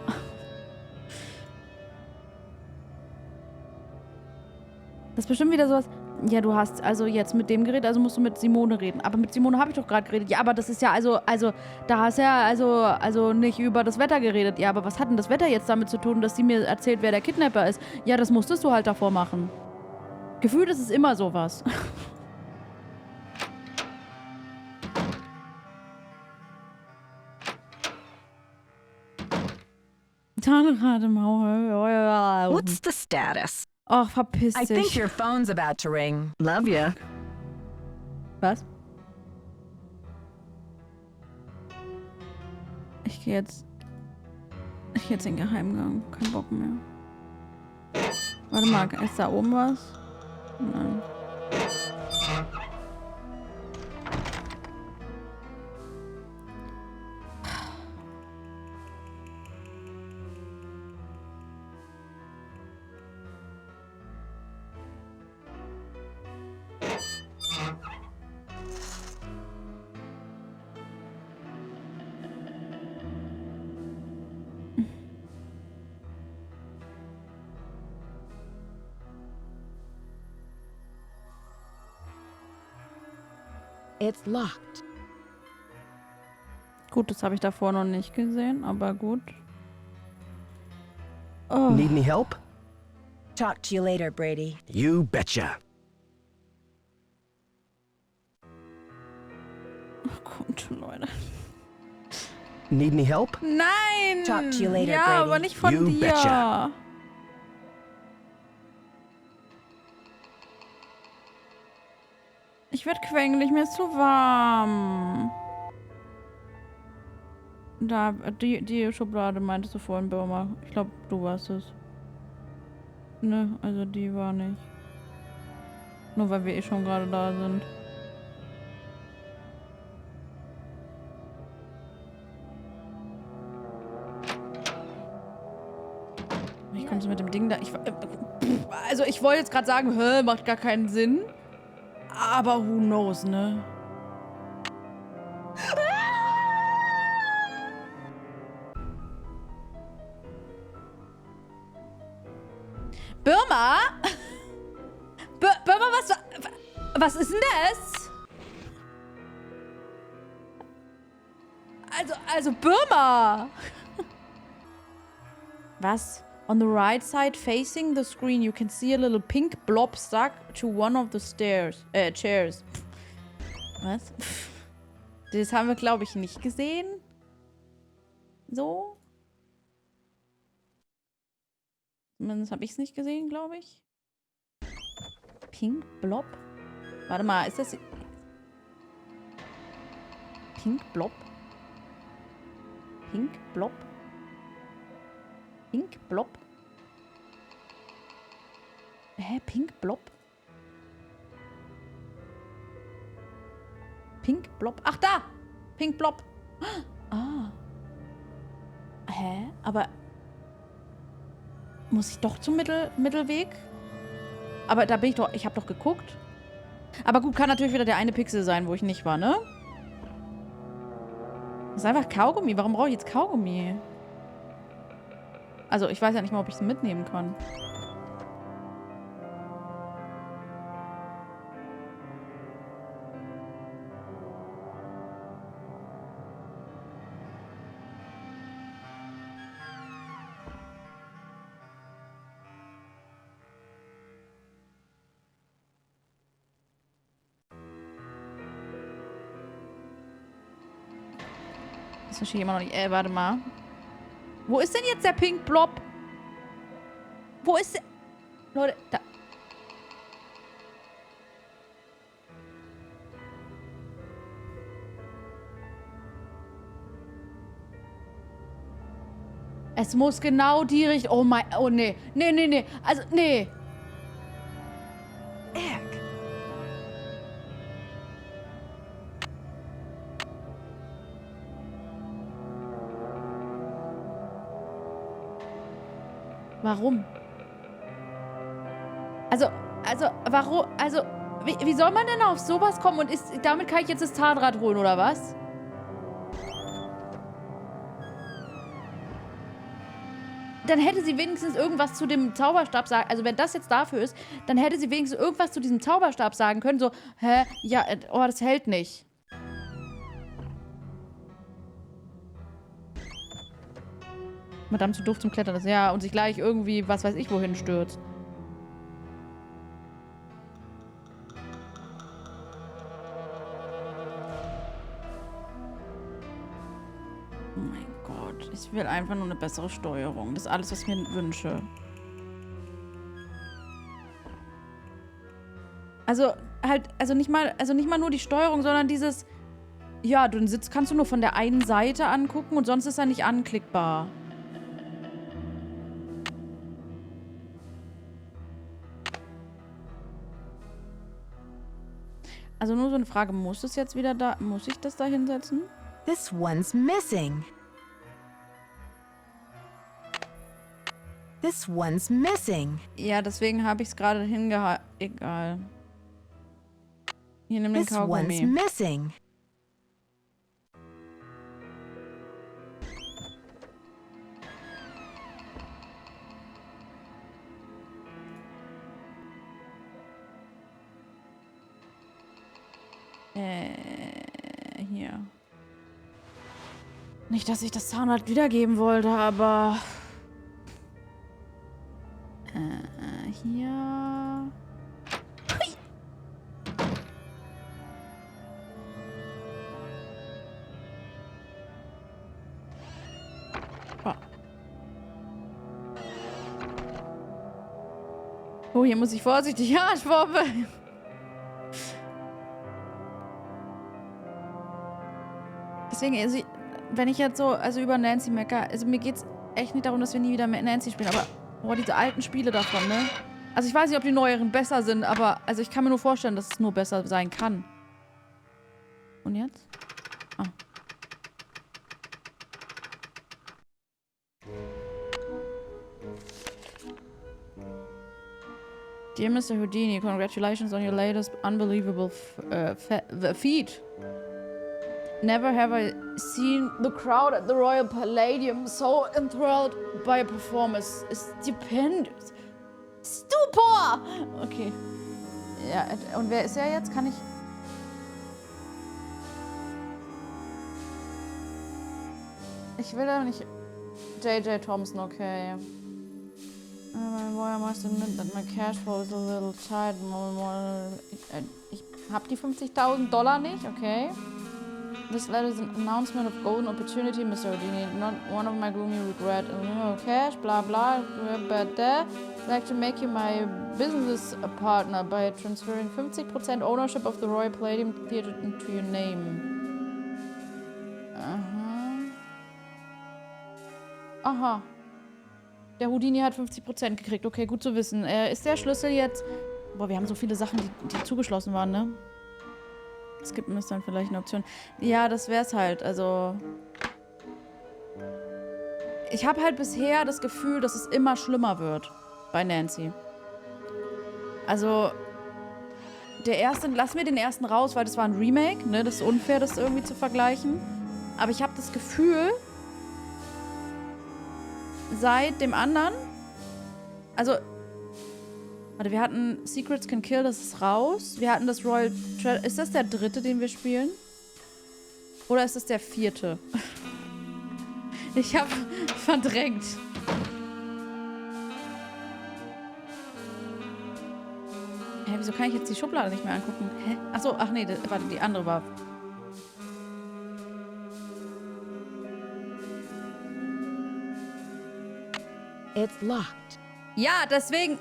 Das ist bestimmt wieder sowas. Ja, du hast also jetzt mit dem Gerät, also musst du mit Simone reden. Aber mit Simone habe ich doch gerade geredet. Ja, aber das ist ja also da hast du ja also nicht über das Wetter geredet. Ja, aber was hat denn das Wetter jetzt damit zu tun, dass sie mir erzählt, wer der Kidnapper ist? Ja, das musstest du halt davor machen. Gefühlt ist es immer sowas. Zahnrad im Maul. What's the status? Ach, verpiss dich. I think your phone's about to ring. Love ya. Was? Ich gehe jetzt in den Geheimgang. Kein Bock mehr. Warte mal, ist da oben was? Nein. It's locked. Gut, das habe ich davor noch nicht gesehen, aber gut. Oh. Need any help? Talk to you later, Brady. You betcha. Oh Gott, Leute. Need any help? Nein! Talk to you later, ja, Brady. aber nicht von You dir. betcha. Ich werd quengelig, mir ist zu warm. Da, die Schublade meintest du vorhin, Birma. Ich glaube, du warst es. Ne, also die war nicht. Nur weil wir eh schon gerade da sind. Wie kommst du mit dem Ding da? Also ich wollte jetzt gerade sagen, macht gar keinen Sinn. Aber who knows, ne? Birma? Birma, was ist denn das? Also Birma! Was? On the right side, facing the screen, you can see a little pink blob stuck to one of the chairs. Was? Das haben wir, glaube ich, nicht gesehen. So. Zumindest habe ich es nicht gesehen, glaube ich. Pink blob? Warte mal, ist das... Pink blob? Pink blob? Pink Blob? Hä? Pink Blob? Pink Blob? Ach, da! Pink Blob. Ah. Hä? Aber... Muss ich doch zum Mittelweg? Aber da bin ich doch... Ich habe doch geguckt. Aber gut, kann natürlich wieder der eine Pixel sein, wo ich nicht war, ne? Das ist einfach Kaugummi. Warum brauche ich jetzt Kaugummi? Also, ich weiß ja nicht mal, ob ich es mitnehmen kann. Das verstehe ich immer noch nicht. Warte mal. Wo ist denn jetzt der Pink Blob? Wo ist der? Leute, da. Es muss genau die Richtung... Oh mein... Oh, nee. Nee. Also, nee. Warum? Warum? Wie soll man denn auf sowas kommen und damit kann ich jetzt das Zahnrad holen, oder was? Dann hätte sie wenigstens irgendwas zu dem Zauberstab sagen. Also wenn das jetzt dafür ist, dann hätte sie wenigstens irgendwas zu diesem Zauberstab sagen können. So, hä? Ja, oh, das hält nicht. Madame zu doof zum Klettern ist. Ja, und sich gleich irgendwie, was weiß ich, wohin stürzt. Oh mein Gott. Ich will einfach nur eine bessere Steuerung. Das ist alles, was ich mir wünsche. Also nicht mal nur die Steuerung, sondern dieses, ja, den Sitz kannst du nur von der einen Seite angucken und sonst ist er nicht anklickbar. Also nur so eine Frage, muss ich das da hinsetzen? This one's missing. This one's missing. Ja, deswegen habe ich es gerade hingehalten. Egal. Hier, nimm den Kaugummi. This one's missing. Hier. Nicht, dass ich das Zahnrad wiedergeben wollte, aber... hier... Hui. Oh, hier muss ich vorsichtig... Ja, ich war... Deswegen, also, wenn ich jetzt so über Nancy mecker, also mir geht's echt nicht darum, dass wir nie wieder mit Nancy spielen, aber boah, diese alten Spiele davon, ne? Also ich weiß nicht, ob die neueren besser sind, aber also ich kann mir nur vorstellen, dass es nur besser sein kann. Und jetzt? Ah. Dear Mr. Houdini, congratulations on your latest unbelievable feat. Never have I seen the crowd at the Royal Palladium so enthralled by a performance. Stupendous. Stupor! Okay. Ja, und wer ist er jetzt? Kann ich... Ich will da nicht... J.J. Thompson, okay. I must admit that my cash flow is a little tight. Ich hab die $50.000 nicht, okay. This letter is an announcement of golden opportunity, Mr. Houdini. Not one of my gloomy regret. Cash, blah blah, but I'd like to make you my business partner by transferring 50% ownership of the Royal Palladium Theatre into your name. Aha. Der Houdini hat 50% gekriegt. Okay, gut zu wissen. Ist der Schlüssel jetzt... Boah, wir haben so viele Sachen, die zugeschlossen waren, ne? Skippen ist dann vielleicht eine Option. Ja, das wär's halt. Also... Ich habe halt bisher das Gefühl, dass es immer schlimmer wird bei Nancy. Also... Der erste... Lass mir den ersten raus, weil das war ein Remake, ne? Das ist unfair, das irgendwie zu vergleichen. Aber ich habe das Gefühl... Seit dem anderen... Also... Warte, wir hatten Secrets Can Kill, das ist raus. Wir hatten das Royal Treasure. Ist das der dritte, den wir spielen? Oder ist das der vierte? Ich hab verdrängt. Hä, wieso kann ich jetzt die Schublade nicht mehr angucken? Hä? Achso, ach nee, warte, die andere war... It's locked. Ja, deswegen...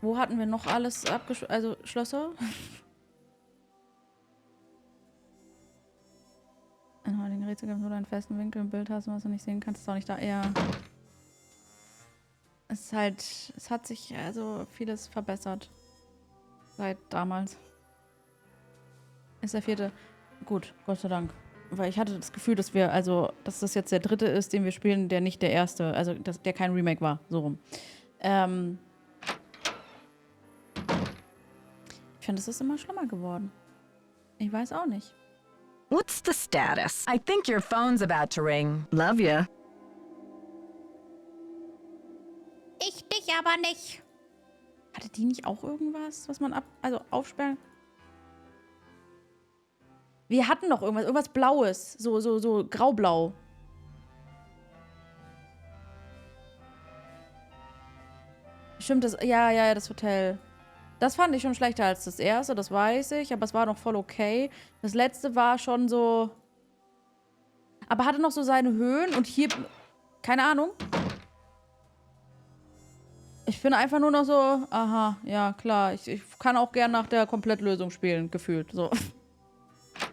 Wo hatten wir noch alles abgeschlossen? Also Schlösser? In heutigen Rätsel gibt es nur einen festen Winkel im Bild hast, was du nicht sehen kannst, ist auch nicht da. Ja. Es ist halt, es hat sich also vieles verbessert. Seit damals. Ist der vierte. Gut, Gott sei Dank. Weil ich hatte das Gefühl, dass dass das jetzt der dritte ist, den wir spielen, der nicht der erste, also der kein Remake war. So rum. Ich finde, es ist immer schlimmer geworden. Ich weiß auch nicht. What's the status? I think your phone's about to ring. Love ya. Ich dich aber nicht. Hatte die nicht auch irgendwas, was man aufsperren? Wir hatten noch irgendwas Blaues. So graublau. Stimmt, das Hotel. Das fand ich schon schlechter als das erste, das weiß ich. Aber es war noch voll okay. Das letzte war schon so... Aber hatte noch so seine Höhen und hier... Keine Ahnung. Ich bin einfach nur noch so... Aha, ja, klar. Ich kann auch gern nach der Komplettlösung spielen, gefühlt. So.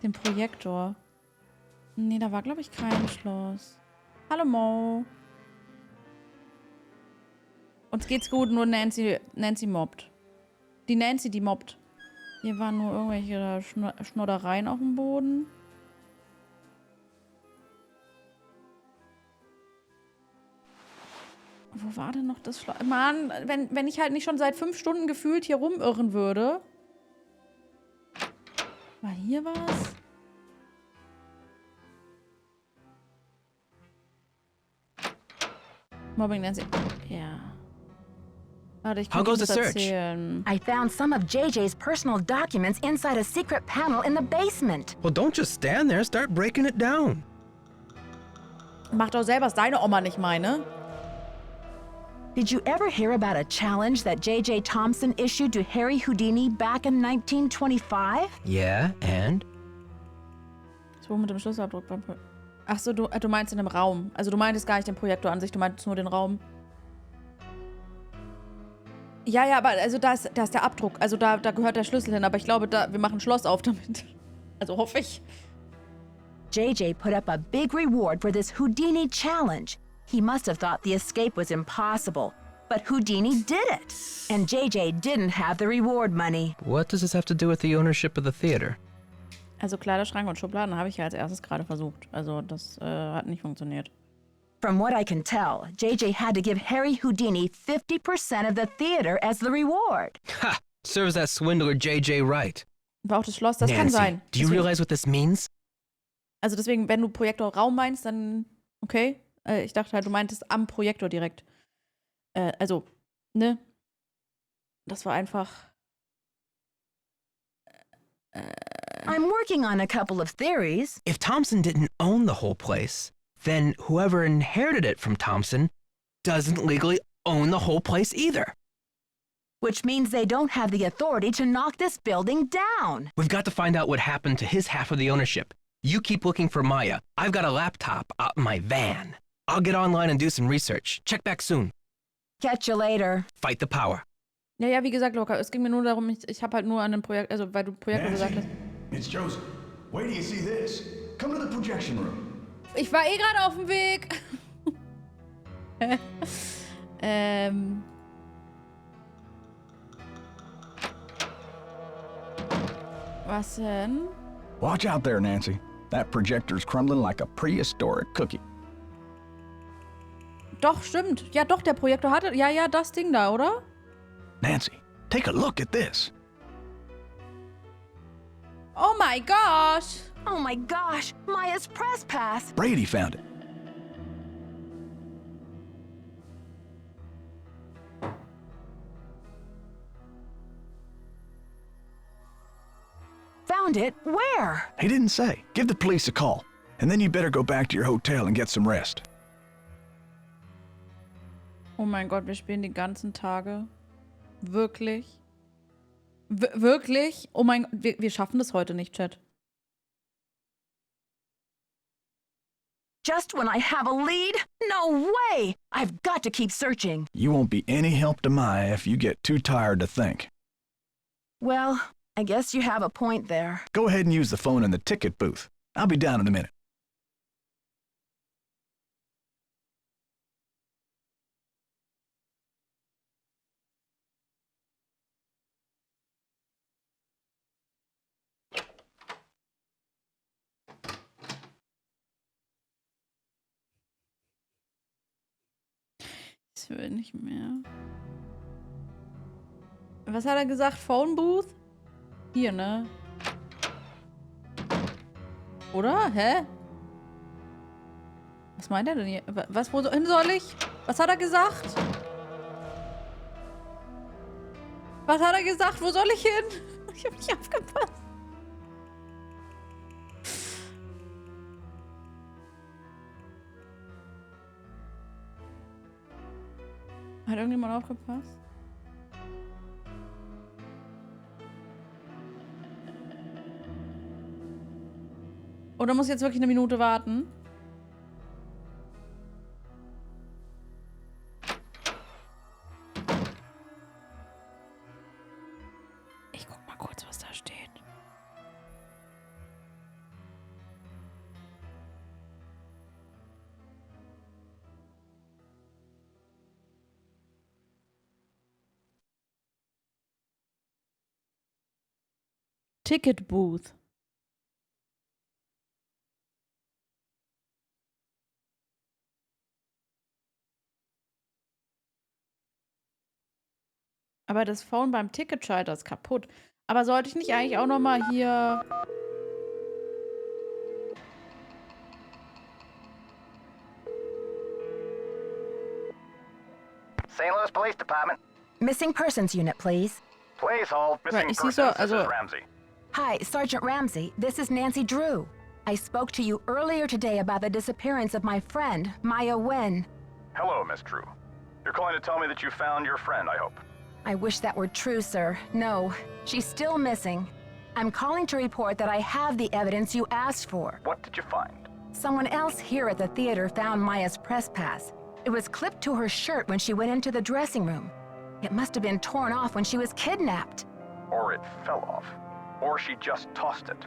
Den Projektor. Nee, da war, glaube ich, kein Schloss. Hallo, Mo. Uns geht's gut, nur Nancy mobbt. Die Nancy, die mobbt. Hier waren nur irgendwelche Schnoddereien auf dem Boden. Wo war denn noch das Schloss? Mann, wenn ich halt nicht schon seit 5 Stunden gefühlt hier rumirren würde. War hier was? Mobbing Nancy. Ja. Warte, ich kann das erzählen. I found some of JJ's personal documents inside a secret panel in the basement. Well, don't just stand there. Start breaking it down. Mach doch selber, ist deine Oma nicht meine. Did you ever hear about a challenge that J.J. Thompson issued to Harry Houdini back in 1925? Yeah, and? So mit dem Schlüsselabdruck beim Projektor. Achso, du meinst in dem Raum. Also du meintest gar nicht den Projektor an sich, du meintest nur den Raum. Ja, aber also da ist der Abdruck. Also da gehört der Schlüssel hin, aber ich glaube, wir machen Schloss auf damit. Also hoffe ich. JJ put up a big reward for this Houdini challenge. He must have thought the escape was impossible, but Houdini did it. And JJ didn't have the reward money. What does this have to do with the ownership of the theater? Also Kleiderschrank und Schubladen habe ich ja als erstes gerade versucht. Also das hat nicht funktioniert. From what I can tell, JJ had to give Harry Houdini 50% of the theater as the reward. Ha! Serves that swindler JJ right. War auch das Schloss, das Nancy, kann sein. Do you realize what this means? Also deswegen, wenn du Projektorraum meinst, dann okay. Ich dachte halt, du meintest am Projektor direkt. Also, ne? Das war einfach... I'm working on a couple of theories. If Thompson didn't own the whole place, then whoever inherited it from Thompson doesn't legally own the whole place either. Which means they don't have the authority to knock this building down. We've got to find out what happened to his half of the ownership. You keep looking for Maya. I've got a laptop out in my van. I'll get online and do some research. Check back soon. Catch you later. Fight the power. Ja, wie gesagt, Locker, es ging mir nur darum, ich habe halt nur an den Projekt, also weil du Projektor gesagt hast. It's Joseph. Wait till you see this. Come to the projection room. Ich war gerade auf dem Weg. Was denn? Watch out there, Nancy. That projector's crumbling like a prehistoric cookie. Doch, stimmt. Ja, doch, der Projektor hatte... Ja, das Ding da, oder? Nancy, take a look at this. Oh my gosh! Oh my gosh, Maya's press pass. Brady found it. Found it? Where? He didn't say. Give the police a call. And then you better go back to your hotel and get some rest. Oh mein Gott, wir spielen die ganzen Tage. Wirklich? Wirklich? Oh mein Gott, wir schaffen das heute nicht, Chat. Just when I have a lead? No way! I've got to keep searching. You won't be any help to Maya if you get too tired to think. Well, I guess you have a point there. Go ahead and use the phone in the ticket booth. I'll be down in a minute. Ich will nicht mehr. Was hat er gesagt? Phone Booth? Hier, ne? Oder? Hä? Was meint er denn hier? Wohin soll ich? Was hat er gesagt? Was hat er gesagt? Wo soll ich hin? Ich hab nicht aufgepasst. Hat irgendjemand aufgepasst? Oder muss ich jetzt wirklich eine Minute warten? Ich guck mal kurz, was da steht. Ticket Booth. Aber das Phone beim Ticketschalter ist kaputt. Aber sollte ich nicht eigentlich auch noch mal hier... St. Louis Police Department. Missing Persons Unit, please. Please hold. Right, you see, so, This is Ramsey. Hi, Sergeant Ramsey. This is Nancy Drew. I spoke to you earlier today about the disappearance of my friend, Maya Wen. Hello, Miss Drew. You're calling to tell me that you found your friend, I hope. I wish that were true, sir. No, she's still missing. I'm calling to report that I have the evidence you asked for. What did you find? Someone else here at the theater found Maya's press pass. It was clipped to her shirt when she went into the dressing room. It must have been torn off when she was kidnapped. Or it fell off. Or she just tossed it.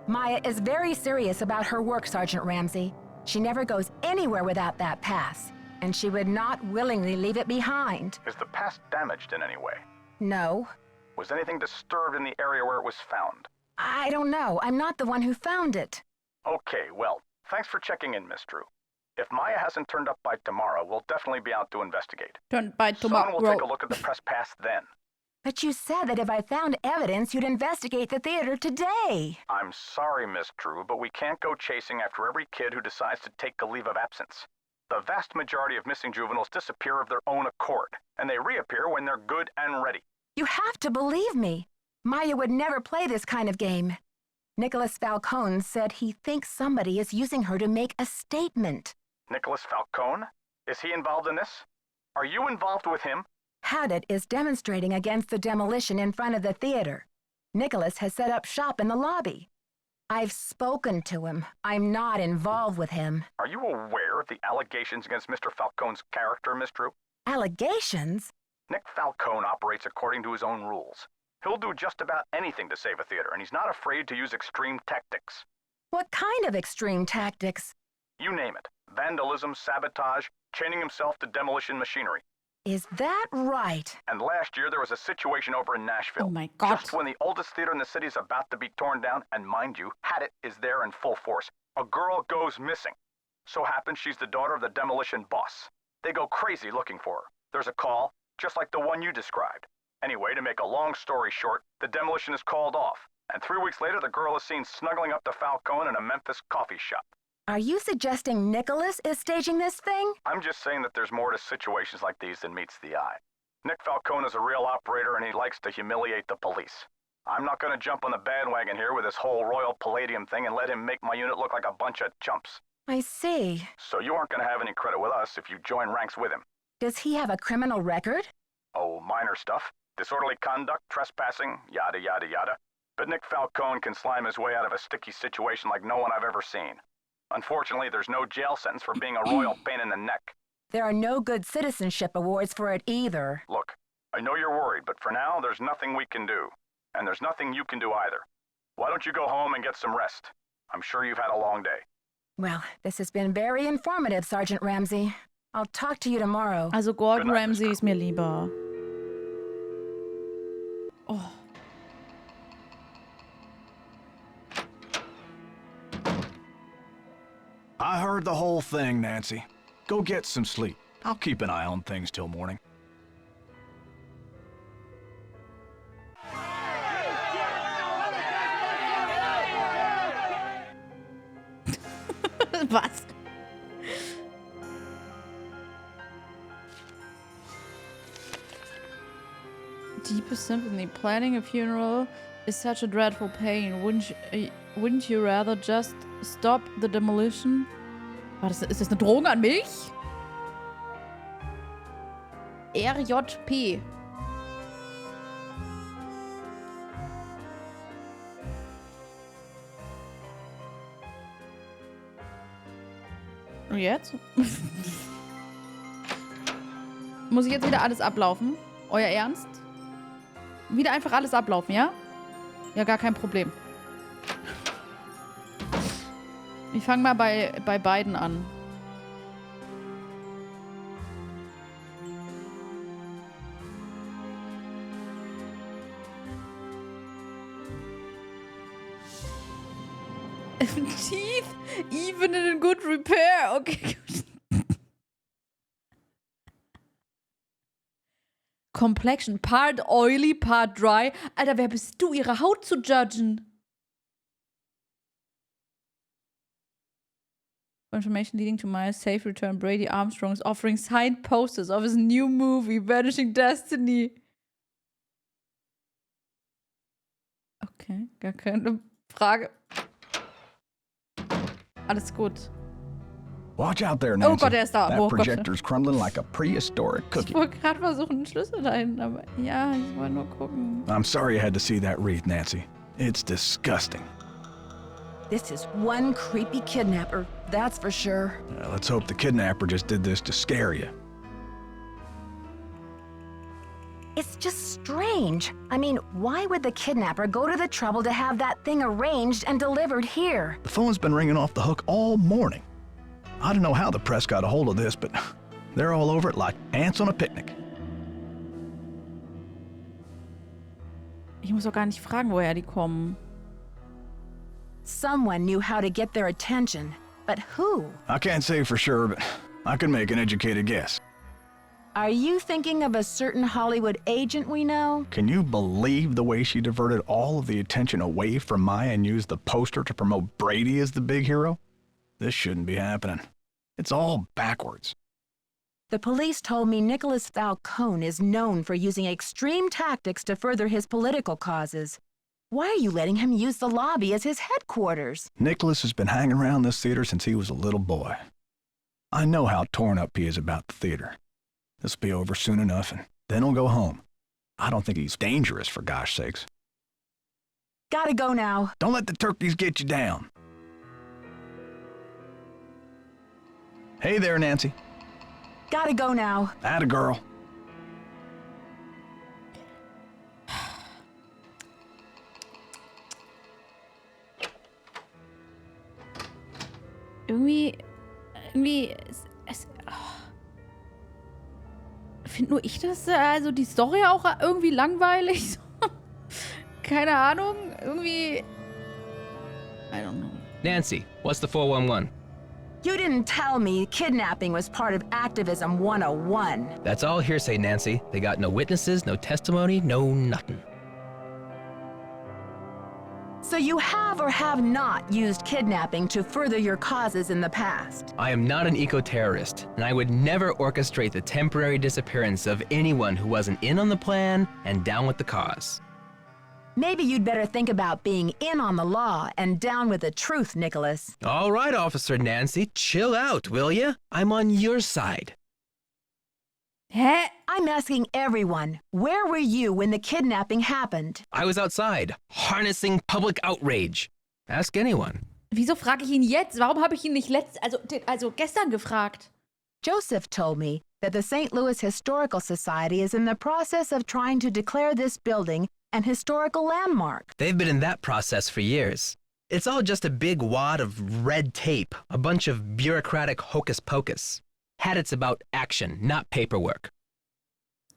Maya is very serious about her work, Sergeant Ramsey. She never goes anywhere without that pass, and she would not willingly leave it behind. Is the pass damaged in any way? No. Was anything disturbed in the area where it was found? I don't know. I'm not the one who found it. Okay, well, thanks for checking in, Miss Drew. If Maya hasn't turned up by tomorrow, we'll definitely be out to investigate. By tomorrow. Someone will take a look at the press pass then. But you said that if I found evidence, you'd investigate the theater today. I'm sorry, Miss Drew, but we can't go chasing after every kid who decides to take a leave of absence. The vast majority of missing juveniles disappear of their own accord, and they reappear when they're good and ready. You have to believe me. Maya would never play this kind of game. Nicholas Falcone said he thinks somebody is using her to make a statement. Nicholas Falcone? Is he involved in this? Are you involved with him? Haddock is demonstrating against the demolition in front of the theater. Nicholas has set up shop in the lobby. I've spoken to him. I'm not involved with him. Are you aware of the allegations against Mr. Falcone's character, Miss Drew? Allegations? Nick Falcone operates according to his own rules. He'll do just about anything to save a theater, and he's not afraid to use extreme tactics. What kind of extreme tactics? You name it. Vandalism, sabotage, chaining himself to demolition machinery. Is that right? And last year there was a situation over in Nashville. Oh my God. Just when the oldest theater in the city is about to be torn down, and mind you, Haddock is there in full force. A girl goes missing. So happens she's the daughter of the demolition boss. They go crazy looking for her. There's a call, just like the one you described. Anyway, to make a long story short, the demolition is called off. And 3 weeks later, the girl is seen snuggling up to Falcone in a Memphis coffee shop. Are you suggesting Nicholas is staging this thing? I'm just saying that there's more to situations like these than meets the eye. Nick Falcone is a real operator and he likes to humiliate the police. I'm not going to jump on the bandwagon here with this whole Royal Palladium thing and let him make my unit look like a bunch of chumps. I see. So you aren't going to have any credit with us if you join ranks with him. Does he have a criminal record? Oh, minor stuff. Disorderly conduct, trespassing, yada yada yada. But Nick Falcone can slime his way out of a sticky situation like no one I've ever seen. Unfortunately, there's no jail sentence for being a royal pain in the neck. There are no good citizenship awards for it either. Look, I know you're worried, but for now, there's nothing we can do. And there's nothing you can do either. Why don't you go home and get some rest? I'm sure you've had a long day. Well, this has been very informative, Sergeant Ramsey. I'll talk to you tomorrow. Also Gordon Ramsay ist mir lieber. Oh. I heard the whole thing, Nancy. Go get some sleep. I'll keep an eye on things till morning. Was? Deepest sympathy. Planning a funeral is such a dreadful pain. Wouldn't you rather just stop the demolition? Ist das eine Drohung an mich? RJP. Und jetzt? Muss ich jetzt wieder alles ablaufen? Euer Ernst? Wieder einfach alles ablaufen, ja? Ja, gar kein Problem. Ich fange mal bei beiden an. Teeth, even in good repair. Okay. Complexion, part oily, part dry. Alter, wer bist du, ihre Haut zu judgen? Information leading to my safe return. Brady Armstrong is offering signed posters of his new movie, Vanishing Destiny. Okay, gar keine Frage. Alles gut. Watch out there, Nancy. Oh Gott, er ist da. That projector's crumbling like a prehistoric cookie. Ich wollte gerade versuchen, einen Schlüssel dahin, aber ja, ich wollte nur gucken. I'm sorry you had to see that wreath, Nancy. It's disgusting. This is one creepy kidnapper, that's for sure. Let's hope the kidnapper just did this to scare you. It's just strange. I mean, why would the kidnapper go to the trouble to have that thing arranged and delivered here? The phone's been ringing off the hook all morning. I don't know how the press got a hold of this, but they're all over it like ants on a picnic. Ich muss doch gar nicht fragen, woher die kommen. Someone knew how to get their attention, but who? I can't say for sure, but I can make an educated guess. Are you thinking of a certain Hollywood agent we know? Can you believe the way she diverted all of the attention away from Maya and used the poster to promote Brady as the big hero? This shouldn't be happening. It's all backwards. The police told me Nicholas Falcone is known for using extreme tactics to further his political causes. Why are you letting him use the lobby as his headquarters? Nicholas has been hanging around this theater since he was a little boy. I know how torn up he is about the theater. This'll be over soon enough, and then he'll go home. I don't think he's dangerous, for gosh sakes. Gotta go now. Don't let the turkeys get you down. Hey there, Nancy. Gotta go now. Atta girl. Irgendwie finde nur ich das, also die Story auch irgendwie langweilig. Keine Ahnung, irgendwie. I don't know. Nancy, what's the 411? You didn't tell me kidnapping was part of Activism 101. That's all hearsay, Nancy. They got no witnesses, no testimony, no nothing. So you have or have not used kidnapping to further your causes in the past? I am not an eco-terrorist, and I would never orchestrate the temporary disappearance of anyone who wasn't in on the plan and down with the cause. Maybe you'd better think about being in on the law and down with the truth, Nicholas. All right, Officer Nancy, chill out, will ya? I'm on your side. Hä? I'm asking everyone, where were you when the kidnapping happened? I was outside, harnessing public outrage. Ask anyone. Wieso frage ich ihn jetzt? Warum habe ich ihn nicht also gestern gefragt? Joseph told me that the St. Louis Historical Society is in the process of trying to declare this building an historical landmark. They've been in that process for years. It's all just a big wad of red tape, a bunch of bureaucratic hocus pocus. It's about action, not paperwork.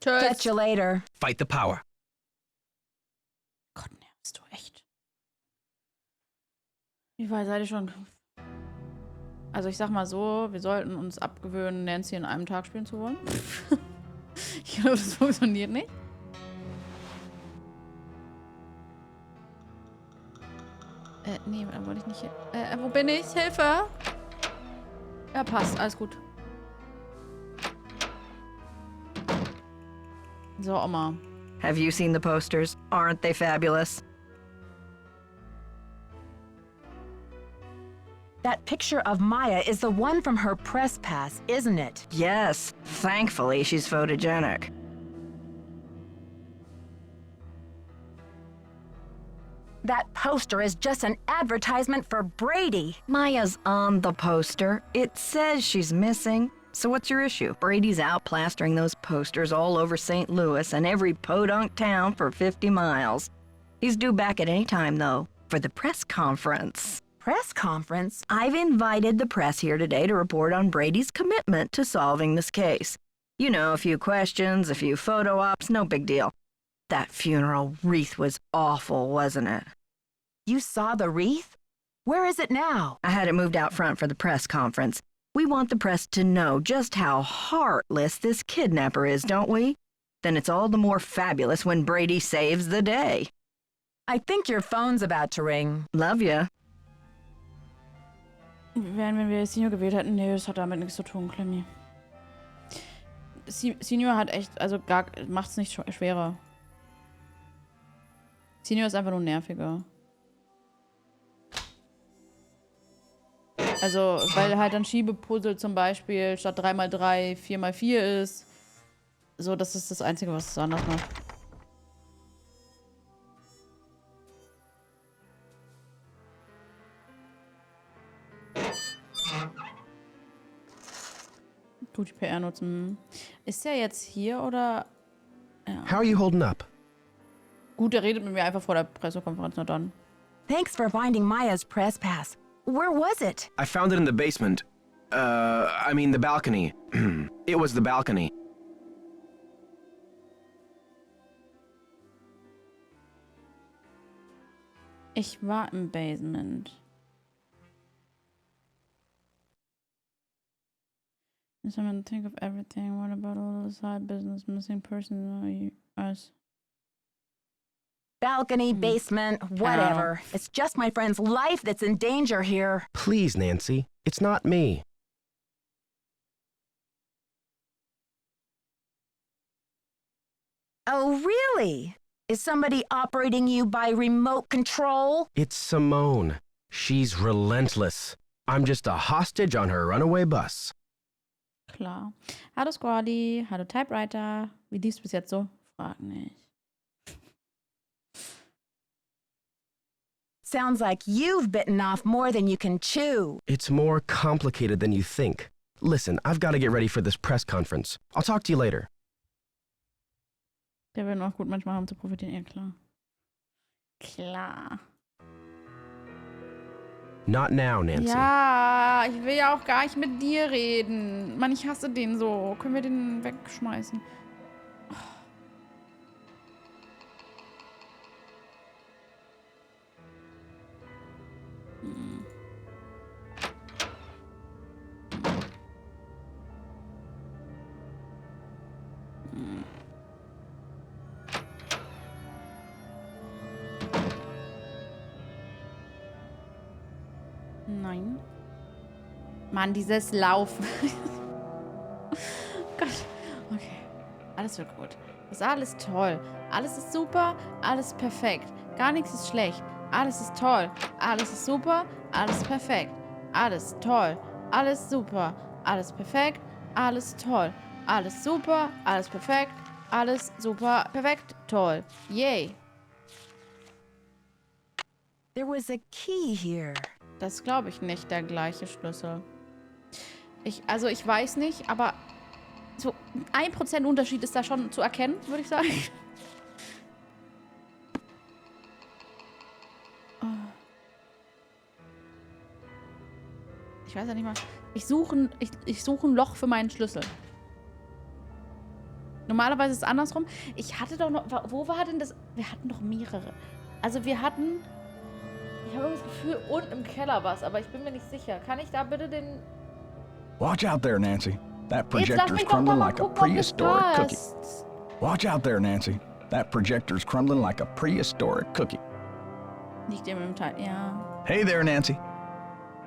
Catch you later. Fight the power. Gott, nervst du echt. Wie weit seid ihr schon? Also ich sag mal so, wir sollten uns abgewöhnen, Nancy in einem Tag spielen zu wollen. Ich glaube, das funktioniert nicht. Nee, da wollte ich nicht hin. Wo bin ich? Hilfe! Ja, passt. Alles gut. So, Oma. Have you seen the posters? Aren't they fabulous? That picture of Maya is the one from her press pass, isn't it? Yes. Thankfully, she's photogenic. That poster is just an advertisement for Brady. Maya's on the poster. It says she's missing. So what's your issue? Brady's out plastering those posters all over St. Louis and every podunk town for 50 miles. He's due back at any time, though, for the press conference. Press conference? I've invited the press here today to report on Brady's commitment to solving this case. You know, a few questions, a few photo ops, no big deal. That funeral wreath was awful, wasn't it? You saw the wreath? Where is it now? I had it moved out front for the press conference. We want the press to know just how heartless this kidnapper is, don't we? Then it's all the more fabulous when Brady saves the day. I think your phone's about to ring. Love ya. Wenn wir Senior gewählt hätten, nee, das hat damit nichts zu tun, Clemmy. Senior hat echt, also gar, macht's nicht schwerer. Senior ist einfach nur nerviger. Also, weil halt ein Schiebepuzzle zum Beispiel statt 3x3 4x4 ist. So, das ist das Einzige, was es anders macht. Gut, die PR nutzen. Ist der jetzt hier oder? Ja. How are you holding up? Gut, der redet mit mir einfach vor der Pressekonferenz, na dann. Thanks for finding Maya's press pass. Where was it? I found it in the basement. I mean the balcony. It was the balcony. Ich war im Basement. Someone think of everything. What about all the side business, missing persons, us? Balcony, basement, whatever. It's just my friend's life that's in danger here. Please, Nancy. It's not me. Oh, really? Is somebody operating you by remote control? It's Simone. She's relentless. I'm just a hostage on her runaway bus. Klar. Hallo Squaddy, hallo Typewriter. Wie lief's bis jetzt so? Frag nicht. Sounds like you've bitten off more than you can chew. It's more complicated than you think. Listen, I've got to get ready for this press conference. I'll talk to you later. Der will auch gut manchmal haben zu profitieren, ja klar. Klar. Not now, Nancy. Ja, ich will ja auch gar nicht mit dir reden. Mann, ich hasse den so. Können wir den wegschmeißen? Nein. Mann, dieses Laufen. Gott. Okay. Alles wird gut. Ist alles toll. Alles ist super. Alles ist perfekt. Gar nichts ist schlecht. Alles ist toll. Alles ist super. Alles ist perfekt. Alles toll. Alles super. Alles perfekt. Alles toll. Alles super. Alles perfekt. Alles super. Perfekt. Toll. Yay. There was a key here. Das glaube ich nicht, der gleiche Schlüssel. Also ich weiß nicht, aber so 1% Unterschied ist da schon zu erkennen, würde ich sagen. Ich weiß ja nicht mal. Ich suche ein Loch für meinen Schlüssel. Normalerweise ist es andersrum. Ich hatte doch noch... Wo war denn das? Wir hatten doch mehrere. Also wir hatten... Ich habe das Gefühl, unten im Keller was, aber ich bin mir nicht sicher. Kann ich da bitte den... Watch out there, Nancy. That projector's crumbling like a prehistoric cookie. Watch out there, Nancy. That projector's crumbling like a prehistoric cookie. Nicht im Teil, ja. Hey there, Nancy.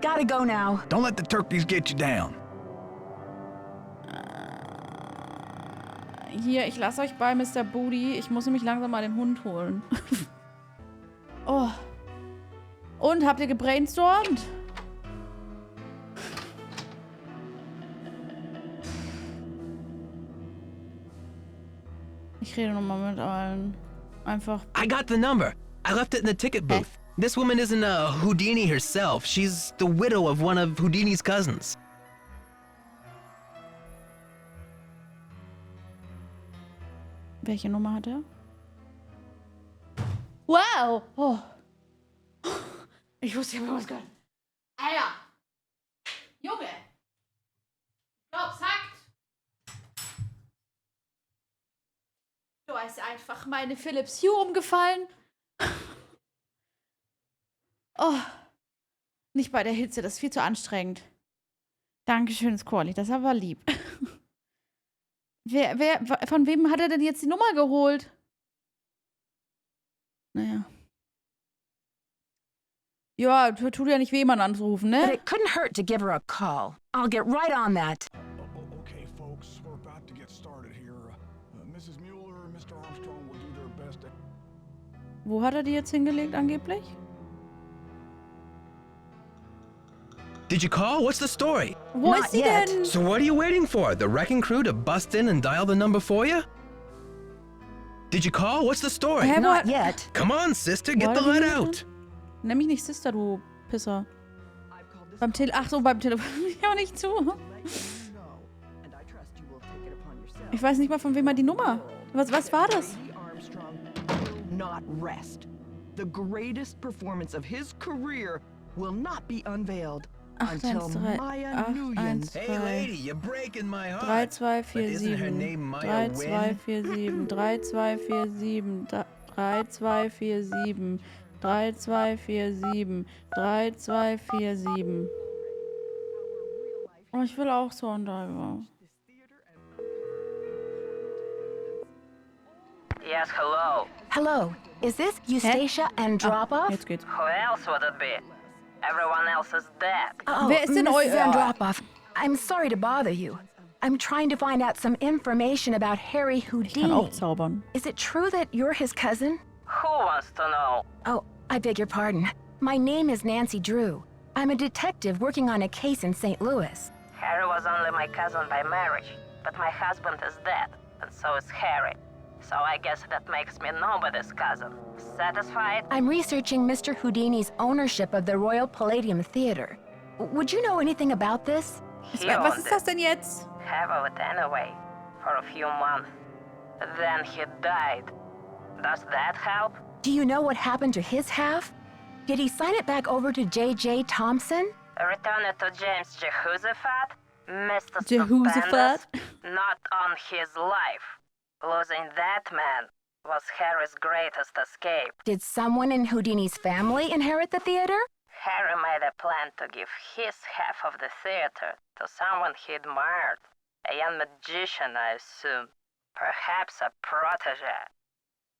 Gotta go now. Don't let the turkeys get you down. Hier, ich lasse euch bei Mr. Booty. Ich muss nämlich langsam mal den Hund holen. Oh. Und, habt ihr gebrainstormt? Ich rede nochmal mit allen. Einfach. I got the number. I left it in the ticket booth. This woman isn't a Houdini herself. She's the widow of one of Houdini's cousins. Welche Nummer hat er? Wow! Oh. Ich wusste ja, was gehört. Alter! Junge! Ich glaub's hackt! Du hast einfach meine Philips Hue umgefallen. Oh. Nicht bei der Hitze, das ist viel zu anstrengend. Dankeschön, Squally, das ist aber lieb. Von wem hat er denn jetzt die Nummer geholt? Naja. Ja, tut ja nicht weh, jemanden anzurufen, ne? But it couldn't hurt to give her a call. I'll get right on that. Okay, folks, we're about to get started here. Mrs. Mueller and Mr. Armstrong will do their best. Wo hat er die jetzt hingelegt, angeblich? Did you call? What's the story? Wo ist sie denn? So what are you waiting for? The wrecking crew to bust in and dial the number for you? Did you call? What's the story? Not yet. Come on, sister, get the light out. Nenn mich nicht Sister, du Pisser. Beim Telefon. Ich höre nicht zu. Ich weiß nicht mal, von wem er die Nummer. Was war das? Not rest. The greatest performance of his career will not be unveiled until Maya Nguyen. Hey lady, you're breaking my heart. 3247 3247 3247 3247 3247 3247. Oh, ich will auch so ein Diver. Yes, hello. Hello. Is this Eustacia Andropov? Jetzt geht's. Who else would it be? Everyone else is dead. Oh, Wer ist denn Mrs. Andropov, I'm sorry to bother you. I'm trying to find out some information about Harry Ich kann auch Houdini. zaubern. Is it true that you're his cousin? Who wants to know? Oh, I beg your pardon. My name is Nancy Drew. I'm a detective working on a case in St. Louis. Harry was only my cousin by marriage, but my husband is dead, and so is Harry. So I guess that makes me nobody's cousin. Satisfied? I'm researching Mr. Houdini's ownership of the Royal Palladium Theater. Would you know anything about this? Was ist das denn jetzt? Have of it anyway, for a few months. Then he died. Does that help? Do you know what happened to his half? Did he sign it back over to J.J. Thompson? Return it to James Jehoshaphat? Mr. Jehoshaphat? Stupendous? Not on his life. Losing that man was Harry's greatest escape. Did someone in Houdini's family inherit the theater? Harry made a plan to give his half of the theater to someone he admired. A young magician, I assume. Perhaps a protege.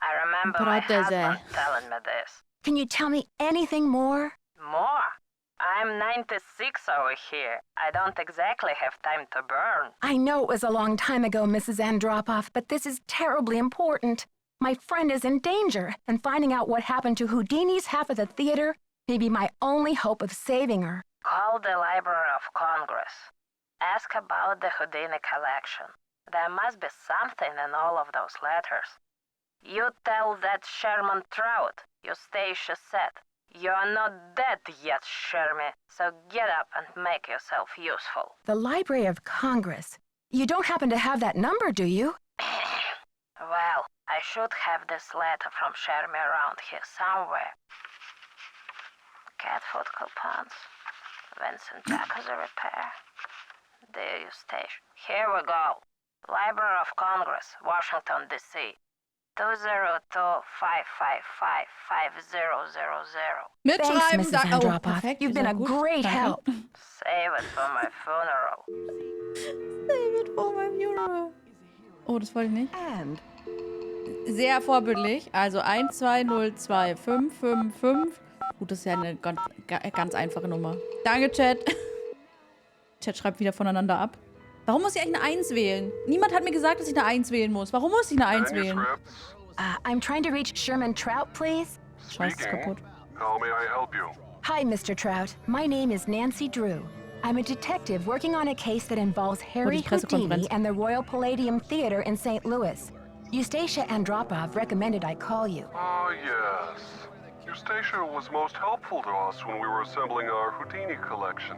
I remember my husband telling me this. Can you tell me anything more? More? I'm 96 over here. I don't exactly have time to burn. I know it was a long time ago, Mrs. Andropov, but this is terribly important. My friend is in danger, and finding out what happened to Houdini's half of the theater may be my only hope of saving her. Call the Library of Congress. Ask about the Houdini collection. There must be something in all of those letters. You tell that Sherman Trout, Eustacia said. You're not dead yet, Shermy, so get up and make yourself useful. The Library of Congress. You don't happen to have that number, do you? Well, I should have this letter from Shermy around here somewhere. Cat food coupons. Vincent Jacques a repair. Dear Eustacia. Here we go. Library of Congress, Washington, D.C. 202-555-5000. Thanks, Mrs. Andropov. perfekt. You've been a great help. Save it for my funeral. Save it for my funeral. Oh, das wollte ich nicht. Sehr vorbildlich. Also 1202555. Gut, das ist ja eine ganz einfache Nummer. Danke, Chat. Chat schreibt wieder voneinander ab. Warum muss ich eigentlich eine 1 wählen? Niemand hat mir gesagt, dass ich eine 1 wählen muss. Warum muss ich eine 1 wählen? I'm trying to reach Sherman Trout, please. Scheiße, ist kaputt. How may I help you? Hi, Mr. Trout. My name is Nancy Drew. I'm a detective working on a case that involves Harry Houdini and the Royal Palladium Theater in St. Louis. Eustacia Andropov recommended I call you. Oh, yes. Anastasia was most helpful to us when we were assembling our Houdini collection.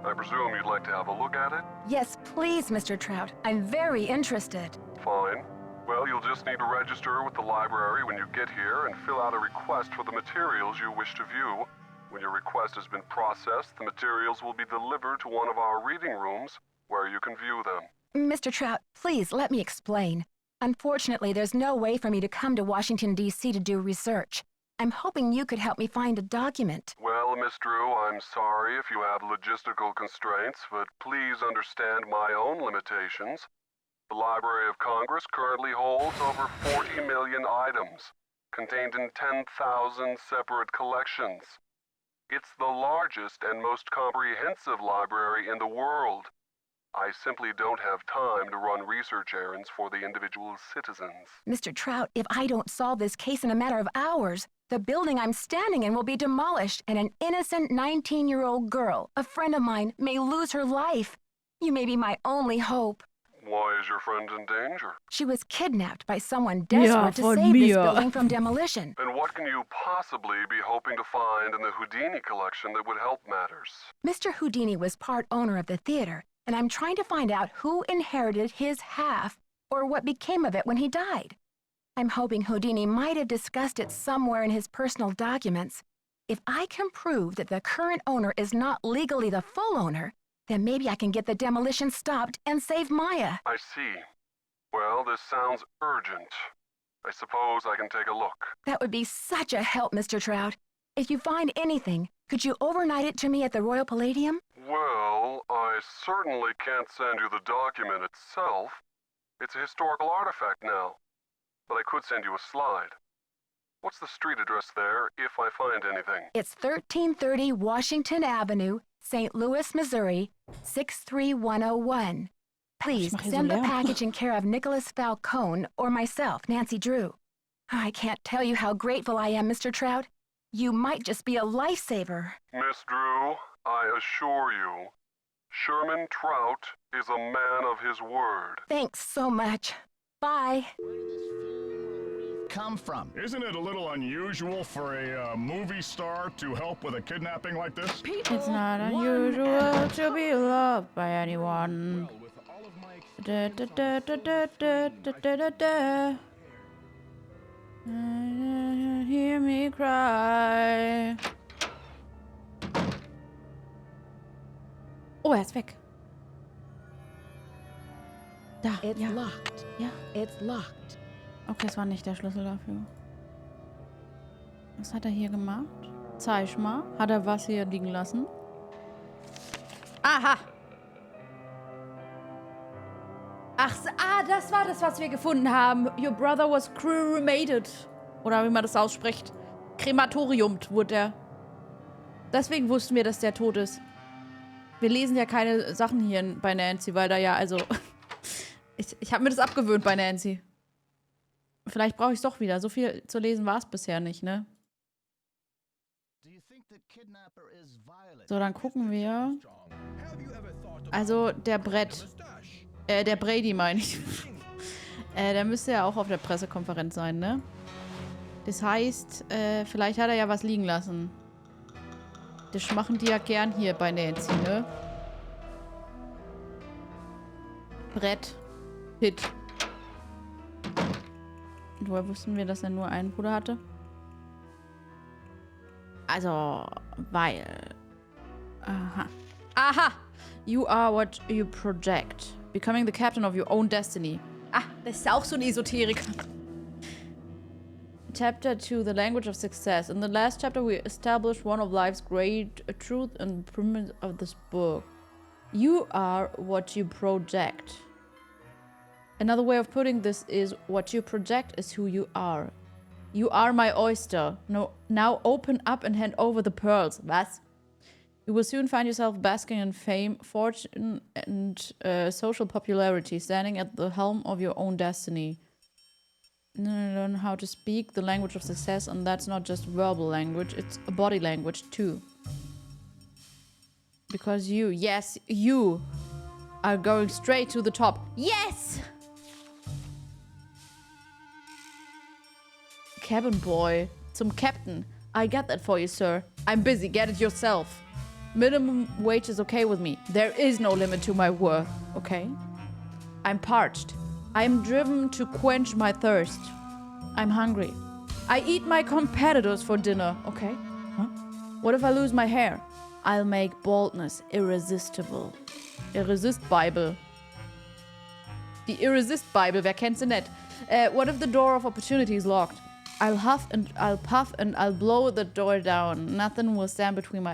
I presume you'd like to have a look at it? Yes, please, Mr. Trout. I'm very interested. Fine. Well, you'll just need to register with the library when you get here and fill out a request for the materials you wish to view. When your request has been processed, the materials will be delivered to one of our reading rooms where you can view them. Mr. Trout, please let me explain. Unfortunately, there's no way for me to come to Washington, D.C. to do research. I'm hoping you could help me find a document. Well, Miss Drew, I'm sorry if you have logistical constraints, but please understand my own limitations. The Library of Congress currently holds over 40 million items, contained in 10,000 separate collections. It's the largest and most comprehensive library in the world. I simply don't have time to run research errands for the individual citizens. Mr. Trout, if I don't solve this case in a matter of hours, the building I'm standing in will be demolished and an innocent 19-year-old girl, a friend of mine, may lose her life. You may be my only hope. Why is your friend in danger? She was kidnapped by someone desperate to save this building from demolition. And what can you possibly be hoping to find in the Houdini collection that would help matters? Mr. Houdini was part owner of the theater, and I'm trying to find out who inherited his half or what became of it when he died. I'm hoping Houdini might have discussed it somewhere in his personal documents. If I can prove that the current owner is not legally the full owner, then maybe I can get the demolition stopped and save Maya. I see. Well, this sounds urgent. I suppose I can take a look. That would be such a help, Mr. Trout. If you find anything, could you overnight it to me at the Royal Palladium? Well, I certainly can't send you the document itself. It's a historical artifact now. But I could send you a slide. What's the street address there, if I find anything? It's 1330 Washington Avenue, St. Louis, Missouri, 63101. Please send the package in care of Nicholas Falcone or myself, Nancy Drew. I can't tell you how grateful I am, Mr. Trout. You might just be a lifesaver. Miss Drew, I assure you, Sherman Trout is a man of his word. Thanks so much. Bye. Come from? Isn't it a little unusual for a movie star to help with a kidnapping like this? It's not unusual to be loved by anyone. Da, da, da, da, da, da, da, da, da. Hear me cry. Oh, er ist weg. Da, It's ja. locked. Ja. It's locked. Okay, es war nicht der Schlüssel dafür. Was hat er hier gemacht? Zeig mal. Hat er was hier liegen lassen? Aha! Ach, das war das, was wir gefunden haben. Your brother was cremated. Oder wie man das ausspricht. Krematoriumt wurde er. Deswegen wussten wir, dass der tot ist. Wir lesen ja keine Sachen hier bei Nancy, weil da ja, also... ich habe mir das abgewöhnt bei Nancy. Vielleicht brauche ich es doch wieder. So viel zu lesen war es bisher nicht, ne? So, dann gucken wir. Also, der der Brady meine ich. Der müsste ja auch auf der Pressekonferenz sein, ne? Das heißt, vielleicht hat er ja was liegen lassen. Das machen die ja gern hier bei Nancy, ne? Brett. Hit. Und woher wussten wir, dass er nur einen Bruder hatte? Also, weil... Aha. Aha! You are what you project. Becoming the captain of your own destiny. Ah, das ist auch so ein Esoteriker. Chapter 2, The Language of Success. In the last chapter, we established one of life's great truth and premise of this book. You are what you project. Another way of putting this is, what you project is who you are. You are my oyster. No, now open up and hand over the pearls. Was? You will soon find yourself basking in fame, fortune, and social popularity, standing at the helm of your own destiny. Learn how to speak the language of success, and that's not just verbal language, it's a body language too. Because you, yes, you are going straight to the top. Yes! Cabin Boy. Zum Captain. I get that for you, sir. I'm busy. Get it yourself. Minimum wage is okay with me. There is no limit to my worth, okay? I'm parched. I'm driven to quench my thirst. I'm hungry. I eat my competitors for dinner, okay? Huh? What if I lose my hair? I'll make baldness irresistible. Irresist-Bible. Die Irresist-Bible, wer kennt sie nicht? What if the door of opportunity is locked? I'll huff and I'll puff and I'll blow the door down. Nothing will stand between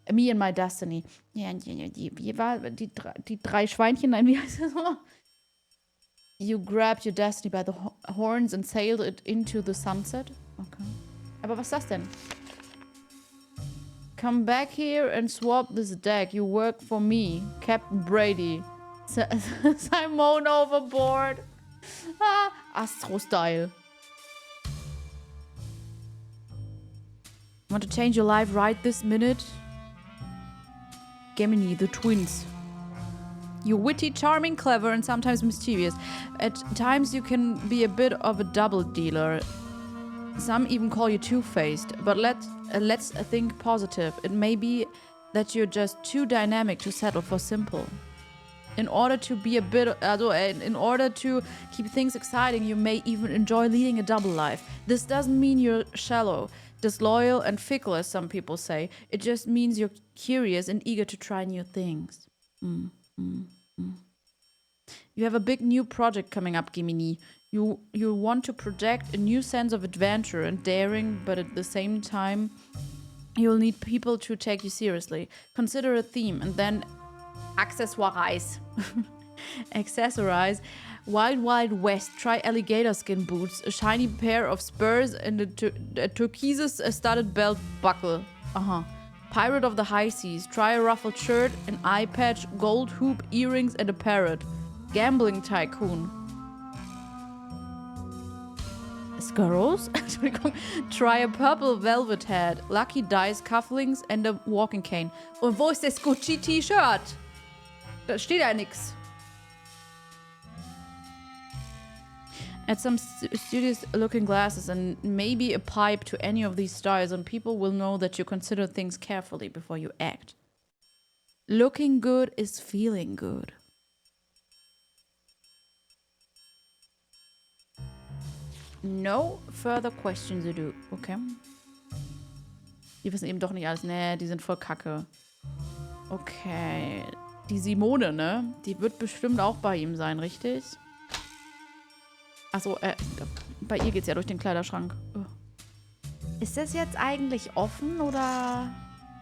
me and my destiny. Ja, wie war die drei Schweinchen? Nein, wie heißt das? You grabbed your destiny by the horns and sailed it into the sunset. Okay. Aber was ist das denn? Come back here and swap this deck. You work for me, Captain Brady. Simone overboard. Ah, Astro-Style. Want to change your life right this minute? Gemini, the twins. You're witty, charming, clever, and sometimes mischievous. At times you can be a bit of a double dealer. Some even call you two-faced. But let's think positive. It may be that you're just too dynamic to settle for simple. In order to keep things exciting, you may even enjoy leading a double life. This doesn't mean you're shallow, disloyal, and fickle, as some people say. It just means you're curious and eager to try new things. You have a big new project coming up, Gemini. You want to project a new sense of adventure and daring, but at the same time, you'll need people to take you seriously. Consider a theme and then accessorize. Accessorize. Wild Wild West. Try alligator skin boots, a shiny pair of spurs, and a turquoise-studded belt buckle. Pirate of the High Seas. Try a ruffled shirt, an eye patch, gold hoop, earrings, and a parrot. Gambling tycoon. Squirrels? Try a purple velvet hat, lucky dice, cufflinks, and a walking cane. Und wo ist das Gucci-T-Shirt? Da steht ja nix. Add some studious looking glasses and maybe a pipe to any of these styles, and people will know that you consider things carefully before you act. Looking good is feeling good. No further questions to do. Okay. Die wissen eben doch nicht alles. Nee, die sind voll kacke. Okay. Die Simone, ne? Die wird bestimmt auch bei ihm sein, richtig? Achso, bei ihr geht's ja durch den Kleiderschrank. Oh. Ist das jetzt eigentlich offen, oder?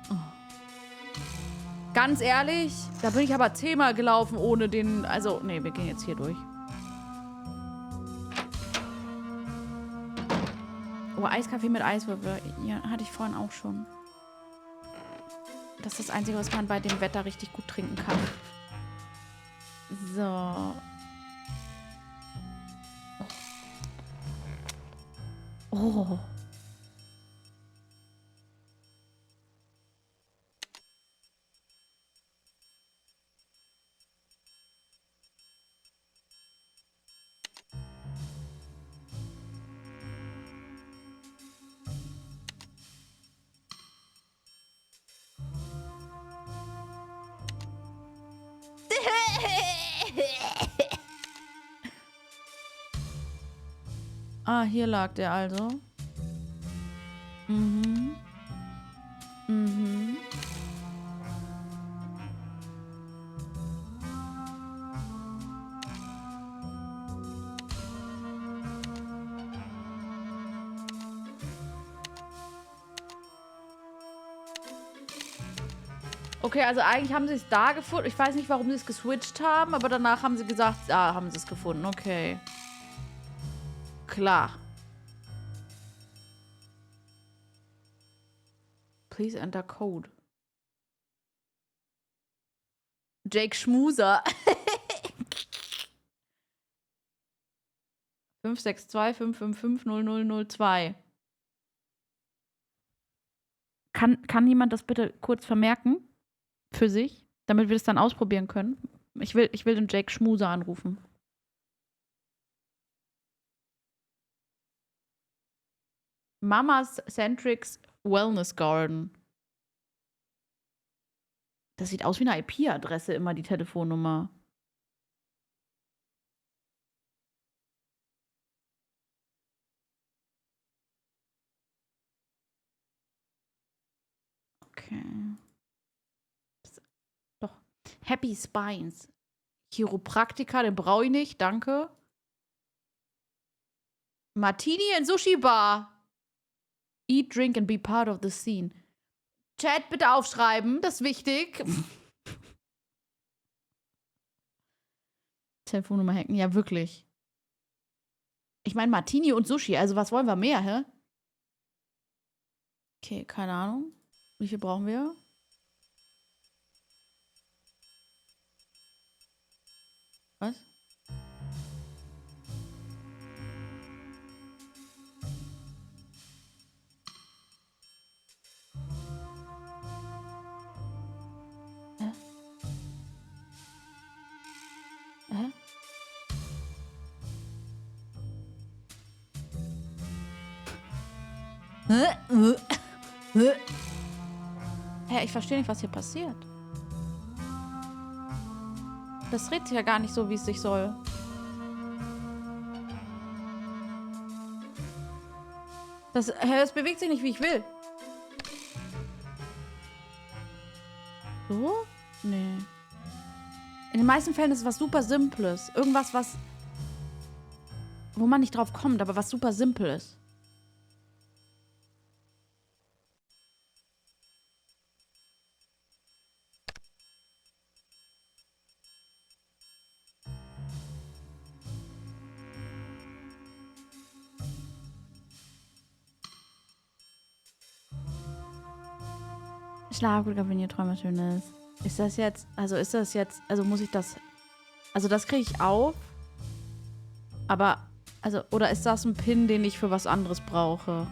Oh. Ganz ehrlich, da bin ich aber 10-mal gelaufen ohne den... Also, nee, wir gehen jetzt hier durch. Oh, Eiskaffee mit Eiswürfel. Ja, hatte ich vorhin auch schon. Das ist das Einzige, was man bei dem Wetter richtig gut trinken kann. So. Oh. Ah, hier lag der also. Mhm. Mhm. Okay, also eigentlich haben sie es da gefunden. Ich weiß nicht, warum sie es geswitcht haben, aber danach haben sie gesagt, haben sie es gefunden. Okay. Klar. Please enter code. Jake Schmuser. 562-555-0002. Kann jemand das bitte kurz vermerken? Für sich? Damit wir das dann ausprobieren können? Ich will den Jake Schmuser anrufen. Mamas Centrics Wellness Garden. Das sieht aus wie eine IP-Adresse, immer die Telefonnummer. Okay. Doch. Happy Spines. Chiropraktiker, den brauche ich nicht, danke. Martini and Sushi Bar. Eat, drink and be part of the scene. Chat, bitte aufschreiben, das ist wichtig. Telefonnummer hacken, ja wirklich. Ich meine Martini und Sushi, also was wollen wir mehr, hä? Okay, keine Ahnung. Wie viel brauchen wir? Was? Hä, ich verstehe nicht, was hier passiert. Das redet ja gar nicht so, wie es sich soll. Das bewegt sich nicht, wie ich will. So? Nee. In den meisten Fällen ist es was super Simples. Irgendwas, wo man nicht drauf kommt, aber was super simpel ist. Schlaf gut, wenn ihr Träume schön ist. Ist das jetzt, also muss ich das, also das kriege ich auf, aber, also, oder ist das ein Pin, den ich für was anderes brauche?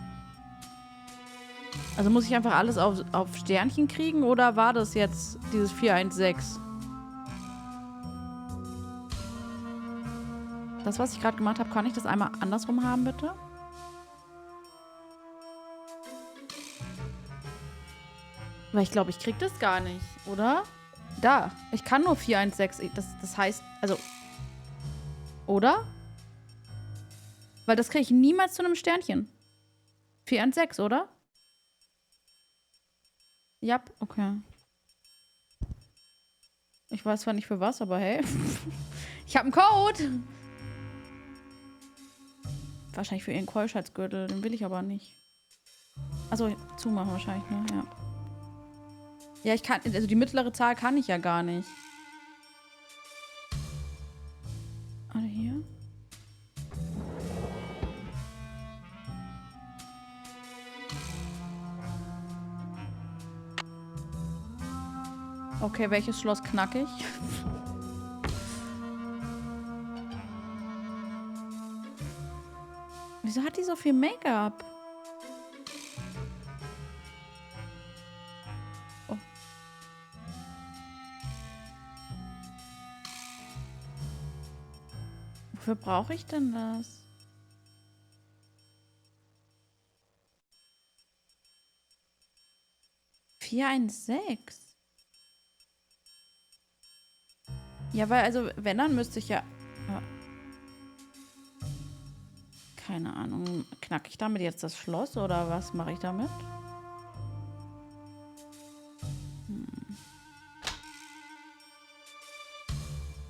Also muss ich einfach alles auf Sternchen kriegen, oder war das jetzt dieses 416? Das, was ich gerade gemacht habe, kann ich das einmal andersrum haben, bitte? Weil ich glaube, ich krieg das gar nicht, oder? Da. Ich kann nur 416. Das heißt, also. Oder? Weil das kriege ich niemals zu einem Sternchen. 416, oder? Ja, okay. Ich weiß zwar nicht für was, aber hey. Ich habe einen Code. Wahrscheinlich für ihren Keuschheitsgürtel. Den will ich aber nicht. Achso, zumachen wahrscheinlich, ne? Ja. Ja, ich kann, also die mittlere Zahl kann ich ja gar nicht. Oder hier? Okay, welches Schloss knacke ich? Wieso hat die so viel Make-up? Wofür brauche ich denn das? (416). Ja, weil, also, wenn, dann müsste ich ja... Keine Ahnung. Knacke ich damit jetzt das Schloss oder was mache ich damit?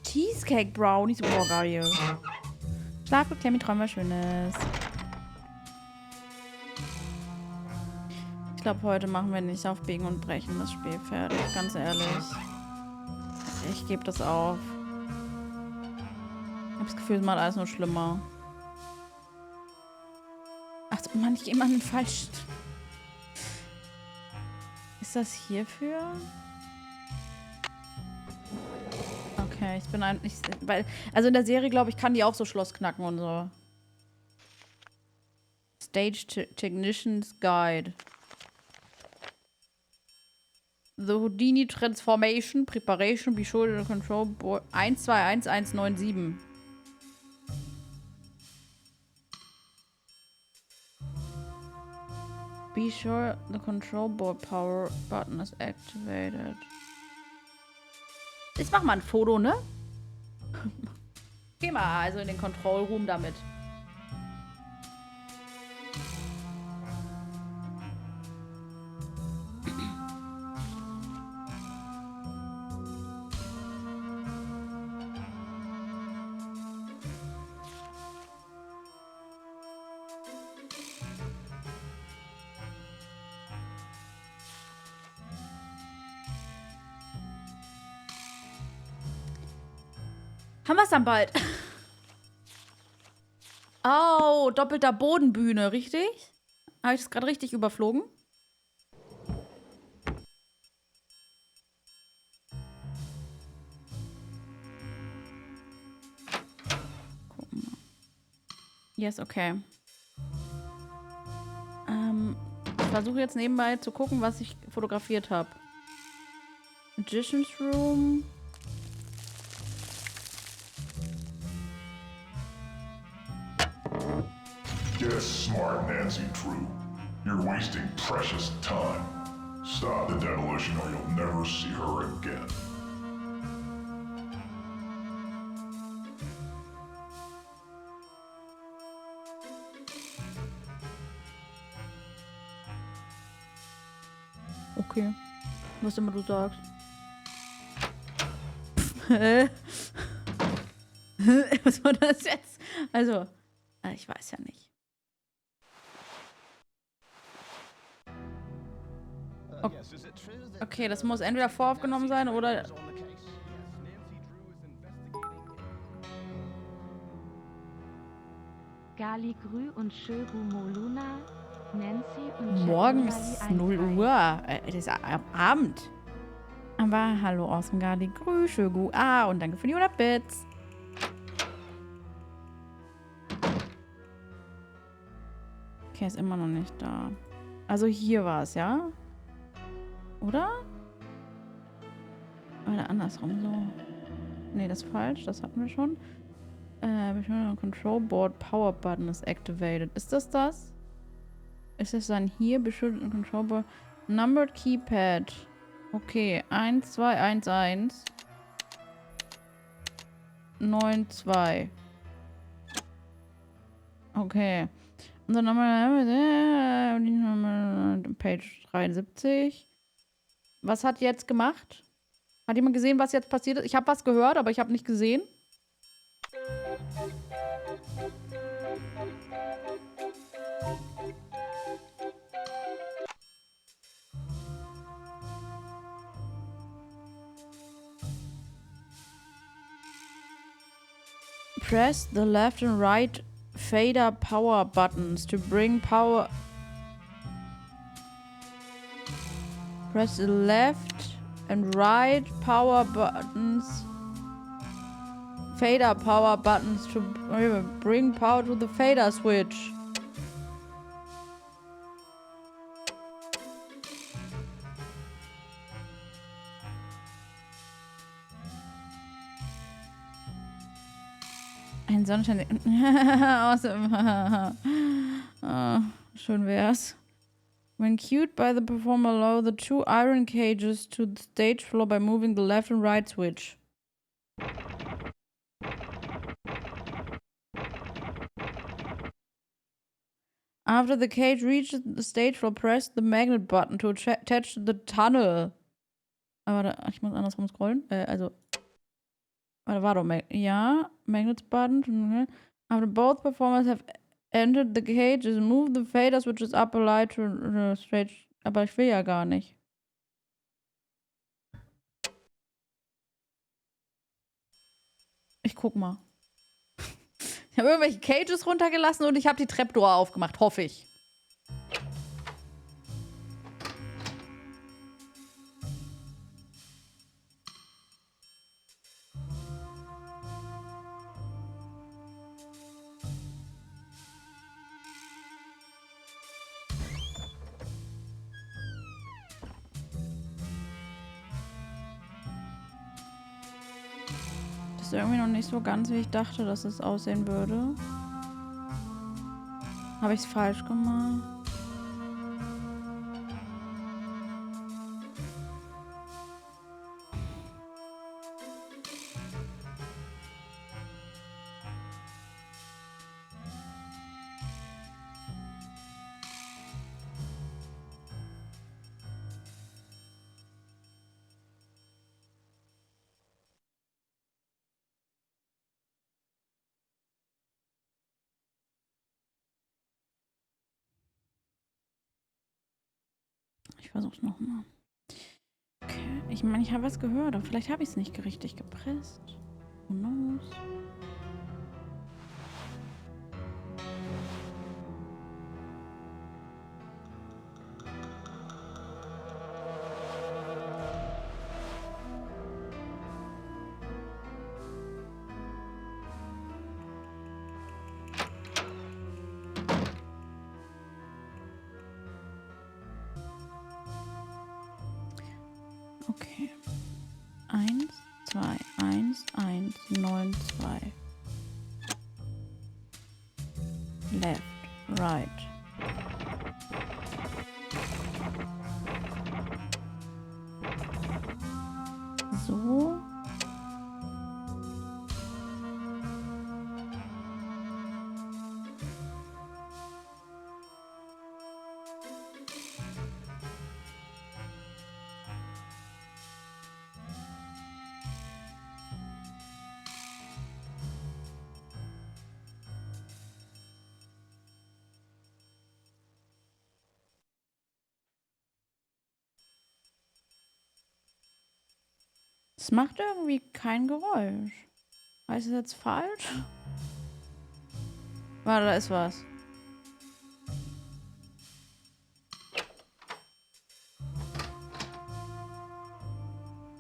Cheesecake Brownies. Boah, geil. Schlaf gut, Clemmy, träum was Schönes. Ich glaube, heute machen wir nicht auf Biegen und Brechen das Spiel fertig. Ganz ehrlich. Ich gebe das auf. Ich habe das Gefühl, es macht alles nur schlimmer. Ach, Mann, ich gehe mal in den falschen. Ist das hierfür? Okay, ich bin eigentlich. Weil, also in der Serie, glaube ich, kann die auch so Schloss knacken und so. Stage Technician's Guide. The Houdini Transformation Preparation be sure to control board 121197. Be sure the control board power button is activated. Jetzt mach mal ein Foto, ne? Geh mal also in den Control Room damit. Haben wir es dann bald? Oh, doppelter Bodenbühne, richtig? Habe ich das gerade richtig überflogen? Gucken wir. Yes, okay. Ich versuche jetzt nebenbei zu gucken, was ich fotografiert habe. Magician's Room. Get smart, Nancy True. You're wasting precious time. Stop the demolition or you'll never see her again. Okay. Was immer du sagst. Was war das jetzt? Also, ich weiß ja nicht. Okay, das muss entweder voraufgenommen sein oder... Galigrü und Schögu Moluna, Nancy und Morgen ist 0 Uhr. Das ist am Abend. Aber hallo aus dem Galigrü, Schögu, und danke für die 100 Bits. Okay, ist immer noch nicht da. Also hier war es, ja? Oder? Oder andersrum so. Nee, das ist falsch. Das hatten wir schon. Control Board Power Button is activated. Ist das das? Ist es dann hier? Beschüttet Control Board. Numbered Keypad. Okay. 1, 2, 1, 1. 9, 2. Okay. Unser Nummer. Page 73. Was hat jetzt gemacht? Hat jemand gesehen, was jetzt passiert ist? Ich habe was gehört, aber ich habe nicht gesehen. Press the left and right fader power buttons to bring power. Press the left and right power buttons. Fader power buttons to bring power to the fader switch. Ein Sonnenschein. Awesome. Schön wär's. When cued by the performer, lower the 2 iron cages to the stage floor by moving the left and right switch. After the cage reaches the stage floor, press the magnet button to attach the tunnel. Aber ich muss andersrum scrollen. Warte, war doch Magnet button. After both performers have entered the cages, move the fader switches up a light to the stage. Aber ich will ja gar nicht. Ich guck mal. Ich habe irgendwelche Cages runtergelassen und ich habe die Trapdoor aufgemacht, hoffe ich. Das ist irgendwie noch nicht so ganz, wie ich dachte, dass es aussehen würde. Habe ich es falsch gemacht? versuch's nochmal. Okay, ich meine, ich habe was gehört, aber vielleicht habe ich es nicht richtig gepresst. Who knows? Okay. 1, 2, 1, 1, 9, 2. Left, right. So. Es macht irgendwie kein Geräusch. Heißt es jetzt falsch? Warte, da ist was.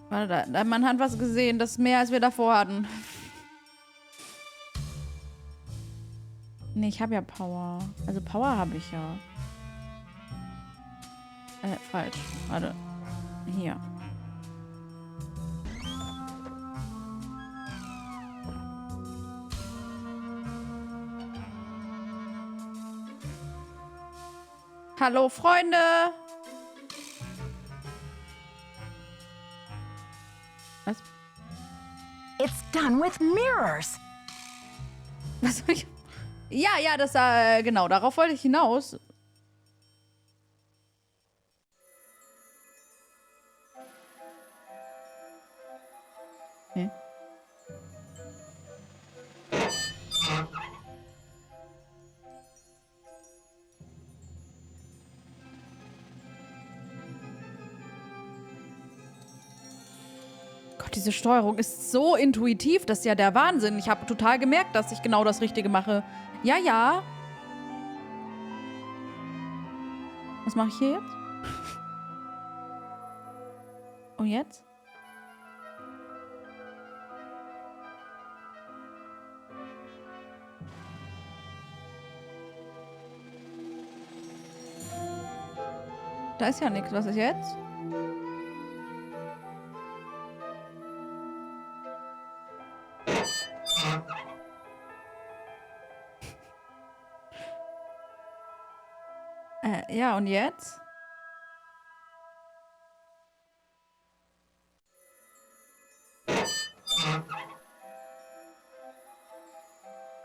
Warte, man hat was gesehen. Das ist mehr, als wir davor hatten. Nee, ich habe ja Power. Also Power habe ich ja. Falsch. Warte. Hier. Hallo, Freunde! Was? It's done with mirrors. Was soll ich? Ja, das genau, darauf wollte ich hinaus. Okay. Gott, diese Steuerung ist so intuitiv, das ist ja der Wahnsinn. Ich habe total gemerkt, dass ich genau das Richtige mache. Ja. Was mache ich hier jetzt? Und jetzt? Da ist ja nichts. Was ist jetzt? Ja, und jetzt?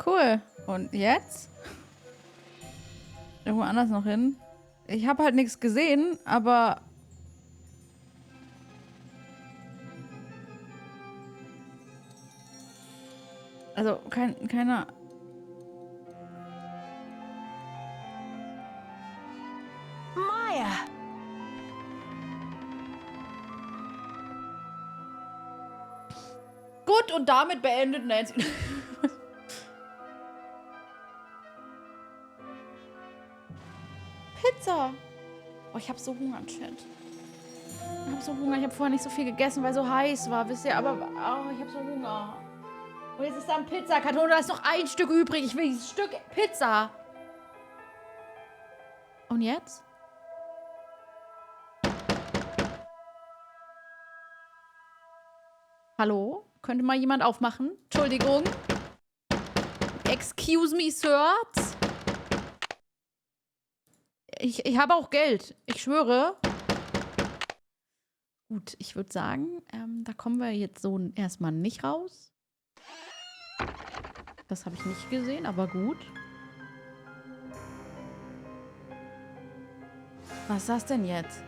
Cool. Und jetzt? Irgendwo anders noch hin? Ich habe halt nichts gesehen, aber... Also, keiner... Maya! Gut, und damit beendet Nancy. Pizza! Oh, ich hab so Hunger, Chat. Ich hab so Hunger. Ich habe vorher nicht so viel gegessen, weil so heiß war, wisst ihr? Aber oh, ich hab so Hunger. Und jetzt ist da ein Pizzakarton. Da ist noch ein Stück übrig. Ich will dieses Stück Pizza. Und jetzt? Hallo? Könnte mal jemand aufmachen? Entschuldigung. Excuse me, Sirs. Ich habe auch Geld. Ich schwöre. Gut, ich würde sagen, da kommen wir jetzt so erstmal nicht raus. Das habe ich nicht gesehen, aber gut. Was ist das denn jetzt?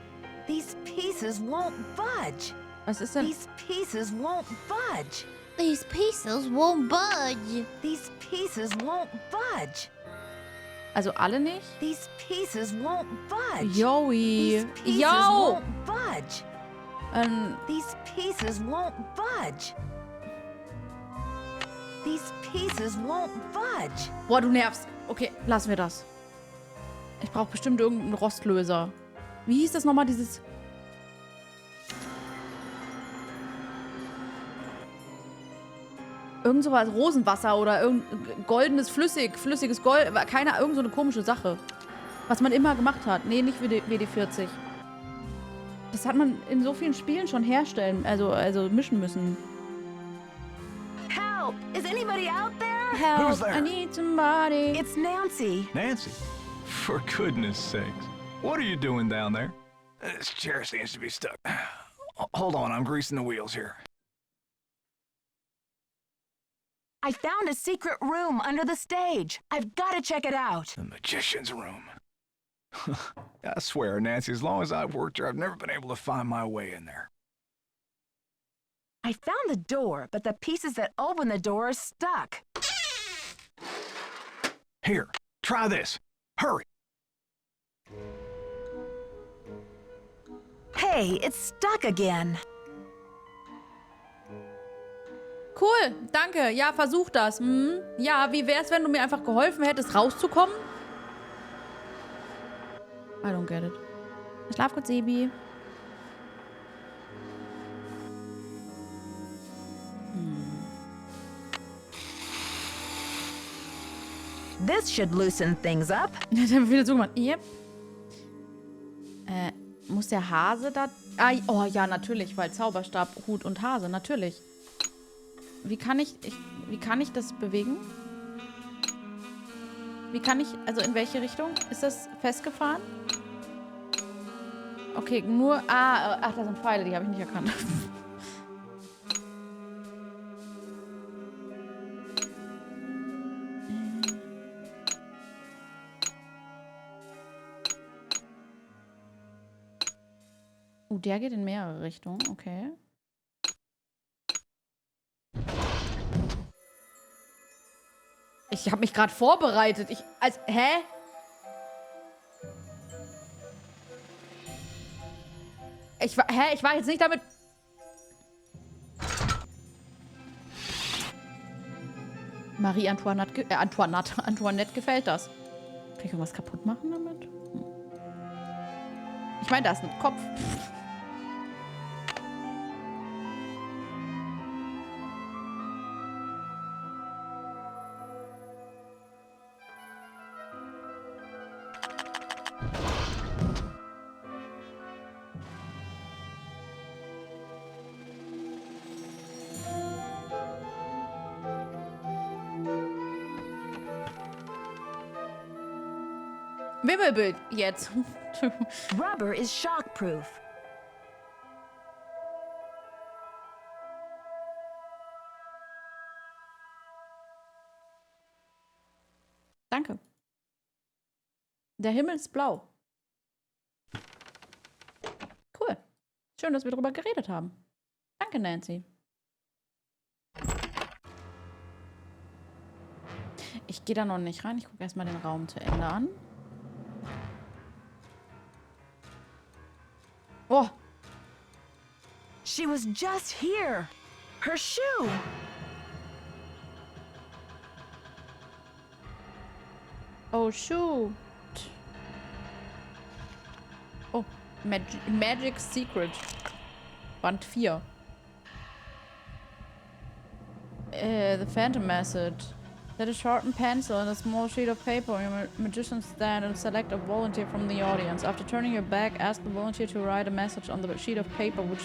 These pieces won't budge. Was ist denn? These pieces won't budge. These pieces won't budge. These pieces won't budge. Also alle nicht? These pieces won't budge. Joey. These pieces Yo. won't budge. These pieces won't budge. These pieces won't budge. Boah, du nervst. Okay, lassen wir das. Ich brauche bestimmt irgendeinen Rostlöser. Wie hieß das nochmal, dieses... Irgend sowas, Rosenwasser oder irgendein goldenes flüssiges Gold. Irgend so eine komische Sache. Was man immer gemacht hat. Nee, nicht WD-40. Das hat man in so vielen Spielen schon herstellen, also mischen müssen. Help! Is anybody out there? Help! Who's there? I need somebody. It's Nancy. Nancy? For goodness sakes. What are you doing down there? This chair seems to be stuck. Hold on, I'm greasing the wheels here. I found a secret room under the stage. I've got to check it out. The magician's room. I swear, Nancy, as long as I've worked here, I've never been able to find my way in there. I found the door, but the pieces that open the door are stuck. Here, try this. Hurry. Hey, it's stuck again. Cool, danke. Ja, versuch das. Hm? Ja, wie wär's, wenn du mir einfach geholfen hättest, rauszukommen? I don't get it. Schlaf gut, Sebi. This should loosen things up. Jetzt haben wir wieder zugemacht. Yep. Muss der Hase da... oh ja, natürlich, weil Zauberstab, Hut und Hase, natürlich. Wie kann ich das bewegen? Wie kann ich... Also in welche Richtung? Ist das festgefahren? Okay, nur... ach, da sind Pfeile, die habe ich nicht erkannt. Der geht in mehrere Richtungen, okay. Ich habe mich gerade vorbereitet. Hä? Ich war jetzt nicht damit... Antoinette gefällt das. Kann ich irgendwas kaputt machen damit? Ich meine, da ist ein Kopf. Wimmelbild jetzt. Rubber is shockproof. Danke. Der Himmel ist blau. Cool. Schön, dass wir darüber geredet haben. Danke, Nancy. Ich gehe da noch nicht rein. Ich gucke erstmal den Raum zu Ende an. Oh. She was just here. Her shoe. Oh, shoot. Oh, Magic Secret. Band 4. The Phantom Message. Set a sharpened pencil and a small sheet of paper on your magician's stand and select a volunteer from the audience. After turning your back, ask the volunteer to write a message on the sheet of paper with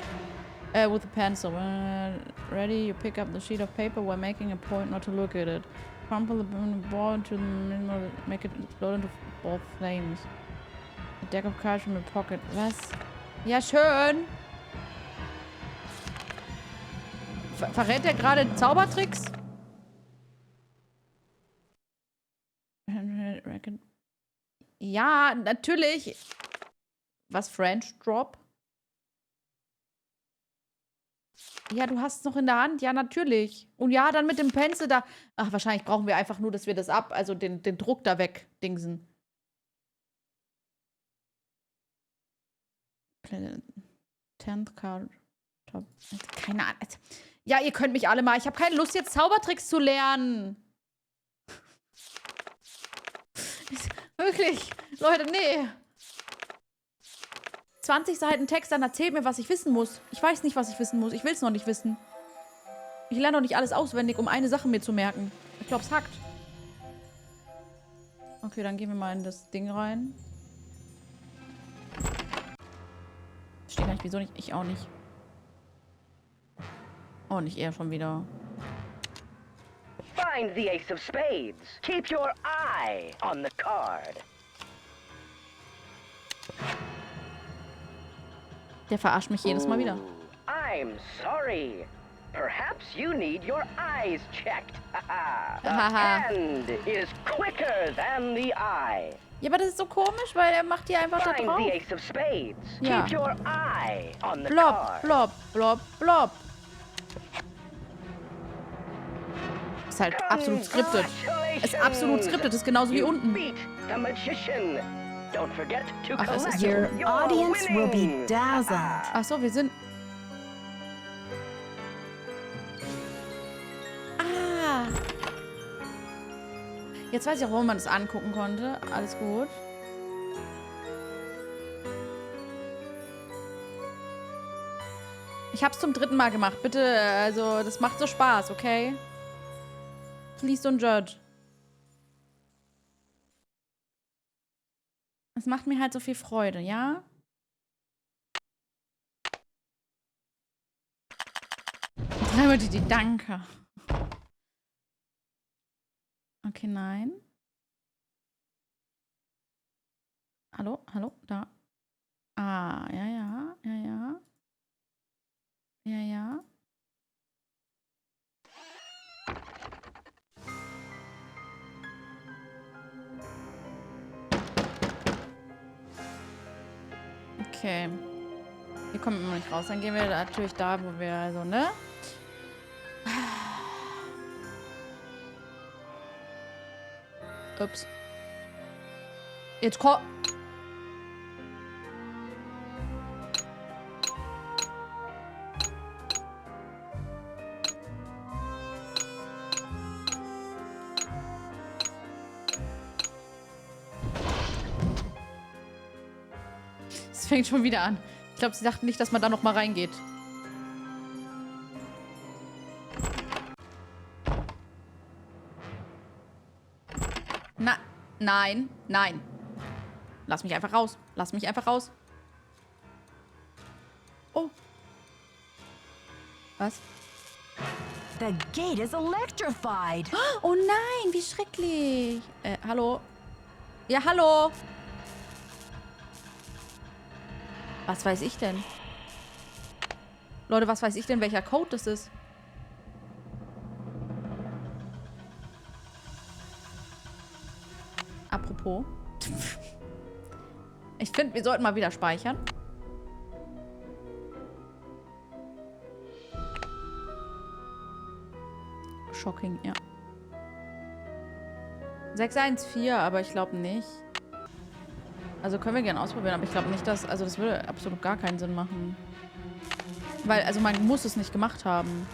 the pencil. When ready, you pick up the sheet of paper while making a point not to look at it. Crumple the ball into the middle, make it explode into ball flames. A deck of cards from your pocket. Was? Ja, schön! Verrät der gerade Zaubertricks? Ja, natürlich. Was, French Drop? Ja, du hast es noch in der Hand. Ja, natürlich. Und ja, dann mit dem Pencil da. Ach, wahrscheinlich brauchen wir einfach nur, dass wir das also den Druck da wegdingsen. 10th card. Top. Keine Ahnung. Ja, ihr könnt mich alle mal. Ich habe keine Lust, jetzt Zaubertricks zu lernen. Wirklich. Leute, nee. 20 Seiten Text, dann erzählt mir, was ich wissen muss. Ich weiß nicht, was ich wissen muss. Ich will es noch nicht wissen. Ich lerne doch nicht alles auswendig, um eine Sache mir zu merken. Ich glaube, es hackt. Okay, dann gehen wir mal in das Ding rein. Verstehe gar nicht, wieso nicht. Ich auch nicht. Oh, nicht er schon wieder. Find the ace of spades. Keep your eye on the card. Der verarscht mich jedes Mal wieder. I'm sorry. Perhaps you need your eyes checked. The Haha. hand is quicker than the eye. Ja, aber das ist so komisch, weil er macht die einfach da Find drauf. the ace of spades. Ja. Keep your eye on the Blob, card. blob, blob, blob. Ist halt absolut skriptet. Ist absolut skriptet. Ist genauso wie unten. Beat the magician. Don't forget to Ach, es ist collect hier. your Audience will be winnings. dazzled. Ach so, wir sind... Ah. Jetzt weiß ich auch, warum man das angucken konnte. Alles gut. Ich hab's zum 3. Mal gemacht. Bitte, also, das macht so Spaß, okay? Please don't judge. Es macht mir halt so viel Freude, ja? Dreimal die Danke. Okay, nein. Hallo, hallo, da. Ah, ja, ja, ja, ja. Ja, ja. Okay. Hier kommen wir immer nicht raus. Dann gehen wir natürlich da, wo wir, also, ne? Ups. Jetzt komm. Es fängt schon wieder an. Ich glaube, sie dachten nicht, dass man da noch mal reingeht. Nein, nein. Lass mich einfach raus. Lass mich einfach raus. Oh. Was? The gate is electrified. Oh nein, wie schrecklich. Hallo? Ja, hallo? Was weiß ich denn? Leute, was weiß ich denn, welcher Code das ist? Apropos. Ich finde, wir sollten mal wieder speichern. Shocking, ja. 614, aber ich glaube nicht. Also können wir gerne ausprobieren, aber ich glaube nicht, dass... Also das würde absolut gar keinen Sinn machen. Weil, also man muss es nicht gemacht haben.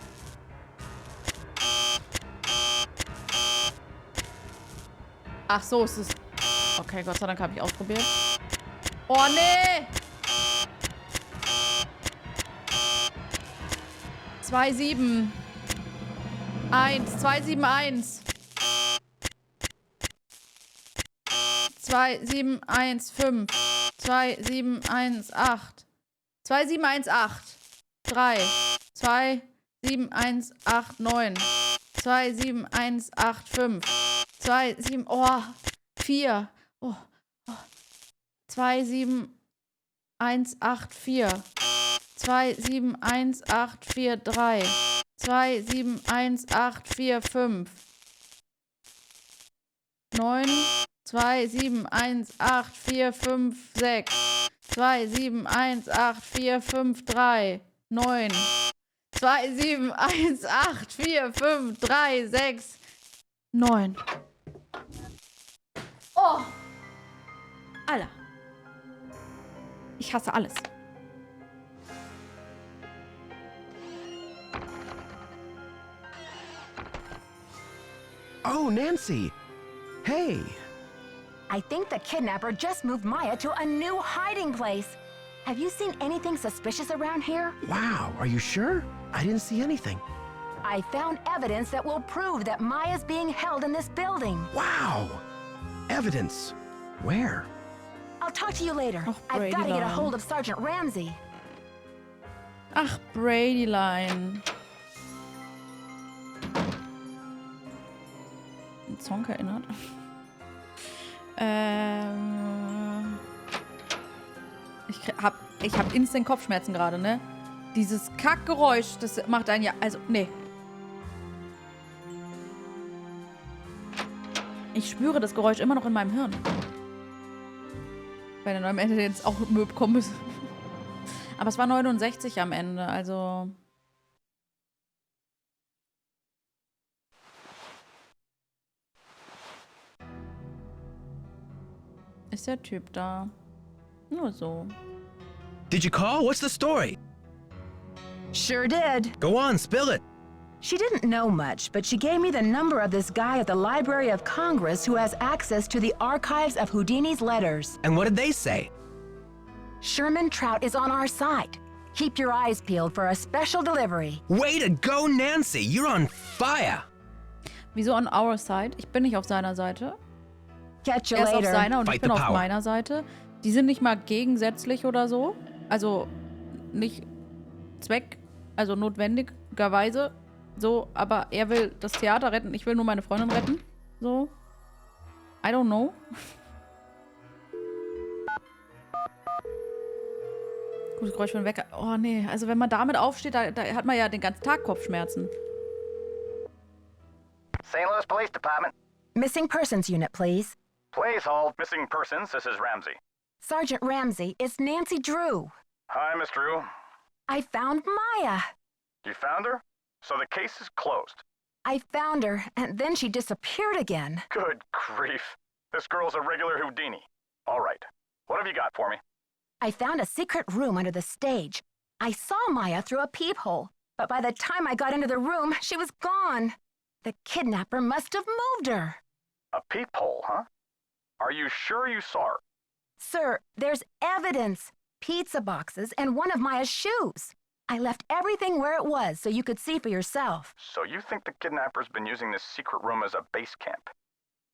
Ach so, es ist... Okay, Gott sei Dank habe ich ausprobiert. Oh, nee! 271. 271. 2715. 2718. 2718. 3. 27189. 27185. 27. Oh. 4. Oh. 27184. 27184. 27185. 9. 2718456. 2718453. 9. 2, 7, 1, 8, 4, 5, 3, 6, 9. Oh! Alter. Ich hasse alles. Oh, Nancy. Hey. I think the kidnapper just moved Maya to a new hiding place. Have you seen anything suspicious around here? Wow, are you sure? I didn't see anything. I found evidence that will prove that Maya's being held in this building. Wow! Evidence. Where? I'll talk to you later. Oh, I've got to get a Bradyline. hold of Sergeant Ramsey. Ach, Bradyline. Ein Song erinnert. Ich hab instant Kopfschmerzen gerade, ne? Dieses Kackgeräusch, das macht einen ja... Also, nee. Ich spüre das Geräusch immer noch in meinem Hirn. Bei der neuen Ende jetzt auch Möb kommen müssen. Aber es war 69 am Ende, also... Ist der Typ da? Nur so. Did you call? What's the story? Sure did. Go on, spill it. She didn't know much, but she gave me the number of this guy at the Library of Congress who has access to the archives of Houdini's letters. And what did they say? Sherman Trout is on our side. Keep your eyes peeled for a special delivery. Way to go, Nancy! You're on fire! Wieso on our side? Ich bin nicht auf seiner Seite. Catch you Er ist auf later. seiner und ich Fight bin the auf power. meiner Seite. Die sind nicht mal gegensätzlich oder so. Also nicht also notwendigerweise. So, aber er will das Theater retten, ich will nur meine Freundin retten. So. I don't know. Gutes Geräusch von Wecker. Oh nee, also wenn man damit aufsteht, da hat man ja den ganzen Tag Kopfschmerzen. St. Louis Police Department. Missing Persons Unit, please. Please hold. Missing persons, this is Ramsey. Sergeant Ramsey, it's Nancy Drew. Hi, Miss Drew. I found Maya. You found her? So the case is closed. I found her, and then she disappeared again. Good grief. This girl's a regular Houdini. All right. What have you got for me? I found a secret room under the stage. I saw Maya through a peephole, but by the time I got into the room, she was gone. The kidnapper must have moved her. A peephole, huh? Are you sure you saw her? Sir, there's evidence. Pizza boxes and one of Maya's shoes. I left everything where it was so you could see for yourself. So you think the kidnapper's been using this secret room as a base camp?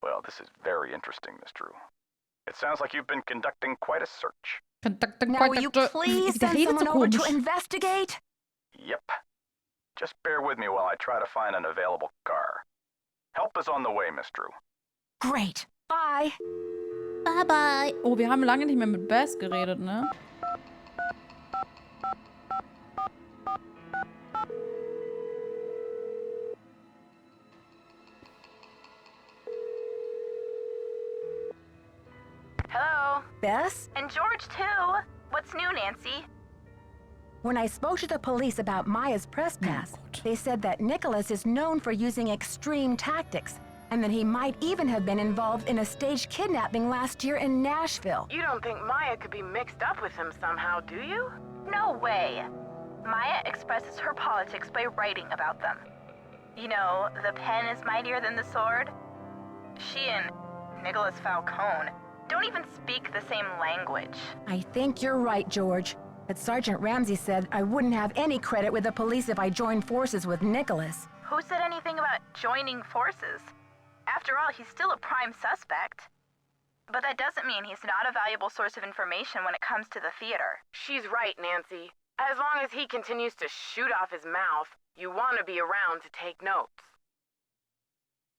Well, this is very interesting, Miss Drew. It sounds like you've been conducting quite a search. Now will you please send someone over to investigate? Yep. Just bear with me while I try to find an available car. Help is on the way, Miss Drew. Great. Bye. Bye bye. Oh, wir haben lange nicht mehr mit Bess geredet, ne? Hello? Bess? And George, too. What's new, Nancy? When I spoke to the police about Maya's press pass, they said that Nicholas is known for using extreme tactics, and that he might even have been involved in a staged kidnapping last year in Nashville. You don't think Maya could be mixed up with him somehow, do you? No way. Maya expresses her politics by writing about them. You know, the pen is mightier than the sword. She and Nicholas Falcone don't even speak the same language. I think you're right, George. But Sergeant Ramsey said I wouldn't have any credit with the police if I joined forces with Nicholas. Who said anything about joining forces? After all, he's still a prime suspect. But that doesn't mean he's not a valuable source of information when it comes to the theater. She's right, Nancy. As long as he continues to shoot off his mouth, you want to be around to take notes.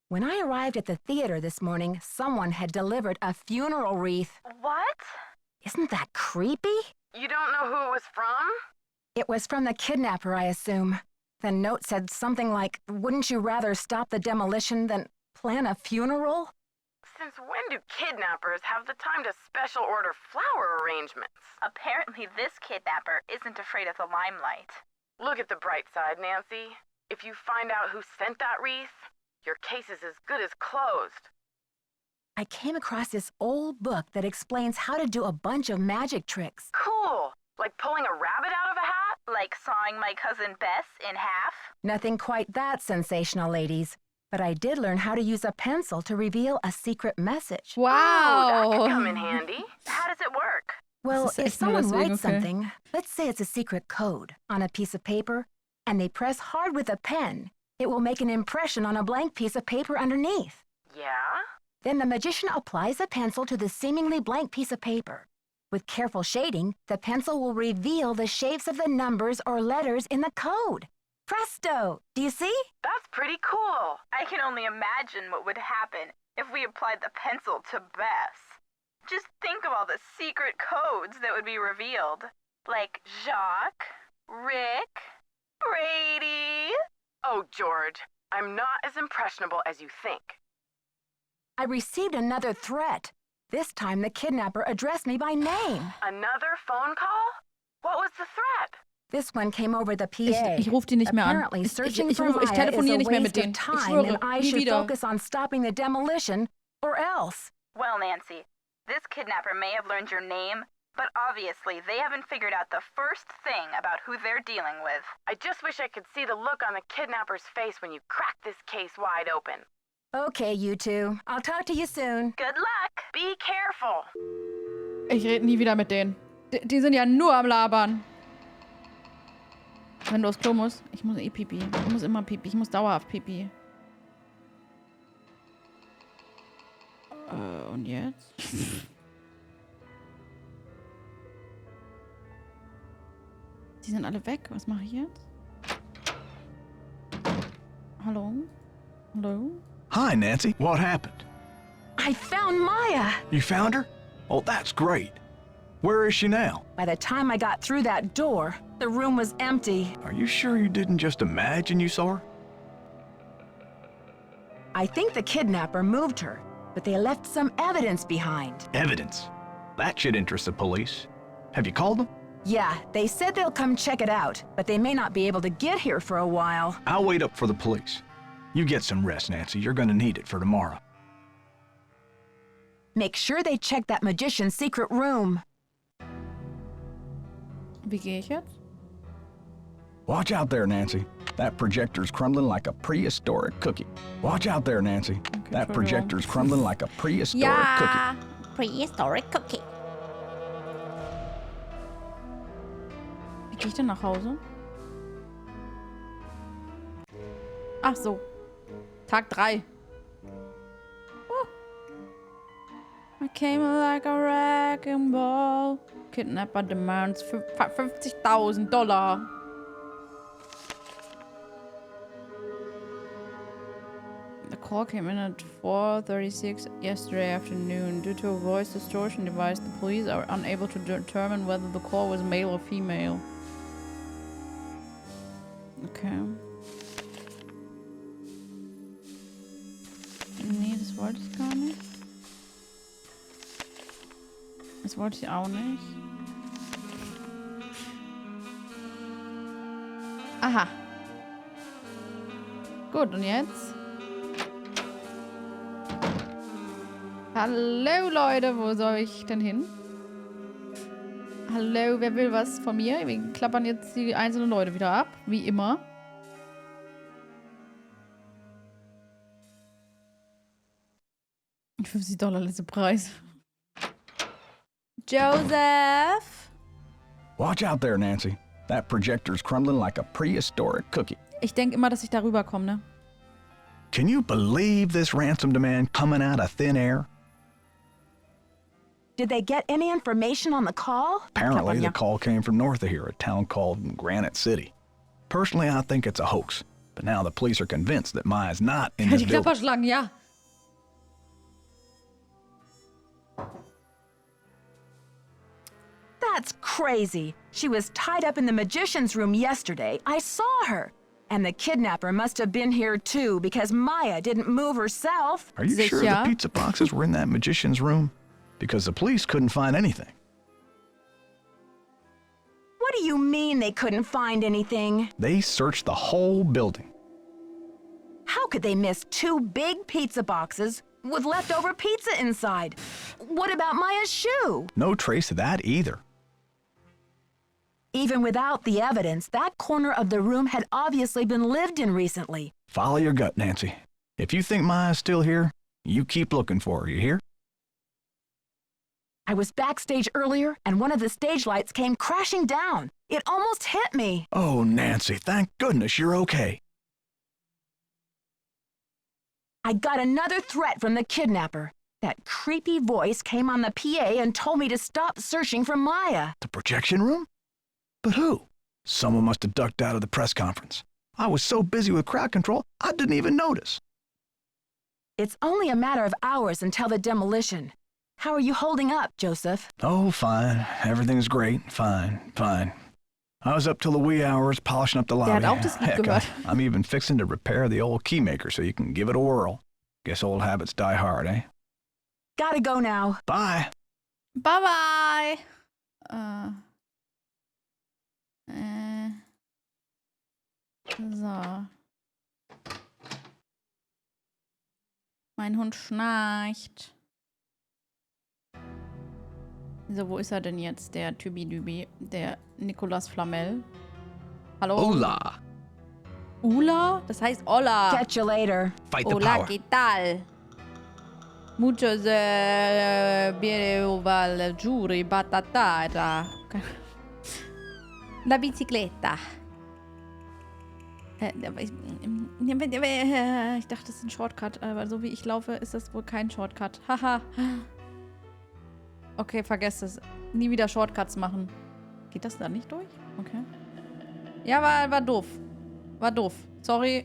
When I arrived at the theater this morning, someone had delivered a funeral wreath. What? Isn't that creepy? You don't know who it was from? It was from the kidnapper, I assume. The note said something like, "Wouldn't you rather stop the demolition than plan a funeral?" Since when do kidnappers have the time to special order flower arrangements? Apparently this kidnapper isn't afraid of the limelight. Look at the bright side, Nancy. If you find out who sent that wreath, your case is as good as closed. I came across this old book that explains how to do a bunch of magic tricks. Cool. Like pulling a rabbit out of a hat? Like sawing my cousin Bess in half? Nothing quite that sensational, ladies. But I did learn how to use a pencil to reveal a secret message. Wow. Ooh, that could come in handy. How does it work? Well, Das ist if echt nur someone deswegen, writes okay. something, let's say it's a secret code, on a piece of paper, and they press hard with a pen, it will make an impression on a blank piece of paper underneath. Yeah? Then the magician applies a pencil to the seemingly blank piece of paper. With careful shading, the pencil will reveal the shapes of the numbers or letters in the code. Presto! Do you see? That's pretty cool. I can only imagine what would happen if we applied the pencil to Bess. Just think of all the secret codes that would be revealed. Like Jacques, Rick, Brady. Oh, George, I'm not as impressionable as you think. I received another threat. This time the kidnapper addressed me by name. Another phone call? What was the threat? This one came over the PA. Ich rufe die nicht mehr an. Apparently, searching Ich for Maya telefoniere is nicht a mehr mit waste of denen. Ich time, schwöre, and I nie should wieder. focus on stopping the demolition, or else. Well, Nancy, this kidnapper may have learned your name, but obviously they haven't figured out the first thing about who they're dealing with. I just wish I could see the look on the kidnapper's face when you crack this case wide open. Okay, you two. I'll talk to you soon. Good luck. Be careful. Ich rede nie wieder mit denen. Die sind ja nur am Labern. Wenn du aufs Klo musst. Ich muss eh pipi. Ich muss immer pipi. Ich muss dauerhaft pipi. Und jetzt? Die sind alle weg. Was mache ich jetzt? Hallo? Hallo? Hi, Nancy. What happened? I found Maya! You found her? Oh, that's great. Where is she now? By the time I got through that door, the room was empty. Are you sure you didn't just imagine you saw her? I think the kidnapper moved her, but they left some evidence behind. Evidence? That should interest the police. Have you called them? Yeah, they said they'll come check it out, but they may not be able to get here for a while. I'll wait up for the police. You get some rest, Nancy. You're gonna need it for tomorrow. Make sure they check that magician's secret room. Wie gehe ich jetzt? Watch out there, Nancy. That projector's crumbling like a prehistoric cookie. Watch out there, Nancy. That projector's crumbling like a prehistoric cookie. Prehistoric cookie. Wie gehe ich denn nach Hause? Ach so. Tag 3. Oh. I came like a wrecking ball. Kidnapper demands $50,000. The call came in at 4:36 yesterday afternoon. Due to a voice distortion device, the police are unable to determine whether the call was male or female. Okay. Nee, das wollte ich gar nicht. Das wollte ich auch nicht. Aha. Gut, und jetzt? Hallo Leute, wo soll ich denn hin? Hallo, wer will was von mir? Wir klappern jetzt die einzelnen Leute wieder ab, wie immer. $50 letzter Preis. Joseph! Watch out there, Nancy. That projector's crumbling like a prehistoric cookie. Ich denke immer, dass ich da rüberkomme, ne? Can you believe this ransom demand coming out of thin air? Did they get any information on the call? Apparently, the call came from north of here, a town called Granite City. Personally, I think it's a hoax. But now the police are convinced that Maya's not in the Die building. Klapperschlangen, ja. That's crazy. She was tied up in the magician's room yesterday. I saw her. And the kidnapper must have been here too, because Maya didn't move herself. Are you sure the pizza boxes were in that magician's room? Because the police couldn't find anything. What do do you mean they couldn't find anything? They searched the whole building. How could they miss 2 big pizza boxes with leftover pizza inside? What about Maya's shoe? No trace of that either. Even without the evidence, that corner of the room had obviously been lived in recently. Follow your gut, Nancy. If you think Maya's still here, you keep looking for her, you hear? I was backstage earlier, and one of the stage lights came crashing down. It almost hit me. Oh, Nancy, thank goodness you're okay. I got another threat from the kidnapper. That creepy voice came on the PA and told me to stop searching for Maya. The projection room? But who? Someone must have ducked out of the press conference. I was so busy with crowd control, I didn't even notice. It's only a matter of hours until the demolition. How are you holding up, Joseph? Oh, fine. Everything's great. Fine. I was up till the wee hours polishing up the lobby. Der hat auch das Lied gehört. I'm even fixing to repair the old keymaker so you can give it a whirl. Guess old habits die hard, eh? Gotta go now. Bye. Bye-bye. So. Mein Hund schnarcht. So, wo ist er denn jetzt, der Tübi-Dübi? Der Nicolas Flamel? Hallo? Hola. Ula? Das heißt Hola. Catch you later. Fight the Hola, power. ¿qué tal? Muchos giuri batatata. La bicicletta. Ich dachte, das ist ein Shortcut, aber so wie ich laufe, ist das wohl kein Shortcut. Haha. Okay, vergesst es. Nie wieder Shortcuts machen. Geht das da nicht durch? Okay. Ja, war doof. War doof. Sorry.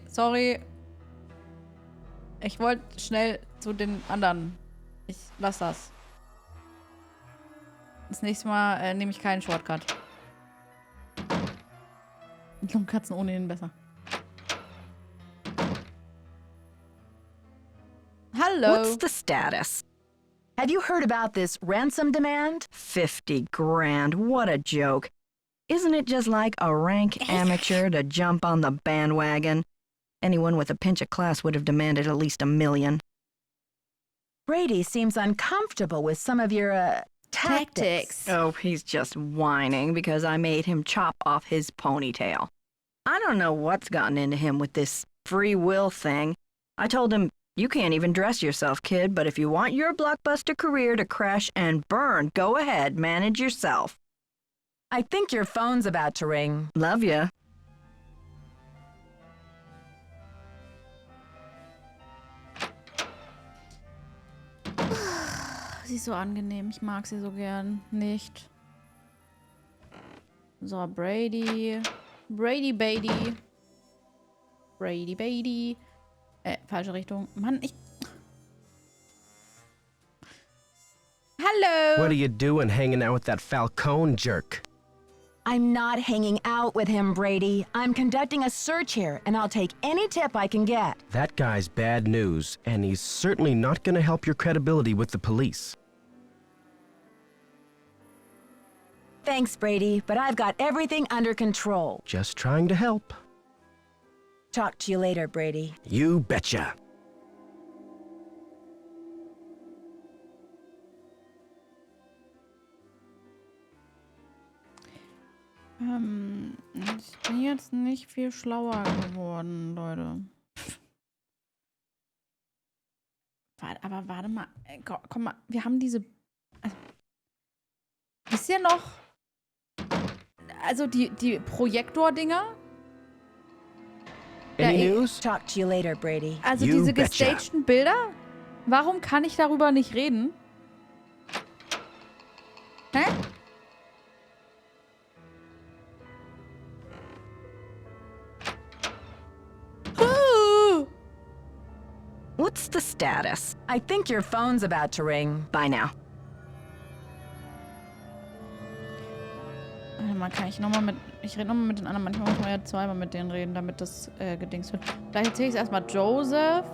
Ich wollte schnell zu den anderen. Ich lass das. Das nächste Mal nehme ich keinen Shortcut. Katzen ohnehin besser. Hello. What's the status? Have you heard about this ransom demand? 50 grand, what a joke. Isn't it just like a rank amateur to jump on the bandwagon? Anyone with a pinch of class would have demanded at least $1 million. Brady seems uncomfortable with some of your, tactics. Oh, he's just whining because I made him chop off his ponytail. I don't know what's gotten into him with this free will thing. I told him, you can't even dress yourself, kid, but if you want your blockbuster career to crash and burn, go ahead, manage yourself. I think your phone's about to ring. Love ya. Sie ist so angenehm. Ich mag sie so gern. Nicht. So, Brady. Brady Beatty. Falsche Richtung. Mann, ich... Hello. What are you doing hanging out with that Falcone jerk? I'm not hanging out with him, Brady. I'm conducting a search here, and I'll take any tip I can get. That guy's bad news, and he's certainly not going to help your credibility with the police. Thanks, Brady, but I've got everything under control. Just trying to help. Talk to you later, Brady. You betcha. Ich bin jetzt nicht viel schlauer geworden, Leute. Aber warte mal. Komm mal, wir haben diese... Wisst ihr noch? Also die Projektor-Dinger? Any news? Talk to you later, Brady. Also You diese betcha. gestagten Bilder? Warum kann ich darüber nicht reden? Hä? What's the status? I think your phone's about to ring. Bye now. Warte mal, kann ich nochmal mit... Ich rede nochmal mit den anderen. Manchmal muss man ja zweimal mit denen reden, damit das gedingst wird. Vielleicht erzähle ich es erstmal Joseph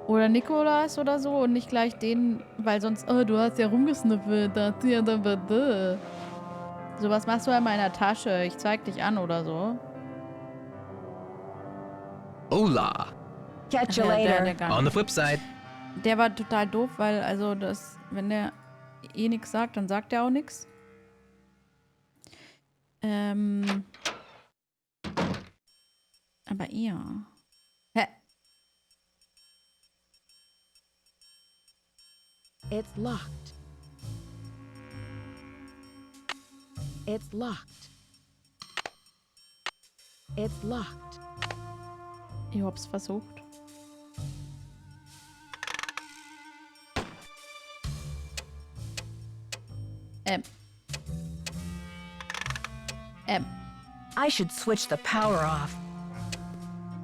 oder Nicolas oder so und nicht gleich denen, weil sonst... Oh, du hast ja rumgesnüffelt. Sowas machst du in meiner Tasche. Ich zeig dich an oder so. Hola. Catch you later. On the flip side. Der war total doof, weil, also, wenn der eh nichts sagt, dann sagt er auch nichts. Aber ihr. Hä? It's locked. It's locked. It's locked. Ich hab's versucht. I should switch the power off.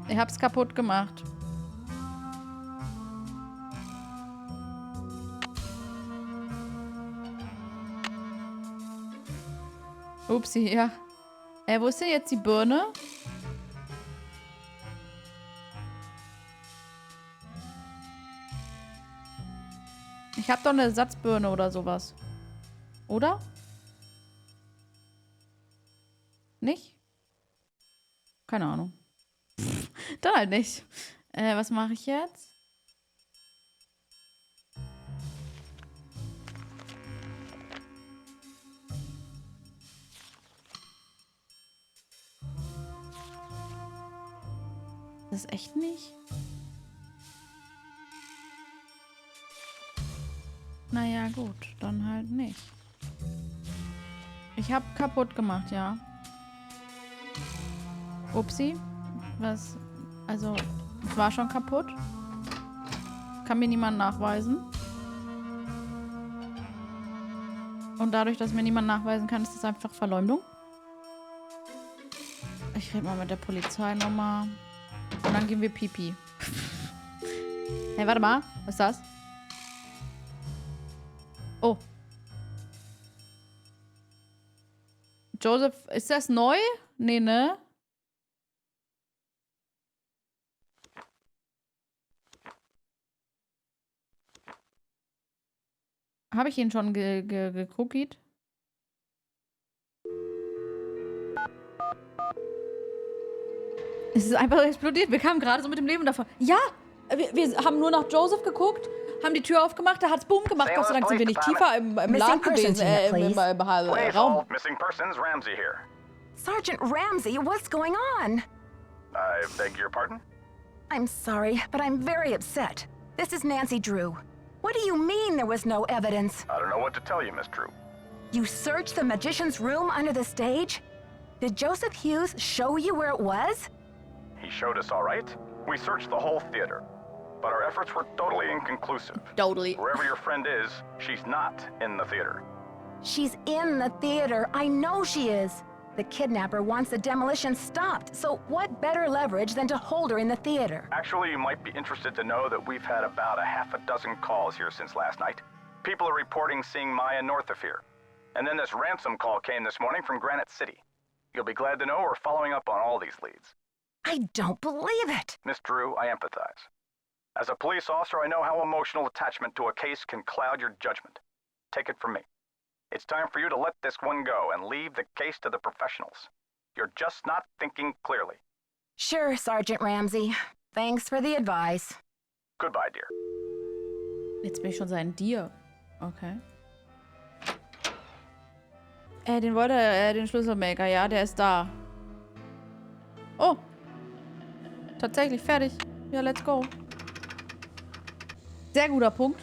Ich hab's kaputt gemacht. Upsi, ja. Wo ist denn jetzt die Birne? Ich hab doch eine Ersatzbirne oder sowas. Oder? Nicht? Keine Ahnung. Dann halt nicht. Was mache ich jetzt? Das ist echt nicht? Naja, gut. Dann halt nicht. Ich hab kaputt gemacht, ja. Upsi. Was? Also, es war schon kaputt. Kann mir niemand nachweisen. Und dadurch, dass mir niemand nachweisen kann, ist das einfach Verleumdung. Ich rede mal mit der Polizei nochmal. Und dann gehen wir Pipi. Hey, warte mal. Was ist das? Oh. Joseph, ist das neu? Nee, ne? Habe ich ihn schon gecookied? Es ist einfach explodiert. Wir kamen gerade so mit dem Leben davon. Ja! Wir haben nur nach Joseph geguckt, haben die Tür aufgemacht, da hat's Boom gemacht. Gott sei Dank sind wir nicht tiefer im Laden gewesen. Im Raum. Missing persons, Ramsey here. Sergeant Ramsey, what's going on? I beg your pardon? I'm sorry, but I'm very upset. This is Nancy Drew. What do you mean there was no evidence? I don't know what to tell you, Miss Drew. You searched the magician's room under the stage? Did Joseph Hughes show you where it was? He showed us all right. We searched the whole theater. But our efforts were totally inconclusive. Totally. Wherever your friend is, she's not in the theater. She's in the theater. I know she is. The kidnapper wants the demolition stopped, so what better leverage than to hold her in the theater? Actually, you might be interested to know that we've had about a half a dozen calls here since last night. People are reporting seeing Maya north of here. And then this ransom call came this morning from Granite City. You'll be glad to know we're following up on all these leads. I don't believe it. Miss Drew, I empathize. As a police officer, I know how emotional attachment to a case can cloud your judgment. Take it from me. It's time for you to let this one go and leave the case to the professionals. You're just not thinking clearly. Sure, Sergeant Ramsey. Thanks for the advice. Goodbye, dear. Jetzt bin ich schon sein Dir. Okay. Den wollte den Schlüsselmaker, ja, der ist da. Oh. Tatsächlich, fertig. Ja, let's go. Sehr guter Punkt.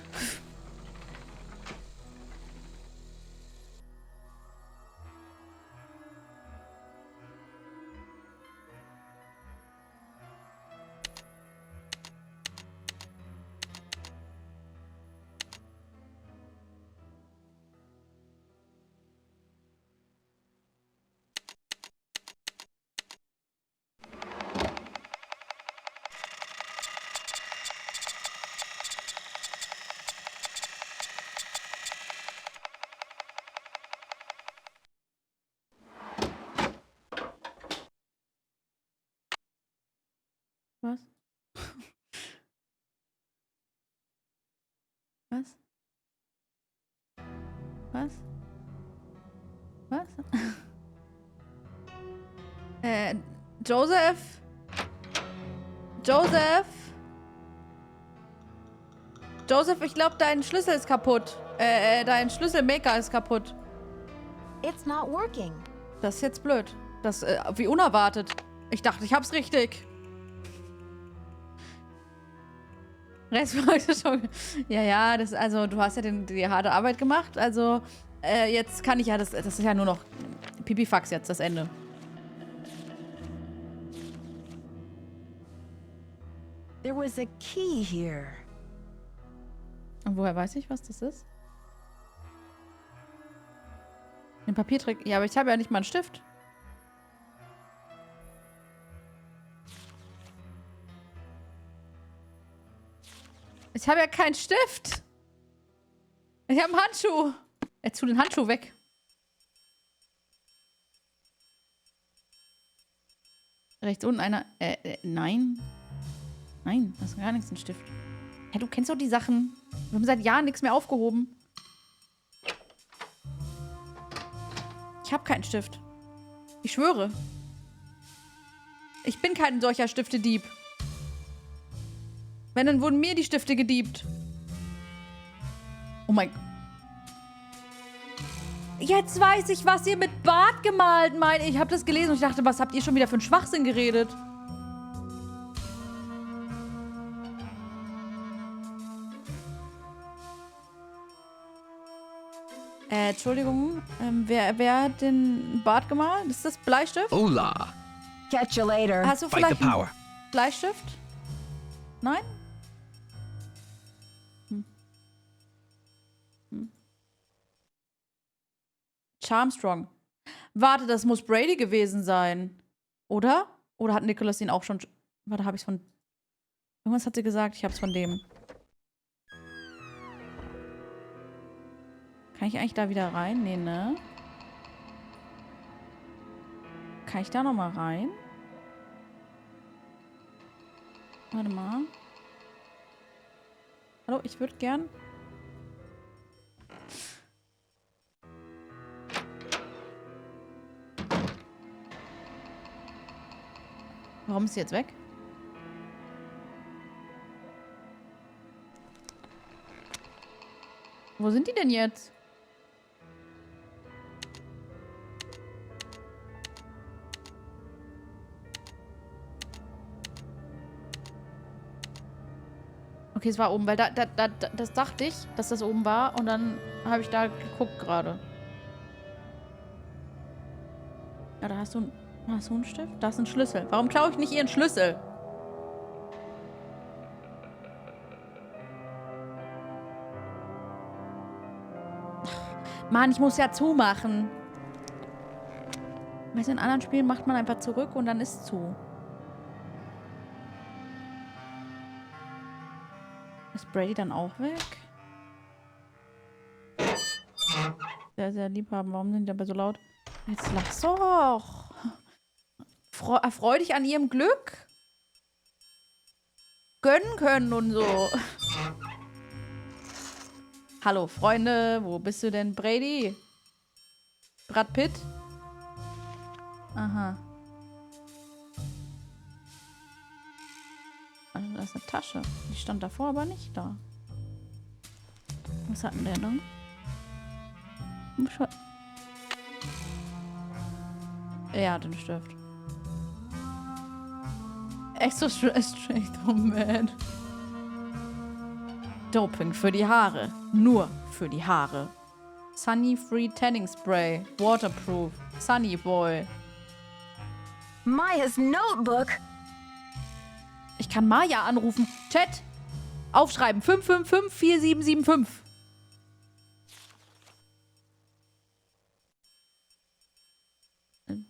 Was? Was? Was? Was? Joseph? Joseph, ich glaube, dein Schlüssel ist kaputt. Dein Schlüsselmaker ist kaputt. It's not working. Das ist jetzt blöd. Das, wie unerwartet. Ich dachte, ich hab's richtig. Rest wollte schon. Ja, das, also, du hast ja die harte Arbeit gemacht. Also, jetzt kann ich ja, das ist ja nur noch Pipifax jetzt, das Ende. There was a key here. Und woher weiß ich, was das ist? Ein Papiertrick. Ja, aber ich habe ja nicht mal einen Stift. Ich habe ja keinen Stift. Ich habe einen Handschuh. Jetzt tu den Handschuh weg. Rechts unten einer. Nein. Nein, das ist gar nichts, ein Stift. Hä, du kennst doch die Sachen. Wir haben seit Jahren nichts mehr aufgehoben. Ich habe keinen Stift. Ich schwöre. Ich bin kein solcher Stiftedieb. Wenn, dann wurden mir die Stifte gediebt. Oh mein Gott. Jetzt weiß ich, was ihr mit Bart gemalt meint. Ich habe das gelesen und ich dachte, was habt ihr schon wieder für einen Schwachsinn geredet? Entschuldigung, wer hat den Bart gemalt? Ist das Bleistift? Hola. Catch you later. Hast du Fight the vielleicht power. einen Bleistift? Nein? Charmstrong. Warte, das muss Brady gewesen sein. Oder? Oder hat Nicholas ihn auch schon... Warte, habe ich es von... Irgendwas hat sie gesagt, ich habe es von dem. Kann ich eigentlich da wieder rein? Nee, ne? Kann ich da nochmal rein? Warte mal. Hallo, ich würde gern... Warum ist sie jetzt weg? Wo sind die denn jetzt? Okay, es war oben, weil das dachte ich, dass das oben war und dann habe ich da geguckt gerade. Ja, da hast du einen Stift? Da ist ein Schlüssel. Warum klaue ich nicht ihren Schlüssel? Mann, ich muss ja zumachen. Weißt du, in anderen Spielen macht man einfach zurück und dann ist zu. Ist Brady dann auch weg? Sehr, sehr lieb haben. Warum sind die dabei so laut? Jetzt lach's doch. Erfreu dich an ihrem Glück. Gönnen können und so. Hallo, Freunde. Wo bist du denn, Brady? Brad Pitt? Aha. Also, da ist eine Tasche. Die stand davor aber nicht da. Was hat denn der noch? Er hat den Stift. Extra straight, oh man. Doping für die Haare. Nur für die Haare. Sunny Free Tanning Spray. Waterproof. Sunny Boy. Maya's Notebook. Ich kann Maya anrufen. Chat. Aufschreiben. 555-4775.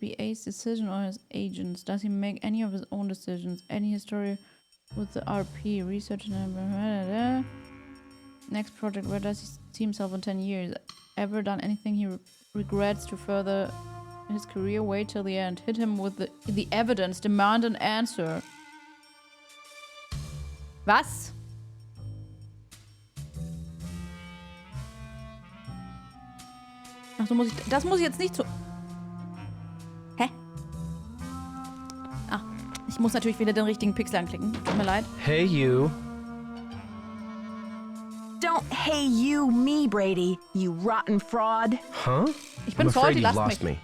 BA's decision or his agents? Does he make any of his own decisions? Any history with the RP? Research? Next project. Where does he see himself in 10 years? Ever done anything he regrets to further his career? Wait till the end. Hit him with the evidence. Demand an answer. Was? Ach so, das muss ich jetzt nicht so... Hä? Ah, ich muss natürlich wieder den richtigen Pixel anklicken. Tut mir leid. Hey, you. Don't hey you me, Brady, you rotten fraud. Huh? Ich bin salty, lasst mich. Me.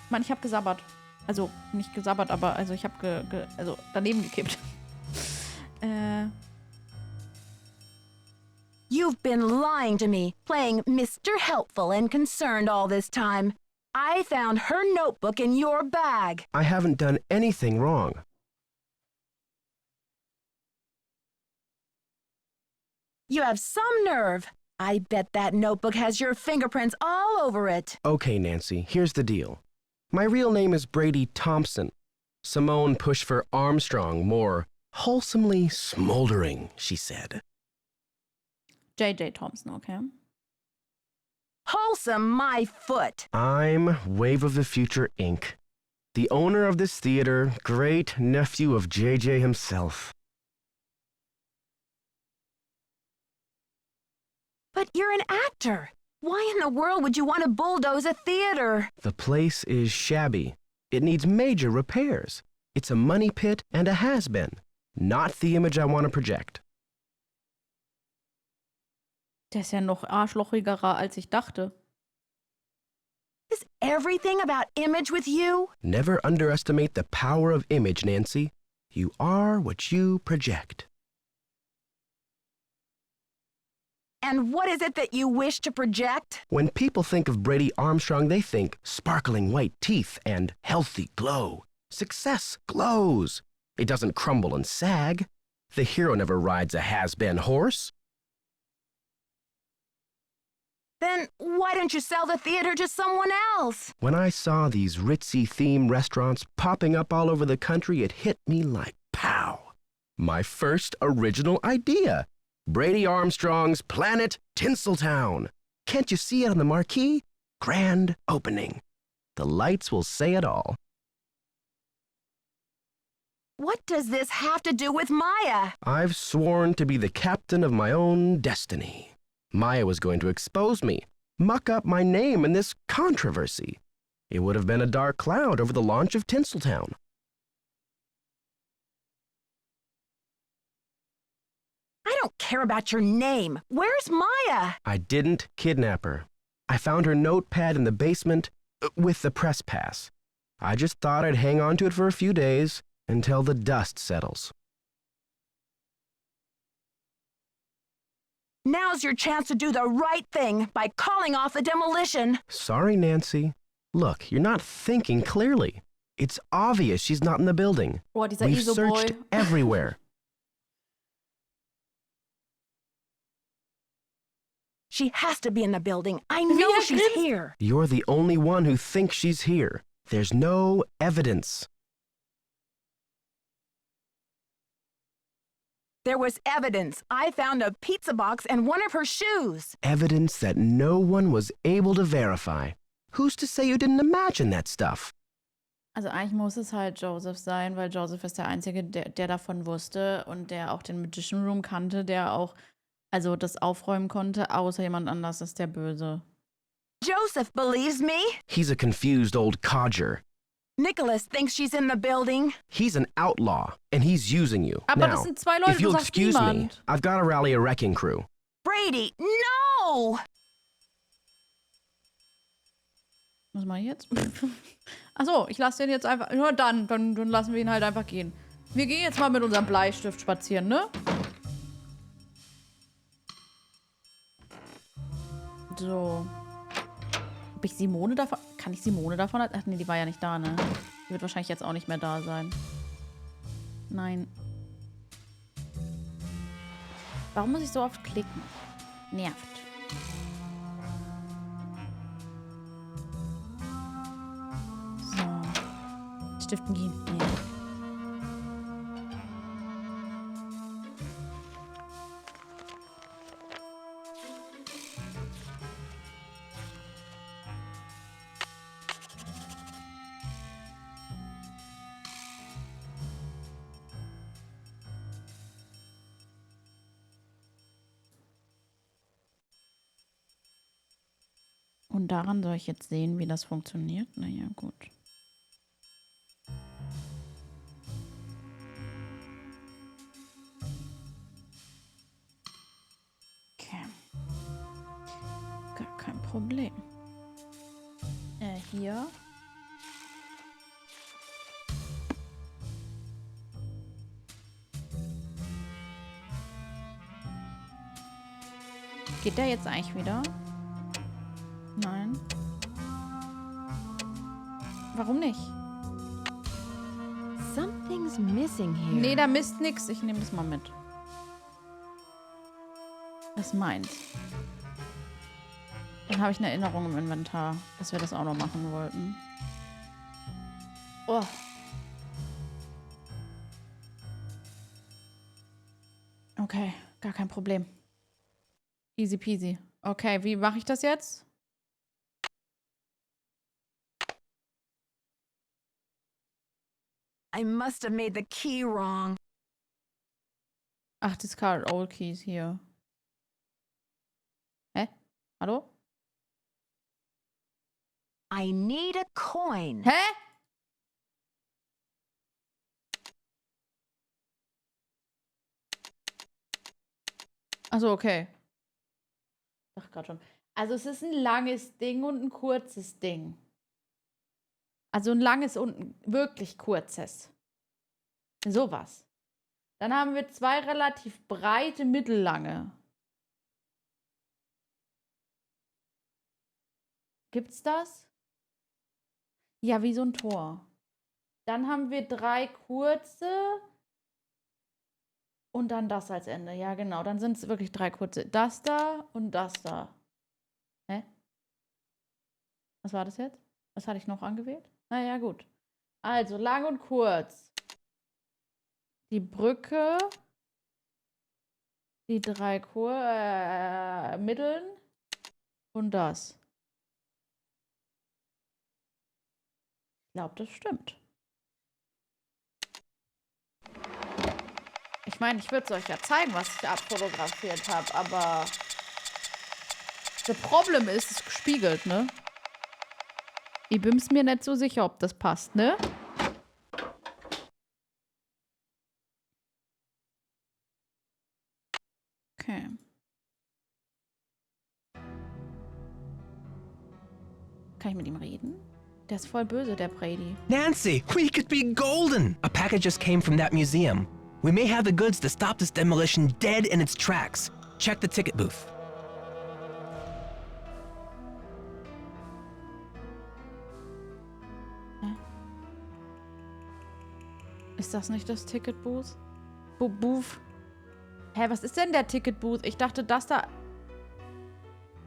Mann, ich hab gesabbert. Also, nicht gesabbert, aber also ich hab also daneben gekippt. You've been lying to me, playing Mr. Helpful and Concerned all this time. I found her notebook in your bag. I haven't done anything wrong. You have some nerve. I bet that notebook has your fingerprints all over it. Okay, Nancy, here's the deal. My real name is Brady Thompson. Simone pushed for Armstrong, more wholesomely smoldering, she said. J.J. Thompson, okay. Wholesome my foot. I'm Wave of the Future, Inc., the owner of this theater, great nephew of J.J. himself. But you're an actor. Why in the world would you want to bulldoze a theater? The place is shabby. It needs major repairs. It's a money pit and a has-been. Not the image I want to project. Der ist ja noch arschlochigerer, als ich dachte. Is everything about image with you? Never underestimate the power of image, Nancy. You are what you project. And what is it that you wish to project? When people think of Brady Armstrong, they think sparkling white teeth and healthy glow. Success glows. It doesn't crumble and sag. The hero never rides a has-been horse. Then why don't you sell the theater to someone else? When I saw these ritzy-themed restaurants popping up all over the country, it hit me like pow. My first original idea. Brady Armstrong's Planet Tinseltown. Can't you see it on the marquee? Grand opening. The lights will say it all. What does this have to do with Maya? I've sworn to be the captain of my own destiny. Maya was going to expose me, muck up my name in this controversy. It would have been a dark cloud over the launch of Tinseltown. I don't care about your name. Where's Maya? I didn't kidnap her. I found her notepad in the basement with the press pass. I just thought I'd hang on to it for a few days until the dust settles. Now's your chance to do the right thing by calling off the demolition. Sorry, Nancy. Look, you're not thinking clearly. It's obvious she's not in the building. Oh, dieser We've ISO-Boy. searched everywhere. She has to be in the building. I know she's here. You're the only one who thinks she's here. There's no evidence. There was evidence. I found a pizza box and one of her shoes. Evidence that no one was able to verify. Who's to say you didn't imagine that stuff? Also eigentlich muss es halt Joseph sein, weil Joseph ist der Einzige, der davon wusste und der auch den Magician Room kannte, der auch also das aufräumen konnte, außer jemand anders ist der Böse. Joseph believes me. He's a confused old codger. Nicholas thinks she's in the building. He's an outlaw, and he's using you. Aber now, das sind zwei Leute, if you'll du sagst excuse me, niemand. I've got to rally a wrecking crew. Brady, no! Was mache ich jetzt? Achso, ich lasse den jetzt einfach. Nur dann lassen wir ihn halt einfach gehen. Wir gehen jetzt mal mit unserem Bleistift spazieren, ne? So. Ob ich Simone davon... Kann ich Simone davon... Ach nee, die war ja nicht da, ne? Die wird wahrscheinlich jetzt auch nicht mehr da sein. Nein. Warum muss ich so oft klicken? Nervt. So. Stiften gehen. Nee. Und daran soll ich jetzt sehen, wie das funktioniert? Naja, gut. Okay. Gar kein Problem. Hier. Geht der jetzt eigentlich wieder? Nein. Warum nicht? Something's missing here. Nee, da misst nix. Ich nehme das mal mit. Das ist meins. Dann habe ich eine Erinnerung im Inventar, dass wir das auch noch machen wollten. Oh. Okay, gar kein Problem. Easy peasy. Okay, wie mache ich das jetzt? I must have made the key wrong. Ach, discard old keys hier. Hä? Hallo? I need a coin. Hä? Also okay. Ach, gerade schon. Also es ist ein langes Ding und ein kurzes Ding. Also ein langes und ein wirklich kurzes. Sowas. Dann haben wir zwei relativ breite, mittellange. Gibt's das? Ja, wie so ein Tor. Dann haben wir drei kurze und dann das als Ende. Ja, genau. Dann sind es wirklich drei kurze. Das da und das da. Hä? Was war das jetzt? Was hatte ich noch angewählt? Naja, gut. Also, lang und kurz. Die Brücke. Die drei Mitteln. Und das. Ich glaube, das stimmt. Ich meine, ich würde es euch ja zeigen, was ich abfotografiert habe, aber das Problem ist, es ist gespiegelt, ne? Ich bin mir nicht so sicher, ob das passt, ne? Okay. Kann ich mit ihm reden? Der ist voll böse, der Brady. Nancy, we could be golden! A package just came from that museum. We may have the goods to stop this demolition dead in its tracks. Check the ticket booth. Ist das nicht das Ticketbooth? Booth? Hä, was ist denn der Ticketbooth? Ich dachte, das da...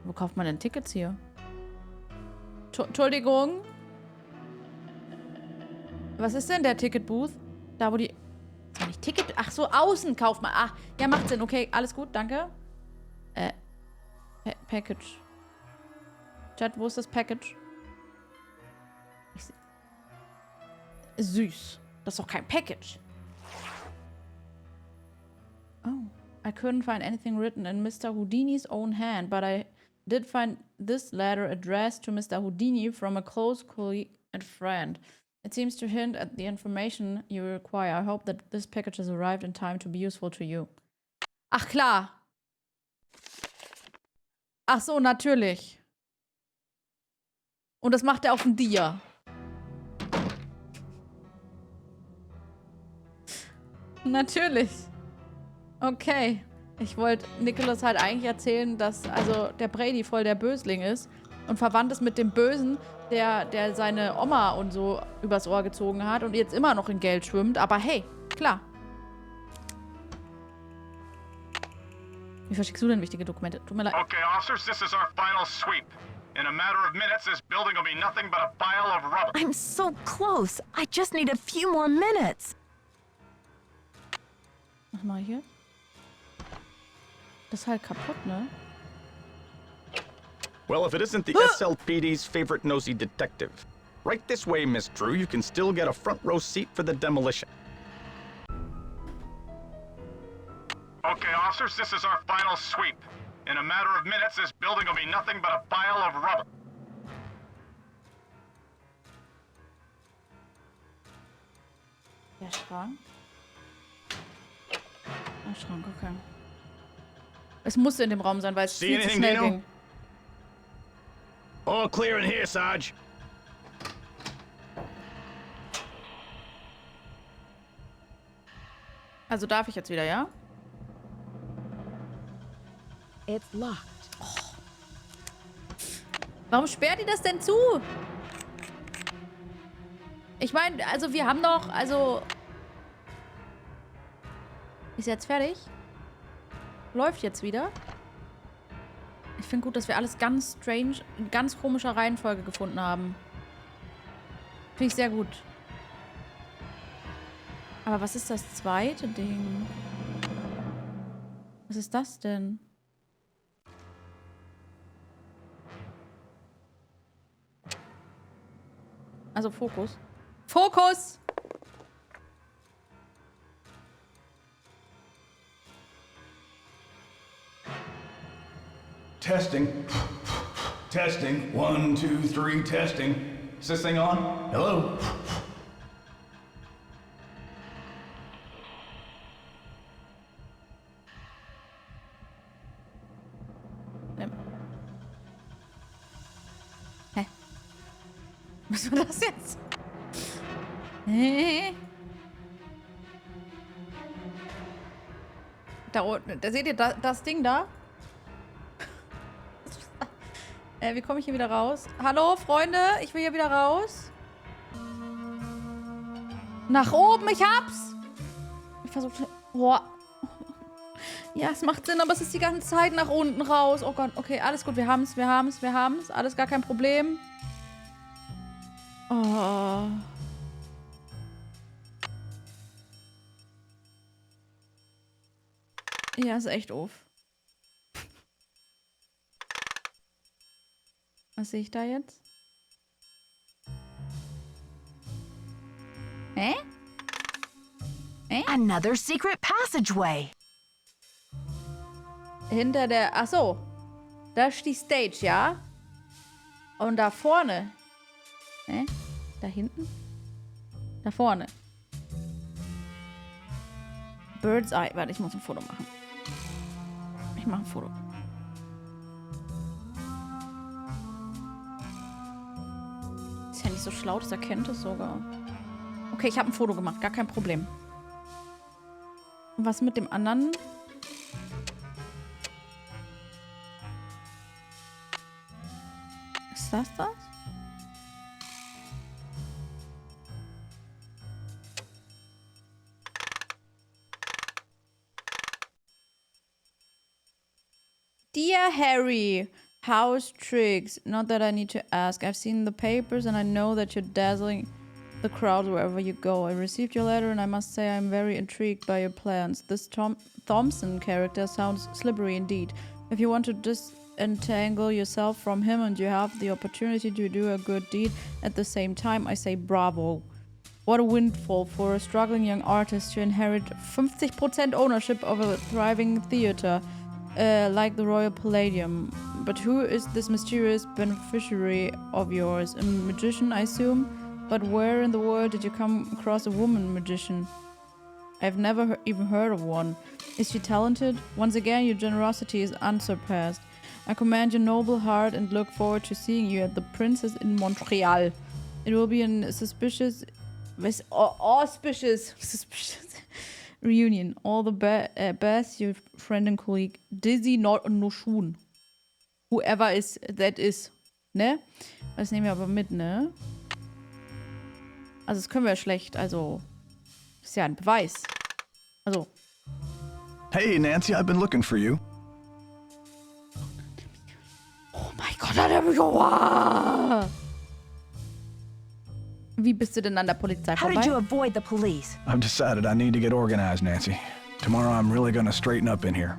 Wo kauft man denn Tickets hier? Entschuldigung? Was ist denn der Ticketbooth? Da, wo die... Ist ja nicht Ticket... Ach so, außen kauft man. Ach, ja, macht Sinn. Okay, alles gut, danke. Package. Chat, wo ist das Package? Süß. Das ist doch kein Package. Oh. I couldn't find anything written in Mr. Houdini's own hand, but I did find this letter addressed to Mr. Houdini from a close colleague and friend. It seems to hint at the information you require. I hope that this package has arrived in time to be useful to you. Ach klar. Ach so, natürlich. Und das macht er auf dem Dia. Natürlich. Okay. Ich wollte Nicholas halt eigentlich erzählen, dass also der Brady voll der Bösling ist und verwandt ist mit dem Bösen, der seine Oma und so übers Ohr gezogen hat und jetzt immer noch in Geld schwimmt. Aber hey, klar. Wie verschickst du denn wichtige Dokumente? Tut mir leid. Okay, officers, this is our final sweep. In a matter of minutes, this building will be nothing but a pile of rubble. I'm so close. I just need a few more minutes. Mach mal hier. Das ist halt kaputt, ne? Well, if it isn't the SLPD's favorite nosy detective. Right this way, Miss Drew. You can still get a front row seat for the demolition. Okay, officers, this is our final sweep. In a matter of minutes, this building will be nothing but a pile of rubble. Der Schrank. Der Schrank, okay. Es musste in dem Raum sein, weil es viel zu schnell ging. All clear in here, Sarge. Also darf ich jetzt wieder, ja? It's locked. Oh. Warum sperrt ihr das denn zu? Ich meine, also wir haben doch, also... Ist jetzt fertig? Läuft jetzt wieder? Ich finde gut, dass wir alles ganz strange, in ganz komischer Reihenfolge gefunden haben. Finde ich sehr gut. Aber was ist das zweite Ding? Was ist das denn? Also Fokus. Fokus! Testing. Testing. 1, 2, 3, testing. Is this thing on? Hello? Hä? Was war das jetzt? Hä? Da unten, da seht ihr das Ding da? Wie komme ich hier wieder raus? Hallo, Freunde, ich will hier wieder raus. Nach oben, ich hab's! Ich versuche... Boah. Ja, es macht Sinn, aber es ist die ganze Zeit nach unten raus. Oh Gott, okay, alles gut, wir haben's. Alles gar kein Problem. Oh. Ja, ist echt doof. Was sehe ich da jetzt? Hä? Another secret passageway. Hinter der... Ach so. Da ist die Stage, ja? Und da vorne... Hä? Da hinten? Da vorne. Bird's Eye. Warte, ich muss ein Foto machen. Ich mache ein Foto. Ist ja nicht so schlau, das erkennt es sogar. Okay, ich habe ein Foto gemacht. Gar kein Problem. Und was mit dem anderen? Ist das das? Dear Harry, house tricks. Not that I need to ask. I've seen the papers and I know that you're dazzling the crowd wherever you go. I received your letter and I must say I'm very intrigued by your plans. This Thompson character sounds slippery indeed. If you want to disentangle yourself from him and you have the opportunity to do a good deed at the same time, I say bravo. What a windfall for a struggling young artist to inherit 50% ownership of a thriving theater. Like the Royal Palladium. But who is this mysterious beneficiary of yours? A magician, I assume? But where in the world did you come across a woman magician? I've never even heard of one. Is she talented? Once again, your generosity is unsurpassed. I commend your noble heart and look forward to seeing you at the Princess in Montreal. It will be an auspicious reunion. All the best, your friend and colleague, Dizzy Noshun. Whoever is that is. Ne? Das nehmen wir aber mit, ne? Also, das können wir ja schlecht. Also, ist ja ein Beweis. Also. Hey, Nancy, I've been looking for you. Oh mein Gott, hat er mich... Oh. Wie bist du denn an der Polizei vorbei? How did you avoid the police? I've decided I need to get organized, Nancy. Tomorrow I'm really gonna straighten up in here.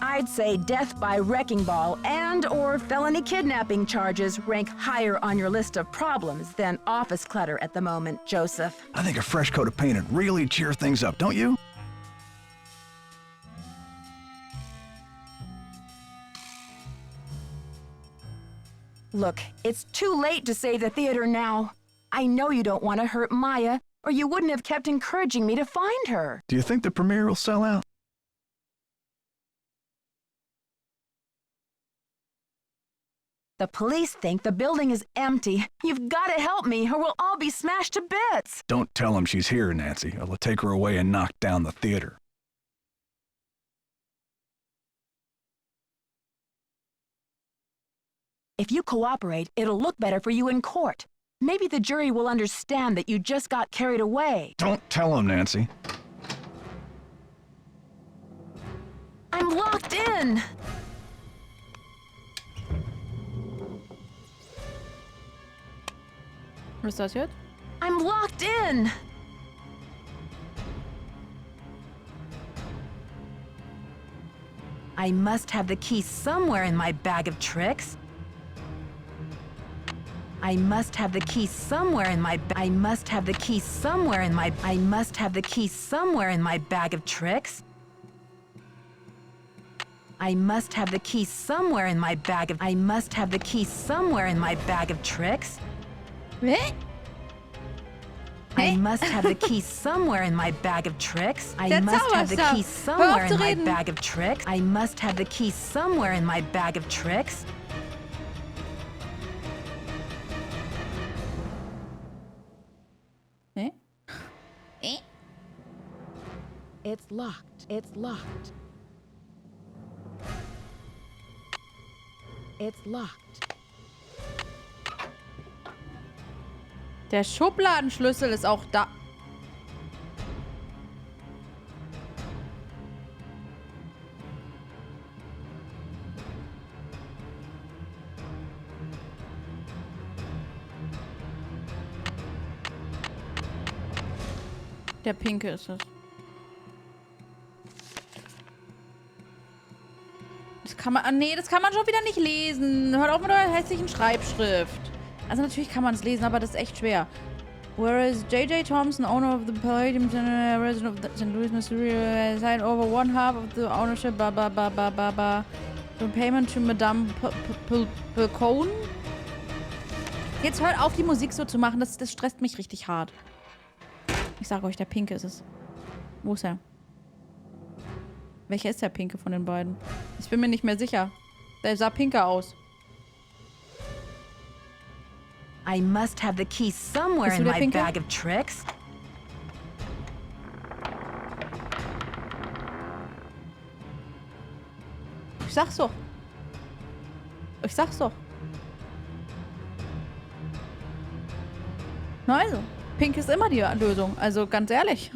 I'd say death by wrecking ball and or felony kidnapping charges rank higher on your list of problems than office clutter at the moment, Joseph. I think a fresh coat of paint would really cheer things up, don't you? Look, it's too late to save the theater now. I know you don't want to hurt Maya, or you wouldn't have kept encouraging me to find her. Do you think the premiere will sell out? The police think the building is empty. You've got to help me, or we'll all be smashed to bits. Don't tell them she's here, Nancy, or they'll take her away and knock down the theater. If you cooperate, it'll look better for you in court. Maybe the jury will understand that you just got carried away. Don't tell them, Nancy. I'm locked in. Was ist das jetzt? I'm locked in. I must have the key somewhere in my bag of tricks. I must have the key somewhere in my I must have the key somewhere in my I must have the key somewhere in my bag of tricks. I must have the key somewhere in my bag of I must have the key somewhere in my bag of tricks. I must have the key somewhere in my bag of tricks. I must have the key somewhere in my bag of tricks. I must have the key somewhere in my bag of tricks. It's locked. It's locked. It's locked. Der Schubladenschlüssel ist auch da. Der pinke ist es. Das kann man... Nee, das kann man schon wieder nicht lesen. Hört auf mit eurer hässlichen Schreibschrift. Also natürlich kann man es lesen, aber das ist echt schwer. Whereas J.J. Thompson, owner of the Palladium resident of St. Louis, Missouri, signed over one half of the ownership, the payment to Madame Pecone. Jetzt hört auf, die Musik so zu machen. Das stresst mich richtig hart. Ich sage euch, der Pinke ist es. Wo ist er? Welcher ist der Pinke von den beiden? Ich bin mir nicht mehr sicher. Der sah pinker aus. I must have the key somewhere in my bag of tricks. Ich sag's doch. Ich sag's doch. Na also, pink ist immer die Lösung. Also ganz ehrlich.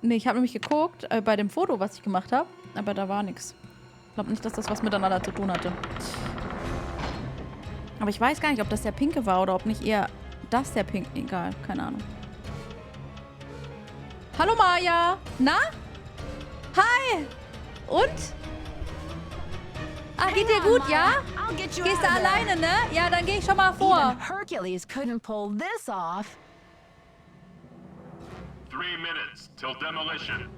Nee, ich habe nämlich geguckt bei dem Foto, was ich gemacht habe. Aber da war nichts. Ich glaube nicht, dass das was miteinander zu tun hatte. Aber ich weiß gar nicht, ob das der Pinke war oder ob nicht eher das der Pinke. Egal, keine Ahnung. Hallo Maya. Na? Hi. Und? Ah, geht dir gut, ja? Gehst du alleine, ne? Ja, dann gehe ich schon mal vor. Hercules couldn't pull this off. 3 minutes till demolition.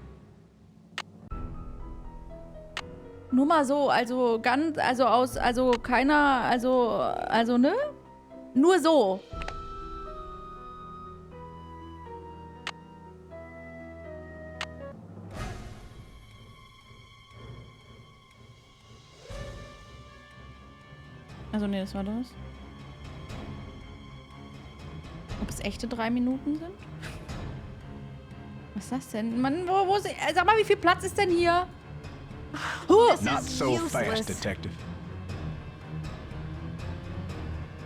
Nur mal so, also ganz, also keiner, also, ne? Nur so. Also, ne, das war das. Ob es echte 3 Minuten sind? Was ist das denn? Mann, sag mal, wie viel Platz ist denn hier? Not so fast, Detective.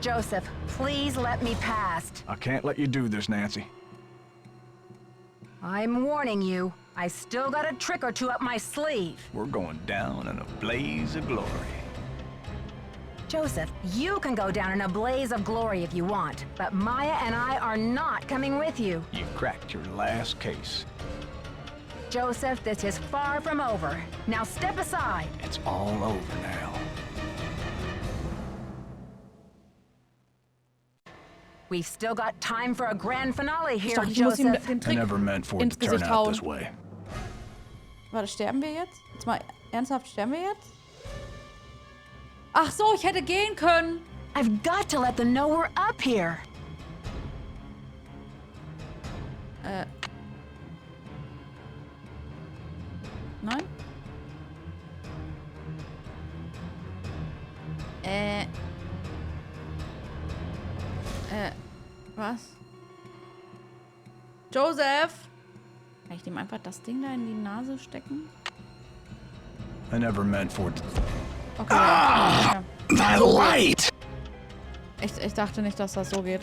Joseph, please let me past. I can't let you do this, Nancy. I'm warning you. I still got a trick or two up my sleeve. We're going down in a blaze of glory. Joseph, you can go down in a blaze of glory if you want, but Maya and I are not coming with you. You've cracked your last case. Joseph, this is far from over. Now step aside. It's all over now. We've still got time for a grand finale here, Ich muss ihm Joseph. den Trick I never meant for it ins to turn Gesicht out hauen. this way. Warte, sterben wir jetzt? Jetzt mal ernsthaft, sterben wir jetzt? Ach so, ich hätte gehen können. I've got to let them know we're up here. Nein? Was? Joseph! Kann ich dem einfach das Ding da in die Nase stecken? I never meant for it. Okay. Ja. That light! Ich dachte nicht, dass das so geht.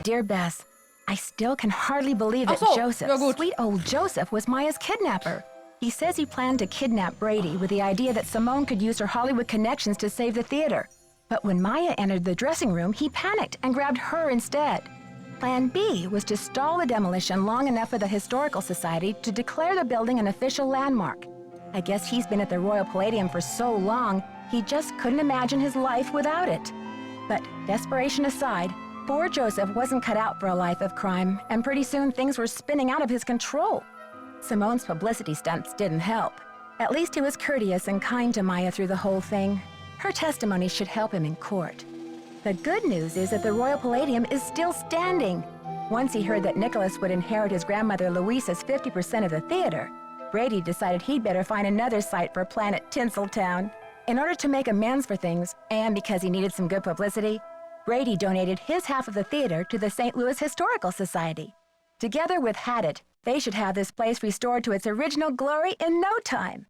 Dear Bess, I still can hardly believe that Joseph, sweet old Joseph, was Maya's kidnapper. He says he planned to kidnap Brady with the idea that Simone could use her Hollywood connections to save the theater. But when Maya entered the dressing room, he panicked and grabbed her instead. Plan B was to stall the demolition long enough for the Historical Society to declare the building an official landmark. I guess he's been at the Royal Palladium for so long, he just couldn't imagine his life without it. But desperation aside, poor Joseph wasn't cut out for a life of crime, and pretty soon things were spinning out of his control. Simone's publicity stunts didn't help. At least he was courteous and kind to Maya through the whole thing. Her testimony should help him in court. The good news is that the Royal Palladium is still standing. Once he heard that Nicholas would inherit his grandmother Louisa's 50% of the theater, Brady decided he'd better find another site for Planet Tinseltown. In order to make amends for things, and because he needed some good publicity, Brady donated his half of the theater to the St. Louis Historical Society. Together with Haddett, they should have this place restored to its original glory in no time.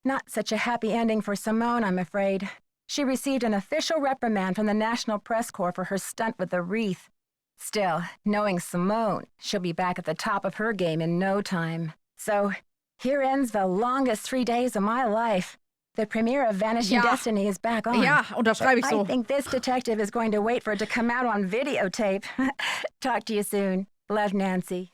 Not such a happy ending for Simone, I'm afraid. She received an official reprimand from the National Press Corps for her stunt with the wreath. Still, knowing Simone, she'll be back at the top of her game in no time. So, here ends the longest 3 days of my life. The premiere of Vanishing Destiny is back on. Ja, unterschreibe ich so. I think this detective is going to wait for it to come out on videotape. Talk to you soon. Love, Nancy.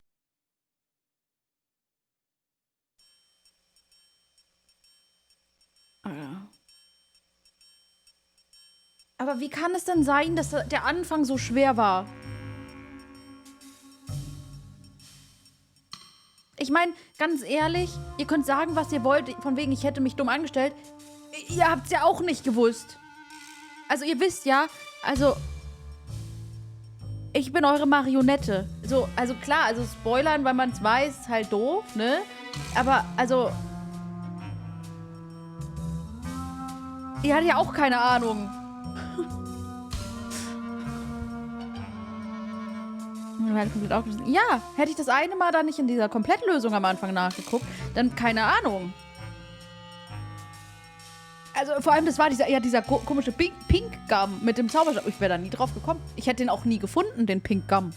Aber wie kann es denn sein, dass der Anfang so schwer war? Ich meine, ganz ehrlich, ihr könnt sagen, was ihr wollt, von wegen, ich hätte mich dumm angestellt. Ihr habt's ja auch nicht gewusst. Also ihr wisst ja, also ich bin eure Marionette. So, also klar, also spoilern, weil man es weiß, ist halt doof, ne? Aber, also ihr hattet ja auch keine Ahnung. Ja, hätte ich das eine Mal da nicht in dieser Komplettlösung am Anfang nachgeguckt, dann keine Ahnung. Also vor allem, das war dieser komische Pink Gum mit dem Zauberstab. Ich wäre da nie drauf gekommen. Ich hätte den auch nie gefunden, den Pink Gum.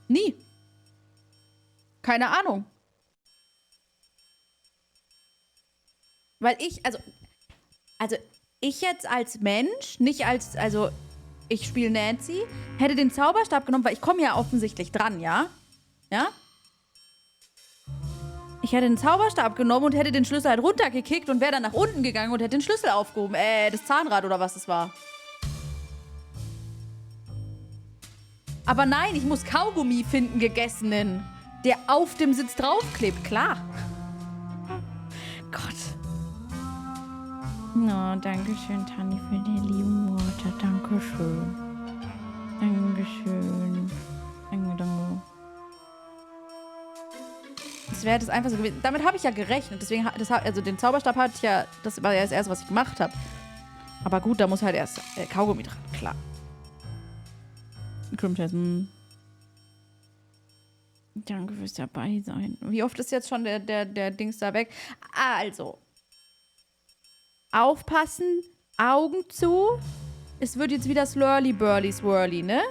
Nie. Keine Ahnung. Weil ich, also ich jetzt als Mensch, nicht als, also ich spiele Nancy, hätte den Zauberstab genommen, weil ich komme ja offensichtlich dran, ja? Ja? Ich hätte den Zauberstab genommen und hätte den Schlüssel halt runtergekickt und wäre dann nach unten gegangen und hätte den Schlüssel aufgehoben. Das Zahnrad oder was es war. Aber nein, ich muss Kaugummi finden, gegessenen, der auf dem Sitz draufklebt, klar. Gott. No, danke schön, Tanni, für die lieben Worte. Dankeschön. Dankeschön. Danke. Das wäre das einfach so gewesen. Damit habe ich ja gerechnet. Deswegen, also den Zauberstab hatte ich ja, das war ja das Erste, was ich gemacht habe. Aber gut, da muss halt erst Kaugummi dran, klar. Danke fürs dabei sein. Wie oft ist jetzt schon der Dings da weg? Also. Aufpassen, Augen zu. Es wird jetzt wieder Slurly Burly Swirly, ne?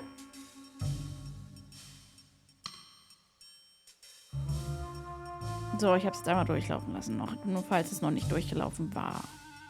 So, ich habe es jetzt einmal durchlaufen lassen, nur falls es noch nicht durchgelaufen war.